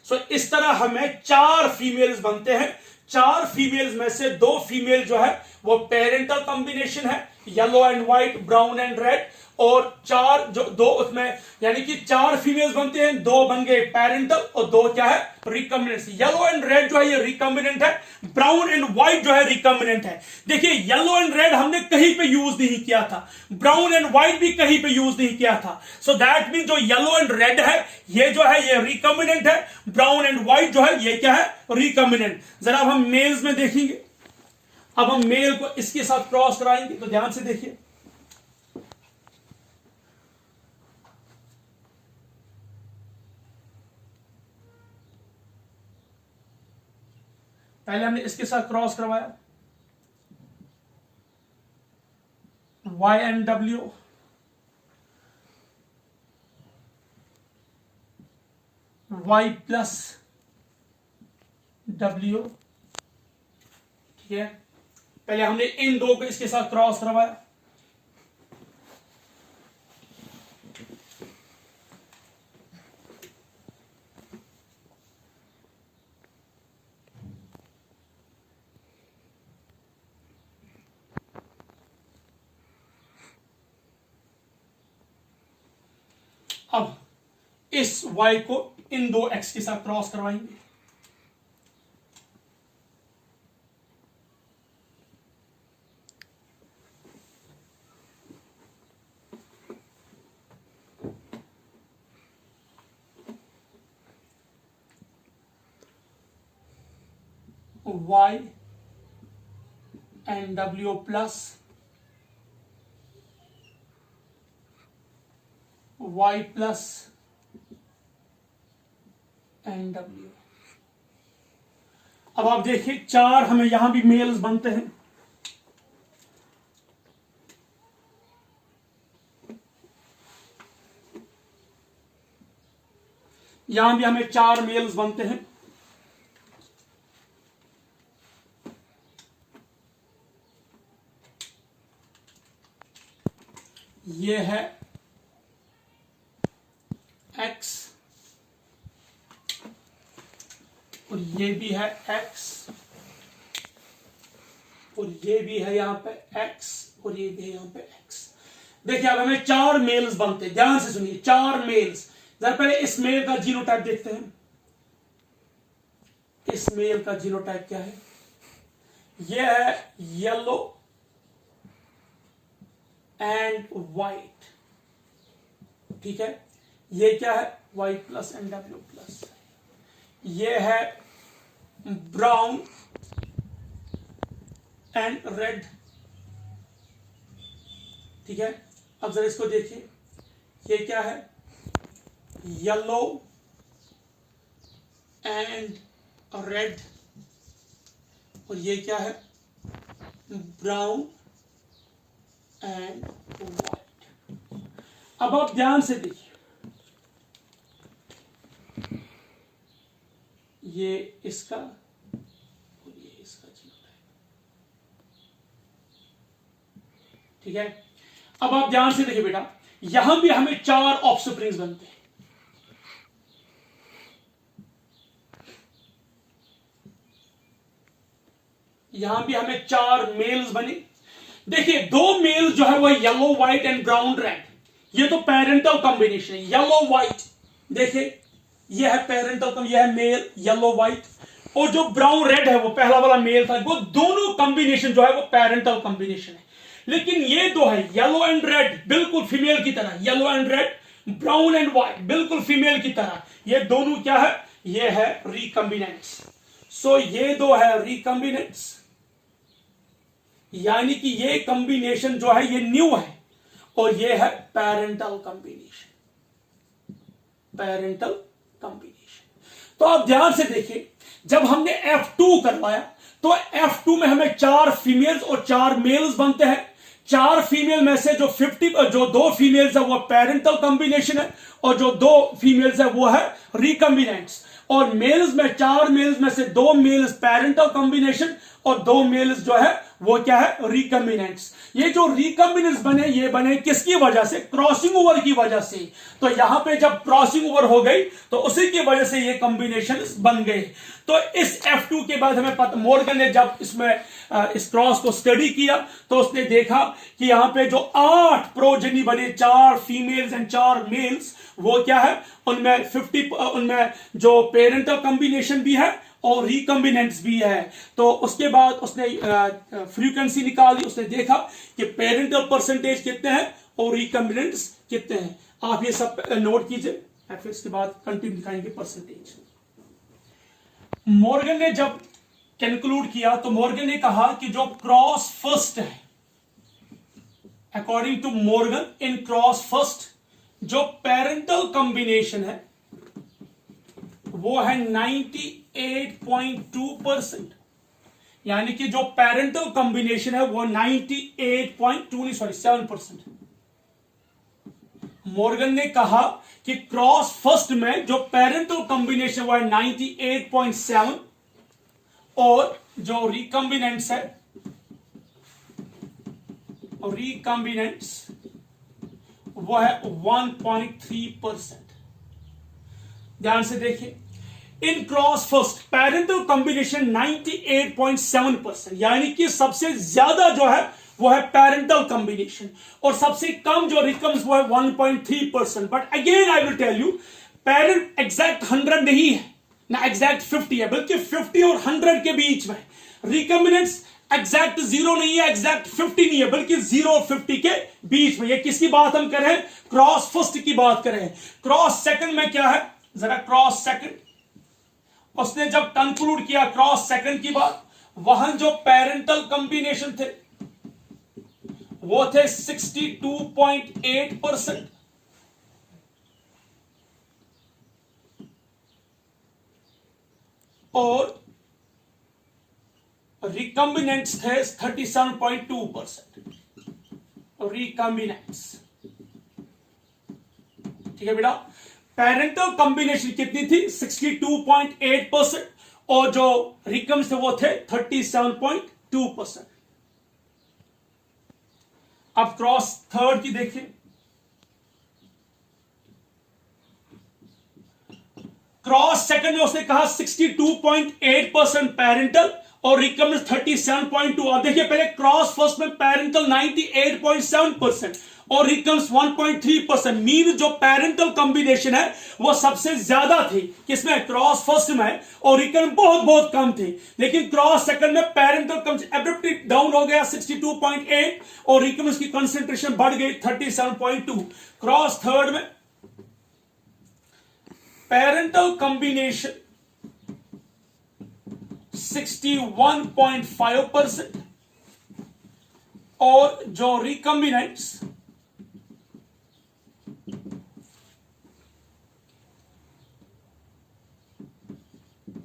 सो इस तरह हमें 4 फीमेल्स बनते हैं। 4 फीमेल्स में से 2 फीमेल जो है वो पेरेंटल कॉम्बिनेशन है, yellow and white, brown and red. और 4 जो 2 उसमें, यानी कि 4 फीमेल्स बनते हैं, 2 बन गए पेरेंटल और 2 क्या है, रिकॉम्बिनेंट। येलो एंड रेड जो है ये रिकॉम्बिनेंट है, ब्राउन एंड व्हाइट जो है रिकॉम्बिनेंट है। देखिए येलो एंड रेड हमने कहीं पे यूज नहीं किया था, ब्राउन एंड व्हाइट भी कहीं पे यूज नहीं किया था। सो दैट मीन जो येलो एंड रेड है ये जो है ये रिकॉम्बिनेंट है, ब्राउन एंड व्हाइट जो है ये क्या है, रिकॉम्बिनेंट। जरा अब हम मेल्स में देखेंगे। अब हम मेल को इसके साथ क्रॉस कराएंगे, तो ध्यान से देखिए। पहले हमने इसके साथ क्रॉस करवाया, Y and W, Y plus W, ठीक है। पहले हमने इन 2 को इसके साथ क्रॉस करवाया, अब इस y को इन 2 x के साथ क्रॉस करवाएंगे, y and w plus y plus and W. अब आप देखिए 4 हमें यहां भी मेल्स बनते हैं, यहां भी हमें 4 मेल्स बनते हैं। ये है x और ये भी है x और ये भी है यहां पे x और ये भी है यहां पे x। देखिए अब हमें 4 मेल्स बनते हैं, ध्यान से सुनिए, 4 मेल्स। जरा पहले इस मेल का जीनोटाइप देखते हैं। इस मेल का जीनोटाइप क्या है, यह है येलो एंड व्हाइट, ठीक है। ये क्या है, y plus and w plus. ये है ब्राउन एंड रेड, ठीक है। अब जरा इसको देखिए, ये क्या है, येलो एंड रेड, और ये क्या है, ब्राउन एंड व्हाइट। अब आप ध्यान से देखिए, ये इसका और ये इसका जीनोटाइप, ठीक है। अब आप ध्यान से देखिए बेटा, यहां भी हमें 4 ऑफस्प्रिंग्स बनते हैं। यहां भी हमें 4 मेल्स बने। देखिए 2 मेल जो है वो yellow white and brown red, ये तो पेरेंटल कॉम्बिनेशन है, येलो व्हाइट। देखिए ये है पेरेंटल, ये है मेल येलो व्हाइट, और जो ब्राउन रेड है वो पहला वाला मेल था। वो दोनों कॉम्बिनेशन जो है वो पेरेंटल कॉम्बिनेशन है। लेकिन ये दो है येलो एंड रेड बिल्कुल फीमेल की तरह, yellow and red, brown and white बिल्कुल फीमेल की तरह, ये दोनों क्या है, ये है रिकम्बिनेंट्स। सो ये दो है रिकम्बिनेंट्स, यानी कि ये कॉम्बिनेशन जो है ये न्यू है, और ये है पेरेंटल कॉम्बिनेशन, पेरेंटल कॉम्बिनेशन। तो आप ध्यान से देखिए, जब हमने F2 करवाया तो F2 में हमें 4 फीमेल्स और 4 मेल्स बनते हैं। 4 फीमेल में से जो 2 फीमेल्स है वो पेरेंटल कॉम्बिनेशन है, और जो 2 फीमेल्स है वो है रिकम्बिनेंट्स। और मेल्स में 4 मेल्स में से 2 मेल्स पेरेंटल कॉम्बिनेशन और 2 मेल्स जो है वो क्या है, रिकम्बिनेंट्स। ये जो रिकम्बिनेंट्स बने, ये बने किसकी वजह से, क्रॉसिंग ओवर की वजह से। तो यहां पे जब क्रॉसिंग ओवर हो गई तो उसी की वजह से ये कॉम्बिनेशन बन गए। तो इस F2 के बाद हमें पता, मॉर्गन ने जब इसमें इस क्रॉस को स्टडी किया तो उसने देखा कि यहां पे जो 8 प्रोजेनी बने, 4 फीमेल्स एंड 4 मेल्स, वो क्या है, उनमें जो पेरेंटल कॉम्बिनेशन भी है और रिकम्बिनेंट्स भी है। तो उसके बाद उसने फ्रीक्वेंसी निकाली, उसने देखा कि पेरेंटल परसेंटेज कितने हैं और रिकम्बिनेंट्स कितने हैं। आप ये सब नोट कीजिए, फिर इसके बाद कंटिन्यू दिखाएंगे परसेंटेज। मॉर्गन ने जब कंक्लूड किया तो मॉर्गन ने कहा कि जो क्रॉस फर्स्ट है, अकॉर्डिंग टू मॉर्गन, इन क्रॉस फर्स्ट जो पेरेंटल कॉम्बिनेशन है वो है 98.2%, यानी कि जो पेरेंटल कॉम्बिनेशन है वो 7%। मॉर्गन ने कहा कि क्रॉस फर्स्ट में जो पेरेंटल कॉम्बिनेशन वो है 98.7, और जो रिकम्बिनेंट्स है, वो है 1.3%। ध्यान से देखिए, इन क्रॉस फर्स्ट पेरेंटल कॉम्बिनेशन 98.7%, यानी कि सबसे ज्यादा जो है वो है पेरेंटल कॉम्बिनेशन, और सबसे कम जो रिकम्स वो है 1.3%। But again I will tell you, parent exact 100 नहीं है ना एग्जैक्ट 50 है, बल्कि 50 और 100 के बीच में। रिकम्बिनेंट्स एग्जैक्ट 0 नहीं है, एग्जैक्ट 50 नहीं है, बल्कि 0 और 50 के बीच में। ये किसकी बात हम कर रहे हैं, क्रॉस फर्स्ट की बात कर रहे हैं। क्रॉस सेकंड में क्या है, जरा क्रॉस सेकंड, उसने जब कंक्लूड किया क्रॉस सेकंड की बात, वहां जो पेरेंटल कॉम्बिनेशन थे वो थे 62.8%, और रिकम्बिनेंट्स थे 37.2%। रिकम्बिनेंट्स, ठीक है बेटा। पेरेंटल कॉम्बिनेशन कितनी थी, 62.8%, और जो रिकम्स थे वो थे 37.2%। अब क्रॉस थर्ड की देखिए, क्रॉस सेकंड में उसने कहा 62.8% पेरेंटल और रिकम्स 37.2। अब देखिए, पहले क्रॉस फर्स्ट में पेरेंटल 98.7% और रिकम्स 1.3%। मीन जो पेरेंटल कॉम्बिनेशन है वो सबसे ज्यादा थी किसमें, क्रॉस फर्स्ट में, और रिकम बहुत बहुत कम थे। लेकिन क्रॉस सेकंड में पेरेंटल कम एब्रप्टली डाउन हो गया 62.8, और रिकम्स की कंसेंट्रेशन बढ़ गई 37.2। क्रॉस थर्ड में पेरेंटल कॉम्बिनेशन 61.5%, और जो रिकम्बिनेंट्स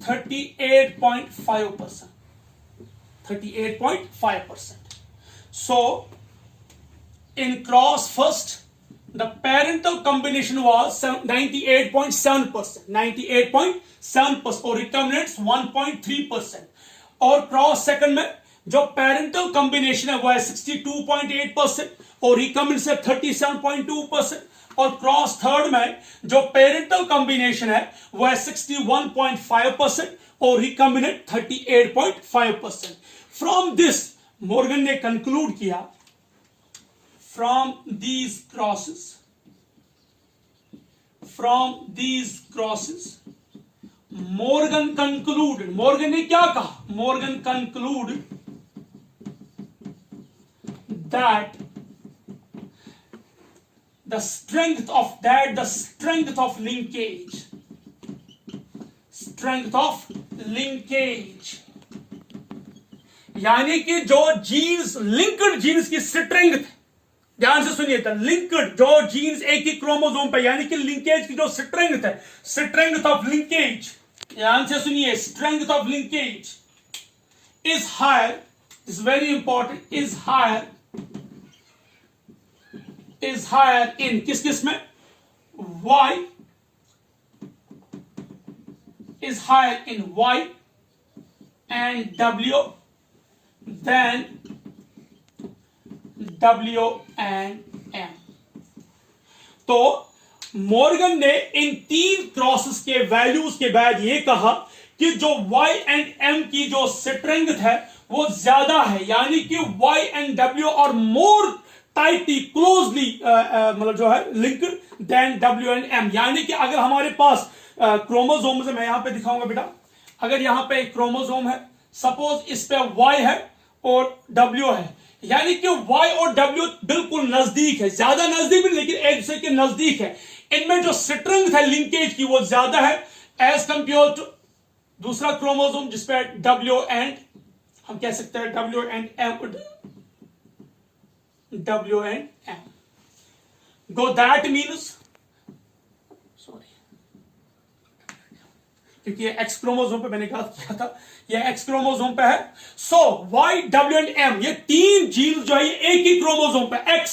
38.5%। 38.5%. So, in cross first, the parental combination was 98.7%. 98.7% और recombinants 1.3%. और क्रॉस सेकंड में जो पेरेंटल कॉम्बिनेशन है वो है 62.8% और रिकम्बिनेंट्स है 37.2%। और क्रॉस थर्ड में जो पेरेंटल कॉम्बिनेशन है वो है 61.5% और रिकम्बिनेंट 38.5%। फ्रॉम दिस मॉर्गन ने कंक्लूड किया, from these crosses Morgan concluded, Morgan ने क्या कहा, Morgan conclude that the strength of linkage, यानी कि जो जीन्स, लिंक्ड जीन्स की स्ट्रेंथ, ध्यान से सुनिए, लिंक्ड जो जीन्स एक ही क्रोमोसोम पे, यानी कि लिंकेज की जो स्ट्रेंथ है, स्ट्रेंथ ऑफ लिंकेज, ध्यान से सुनिए, strength of linkage is higher, is very important, is higher in किस में, Y is higher in Y and W than W and M. तो मॉर्गन ने इन 3 क्रॉसेस के वैल्यूज के बाद ये कहा कि जो Y एंड M की जो स्ट्रेंथ है वो ज्यादा है, यानी कि Y एंड W और मोर टाइटली क्लोजली मतलब जो है linked than W and M। यानी कि अगर हमारे पास क्रोमोसोम है, मैं यहां पे दिखाऊंगा बेटा, अगर यहां पे एक क्रोमोसोम है, सपोज इस पे Y है और W है, यानी कि Y और W बिल्कुल नजदीक है, ज्यादा नजदीक नहीं लेकिन एक दूसरे के नजदीक है, इनमें जो स्ट्रेंथ है लिंकेज की वो ज्यादा है एज कंपेयर टू दूसरा क्रोमोसोम जिसपे W एंड, हम कह सकते हैं W and M। Go that means, sorry, क्योंकि ये X क्रोमोसोम पे मैंने कहा किया था, ये X क्रोमोसोम पे है। सो Y, W एंड M ये 3 जीन्स जो है ये एक ही क्रोमोसोम पे X,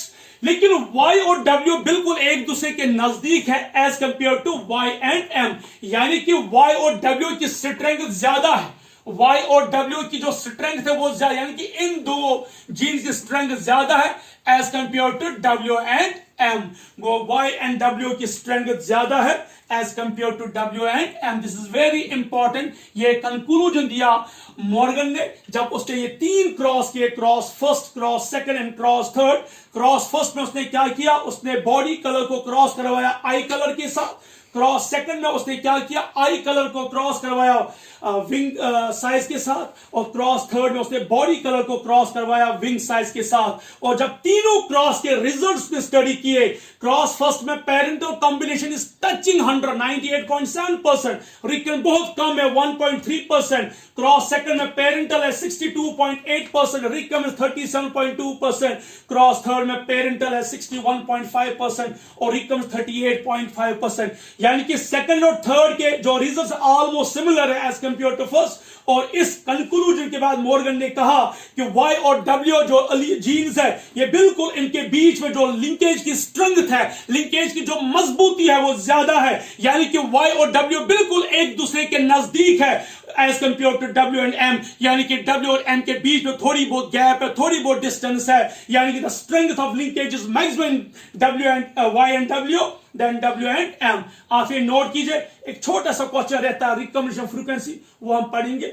लेकिन Y और W बिल्कुल एक दूसरे के नजदीक है as compare to Y and M, यानी कि Y और W की स्ट्रेंथ ज्यादा है, Y और W की जो स्ट्रेंथ है वो ज्यादा, यानी कि इन दो जीन्स की स्ट्रेंथ ज्यादा है as compare to W and M। वो Y एंड W की स्ट्रेंथ ज्यादा है as compare to W and M। This is very important. ये कंक्लूजन दिया मॉर्गन ने जब उसने ये 3 क्रॉस किए, cross first, cross second and cross third. Cross first में उसने क्या किया, उसने बॉडी कलर को क्रॉस करवाया आई कलर के साथ, क्रॉस सेकंड में उसने क्या किया, आई कलर को क्रॉस करवाया विंग साइज के साथ, और क्रॉस थर्ड में उसने बॉडी कलर को क्रॉस करवाया विंग साइज के साथ। और जब तीनों क्रॉस के रिजल्ट्स में स्टडी किए, क्रॉस फर्स्ट में पेरेंटल कॉम्बिनेशन इज टचिंग 100 98.7%, रिकन बहुत कम है 1.3%, क्रॉस सेकंड में पेरेंटल है 62.8%, रिकन है 37.2%, क्रॉस थर्ड में पेरेंटल है 61.5% और रिकन 38.5%, यानी कि सेकंड और थर्ड के जो रिजल्ट्स ऑलमोस्ट सिमिलर है एज कंपेयर टू फर्स्ट। और इस कंक्लूजन के बाद मॉर्गन ने कहा कि Y और W जो जीन्स है ये बिल्कुल इनके बीच में जो लिंकेज की स्ट्रेंथ है, लिंकेज की जो मजबूती है वो ज्यादा है, यानी कि Y और W बिल्कुल एक दूसरे के नजदीक है as compare to W and M, यानी कि W और M के बीच में थोड़ी बहुत गैप है, थोड़ी बहुत डिस्टेंस है, यानी कि the strength of linkage is maximum Y and W than W and M। आप ये नोट कीजिए। एक छोटा सा क्वेश्चन रहता है रिकॉम्बिनेशन फ्रीक्वेंसी, वो हम पढ़ेंगे।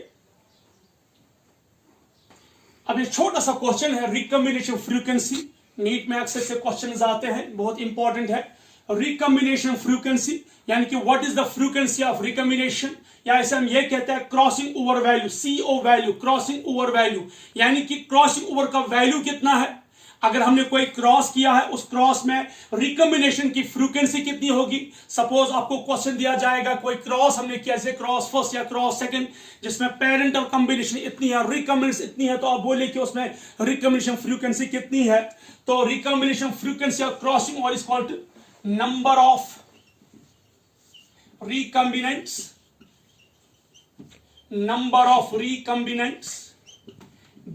अब ये छोटा सा क्वेश्चन है रिकॉम्बिनेशन फ्रीक्वेंसी, नीट में अक्सर से क्वेश्चन आते हैं, बहुत इंपॉर्टेंट है। रिकॉम्बिनेशन फ्रीक्वेंसी यानी कि what is the frequency of recombination, या ऐसे हम ये कहते हैं crossing over value, CO value, crossing over value, यानी कि क्रॉसिंग ओवर का वैल्यू कितना है। अगर हमने कोई क्रॉस किया है, उस क्रॉस में रिकॉम्बिनेशन की फ्रीक्वेंसी कितनी होगी। सपोज आपको क्वेश्चन दिया जाएगा, कोई क्रॉस हमने किया, जैसे क्रॉस फर्स्ट या क्रॉस सेकंड, जिसमें पेरेंटल कॉम्बिनेशन इतनी है, रिकॉम्बिनेशन इतनी है, तो आप बोलिए कि उसमें रिकॉम्बिनेशन फ्रीक्वेंसी कितनी है। तो recombination frequency of crossing over is called number of recombinants, number of recombinants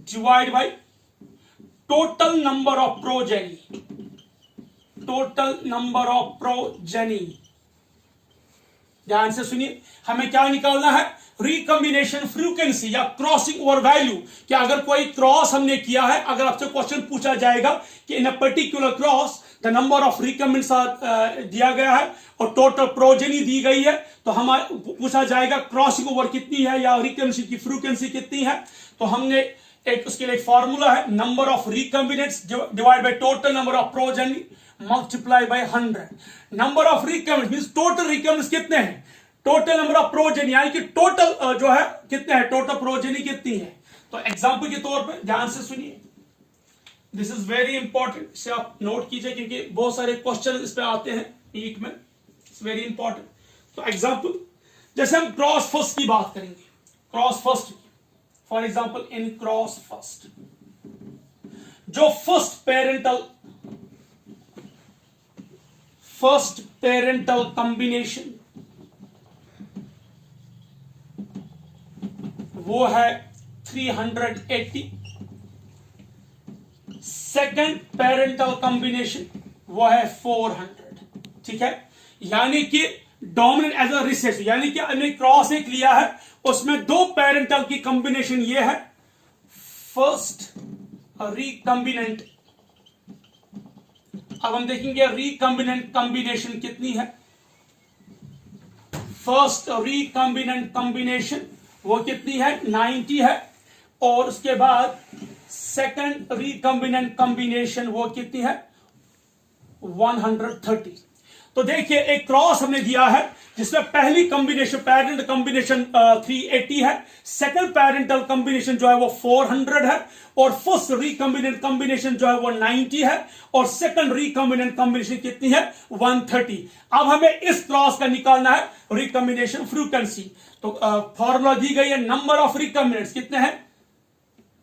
divided by total number of progeny, total number of progeny। ध्यान से सुनिए, हमें क्या निकालना है, रिकॉम्बिनेशन फ्रीक्वेंसी या क्रॉसिंग ओवर वैल्यू। कि अगर कोई क्रॉस हमने किया है, अगर आपसे क्वेश्चन पूछा जाएगा कि in a particular cross the number of recombinants दिया गया है और टोटल प्रोजेनी दी गई है, तो हमारे पूछा जाएगा क्रॉसिंग ओवर कितनी है या रिकॉम्बिनेशन की फ्रीक्वेंसी कितनी है। तो हमने एक उसके लिए फॉर्मूला है, number of recombinants divide by total number of progeny multiply by 100। Number of recombinants means total recombinants कितने हैं, टोटल नंबर ऑफ प्रोजेनी यानी कि टोटल जो है कितने हैं, टोटल प्रोजेनी कितनी है। तो एग्जांपल के तौर पर ध्यान से सुनिए, दिस इज वेरी इंपॉर्टेंट, इसे आप नोट कीजिए क्योंकि बहुत सारे क्वेश्चन इस पे आते हैं नीट में, इट्स वेरी इंपॉर्टेंट। तो एग्जांपल, जैसे हम क्रॉस फर्स्ट की बात करेंगे, क्रॉस फर्स्ट की, for example in cross first, जो फर्स्ट पेरेंटल कॉम्बिनेशन वो है 380, सेकंड पेरेंटल कॉम्बिनेशन वो है 400, ठीक है। यानी कि डोमिनेंट एज अ रिसेसिव, यानी कि हमने क्रॉस एक लिया है, उसमें दो पेरेंटल की कॉम्बिनेशन ये है, फर्स्ट रिकॉम्बिनेंट। अब हम देखेंगे रिकॉम्बिनेंट कॉम्बिनेशन कितनी है। फर्स्ट रिकॉम्बिनेंट कॉम्बिनेशन वो कितनी है, 90 है, और उसके बाद सेकंड रिकॉम्बिनेंट कॉम्बिनेशन वो कितनी है, 130। तो देखिए एक क्रॉस हमने दिया है जिसमें पहली कॉम्बिनेशन पेरेंट कॉम्बिनेशन 380 है, सेकंड पेरेंटल कॉम्बिनेशन जो है वो 400 है, और फर्स्ट रिकॉम्बिनेंट कॉम्बिनेशन जो है वो 90 है, और सेकंड रिकॉम्बिनेंट कॉम्बिनेशन कितनी है, 130। अब हमें इस क्रॉस का निकालना है रिकॉम्बिनेशन फ्रीक्वेंसी। तो फॉर्मूला दी गई है, नंबर ऑफ रिकॉम्बिनेंट्स कितने हैं,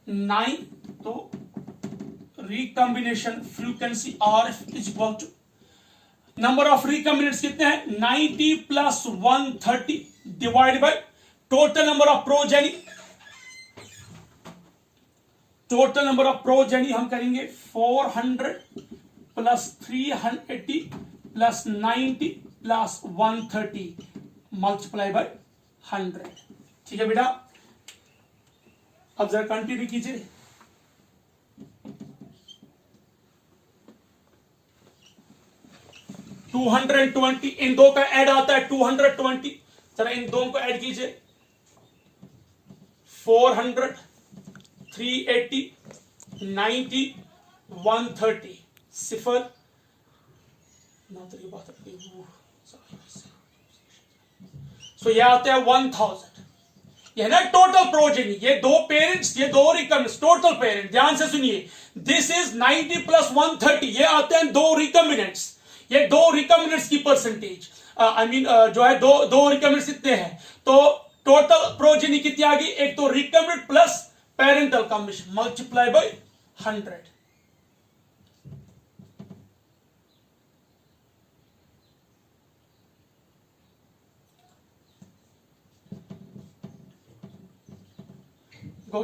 9, तो recombination frequency RF is equal to number of recombinants कितने हैं, 90 plus 130 divide by total number of progeny. Total number of progeny हम करेंगे 400 plus 380 plus 90 plus 130 multiply by 100, ठीक है बेटा। अब जरा कंटिन्यू कीजिए। टू 220 इन दो का ऐड आता है 220, जरा इन दोनों को ऐड कीजिए, 400 380 90 130 सिफर सो यह आता है 1000। यह ना टोटल प्रोजेनी, ये दो पेरेंट्स, ये दो रिकॉम्बिनेंट्स, टोटल पेरेंट, ध्यान से सुनिए, दिस इज 90 प्लस 130, ये आते हैं दो रिकॉम्बिनेंट्स, ये दो रिकॉम्बिनेंट्स की परसेंटेज, आई मीन जो है दो रिकॉम्बिनेंट्स कितने हैं, तो टोटल प्रोजेनी कितनी आ गई, एक तो recombinant plus parental combination multiply by 100।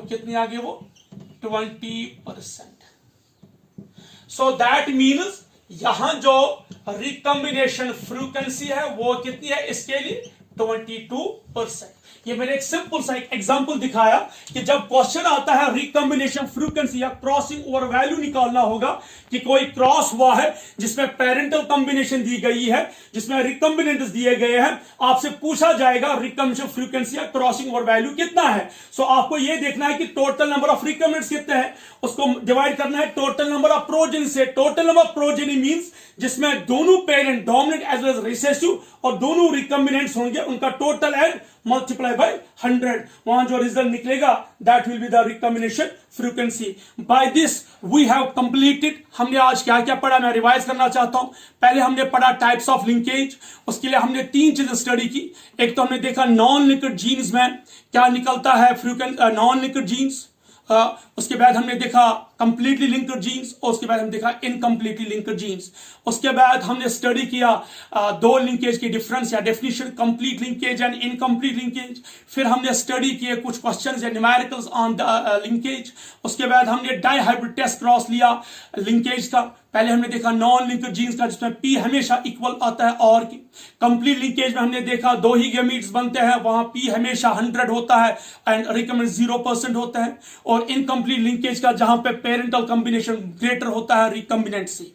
कितनी आ गई वो 20%। सो दैट मीन्स यहां जो रिकॉम्बिनेशन फ्रीक्वेंसी है वो कितनी है, इसके लिए 22%। ये मैंने एक सिंपल सा एक एग्जांपल दिखाया कि जब क्वेश्चन आता है रिकॉम्बिनेशन फ्रीक्वेंसी या क्रॉसिंग ओवर वैल्यू निकालना होगा कि कोई क्रॉस हुआ है जिसमें पेरेंटल कॉम्बिनेशन दी गई है, जिसमें रिकॉम्बिनेंट्स दिए गए हैं, आपसे पूछा जाएगा रिकॉम्बिनेशन फ्रीक्वेंसी या क्रॉसिंग ओवर वैल्यू कितना है। सो आपको यह देखना है कि टोटल नंबर ऑफ रिकॉम्बिनेंट्स कितने हैं, उसको डिवाइड करना है टोटल नंबर ऑफ प्रोजेनी से। Total number of progeny means जिसमें दोनों parent dominant as well as recessive और दोनों रिकॉम्बिनेंट्स होंगे, उनका टोटल एंड मल्टीप्लाई बाय 100, वहां जो रिजल्ट निकलेगा that will be the recombination frequency. By this we have completed. हमने आज क्या क्या पढ़ा, मैं रिवाइज करना चाहता हूं। पहले हमने पढ़ा टाइप्स ऑफ लिंकेज, उसके लिए हमने तीन चीजें स्टडी की। एक तो हमने देखा नॉन लिंक्ड जीन्स में क्या निकलता है फ्रीक्वेंसी, नॉन लिंक्ड जीन्स, उसके बाद हमने देखा कंप्लीटली लिंक्ड जीन्स, और उसके बाद हमने देखा इनकम्प्लीटली लिंक्ड जीन्स। उसके बाद हमने स्टडी किया दो लिंकेज की डिफरेंस या definition, complete linkage and incomplete linkage. फिर हमने स्टडी किए कुछ क्वेश्चंस या न्यूमेरिकल्स ऑन द लिंकेज। उसके बाद हमने डाई हाइब्रिड टेस्ट क्रॉस लिया लिंकेज का। पहले हमने देखा नॉन लिंक्ड जीन्स का जिसमें पी हमेशा इक्वल आता है और की। कंप्लीट लिंकेज में हमने देखा दो ही गैमीट्स बनते हैं, वहां पी हमेशा 100 होता है एंड रिकॉम्बिनेंट 0% होता है। और इनकम्प्लीट लिंकेज का जहां पे पेरेंटल कॉम्बिनेशन ग्रेटर होता है रिकॉम्बिनेंट से।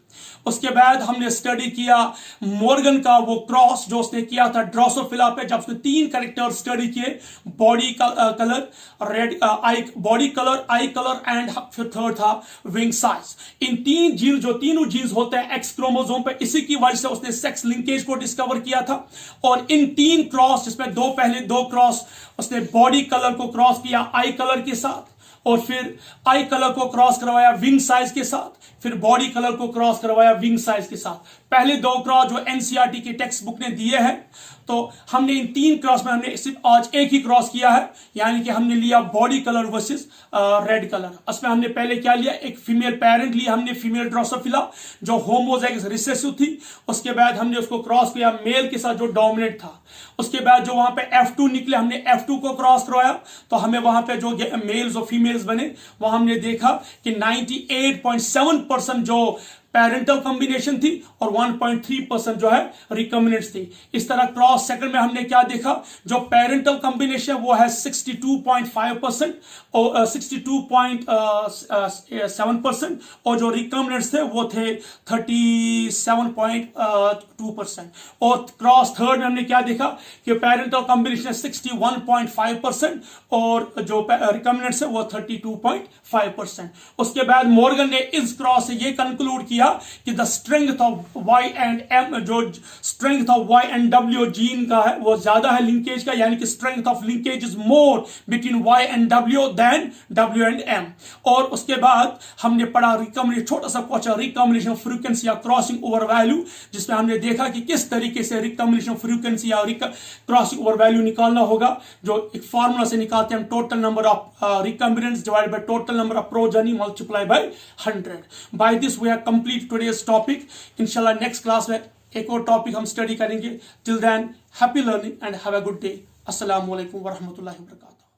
उसके बाद हमने स्टडी किया मॉर्गन का वो क्रॉस जो उसने किया था ड्रोसोफिला पे, जब उसने तीन कैरेक्टर स्टडी किए, body colour, red I body colour, I colour and फिर थर्ड था विंग साइज। इन तीन जीन जो तीनों जीन्स होते हैं एक्स क्रोमोसोम पे, इसी की वजह से उसने सेक्स लिंकेज को डिस्कवर किया था। और इन तीन क्रॉस जिसमें पहले दो क्रॉस उसने बॉडी कलर को क्रॉस किया आई कलर के साथ, और फिर आई कलर को क्रॉस करवाया विंग साइज के साथ, फिर बॉडी कलर को क्रॉस करवाया विंग साइज के साथ। पहले 2 क्रॉस जो एनसीईआरटी की टेक्स्ट बुक ने दिए हैं, तो हमने इन 3 क्रॉस में हमने सिर्फ आज एक ही क्रॉस किया है, यानी कि हमने लिया body colour versus red colour. उसमें हमने पहले क्या लिया, एक फीमेल पेरेंट लिया हमने, फीमेल ड्रोसोफिला जो होमोजाइगस रिसेसिव थी। उसके बाद हमने उसको क्रॉस किया मेल के साथ जो डोमिनेंट था। उसके बाद जो वहां पे F2 निकले, हमने F2 को क्रॉस करवाया, तो हमें वहां पे जो मेल्स और फीमेल्स बने, वहां हमने देखा कि 98.7% जो पेरेंटल कॉम्बिनेशन थी और 1.3% जो है रिकम्बिनेंट्स थी। इस तरह क्रॉस सेकंड में हमने क्या देखा, जो पेरेंटल कॉम्बिनेशन वो है 62.5% और 62.7%, और जो रिकम्बिनेंट्स थे वो थे 37.2%। और क्रॉस थर्ड में हमने क्या देखा कि पेरेंटल कॉम्बिनेशन 61.5% और जो रिकम्बिनेंट्स है वो 32.5%। उसके बाद मॉर्गन ने इस क्रॉस से ये कंक्लूड किया कि the strength of Y and M, जो strength of Y and W gene का है वो ज्यादा है लिंकेज का, यानी कि strength of linkage is more between Y and W than W and M। और उसके बाद हमने पढ़ा रिकम्बिनेशन, छोटा सा क्वेश्चन, रिकम्बिनेशन फ्रीक्वेंसी या क्रॉसिंग ओवर वैल्यू, जिसमें हमने देखा कि किस तरीके से रिकम्बिनेशन फ्रीक्वेंसी या क्रॉसिंग ओवर वैल्यू निकालना होगा, जो एक फॉर्मूला से निकालते हैं, total number of recombinants divided by total number of progeny multiply by 100। By this we have complete today's topic. इंशाल्लाह नेक्स्ट क्लास में एक और टॉपिक हम स्टडी करेंगे। Till then happy learning and have a good day. अस्सलाम वालेकुम व रहमतुल्लाहि व बरकातहू।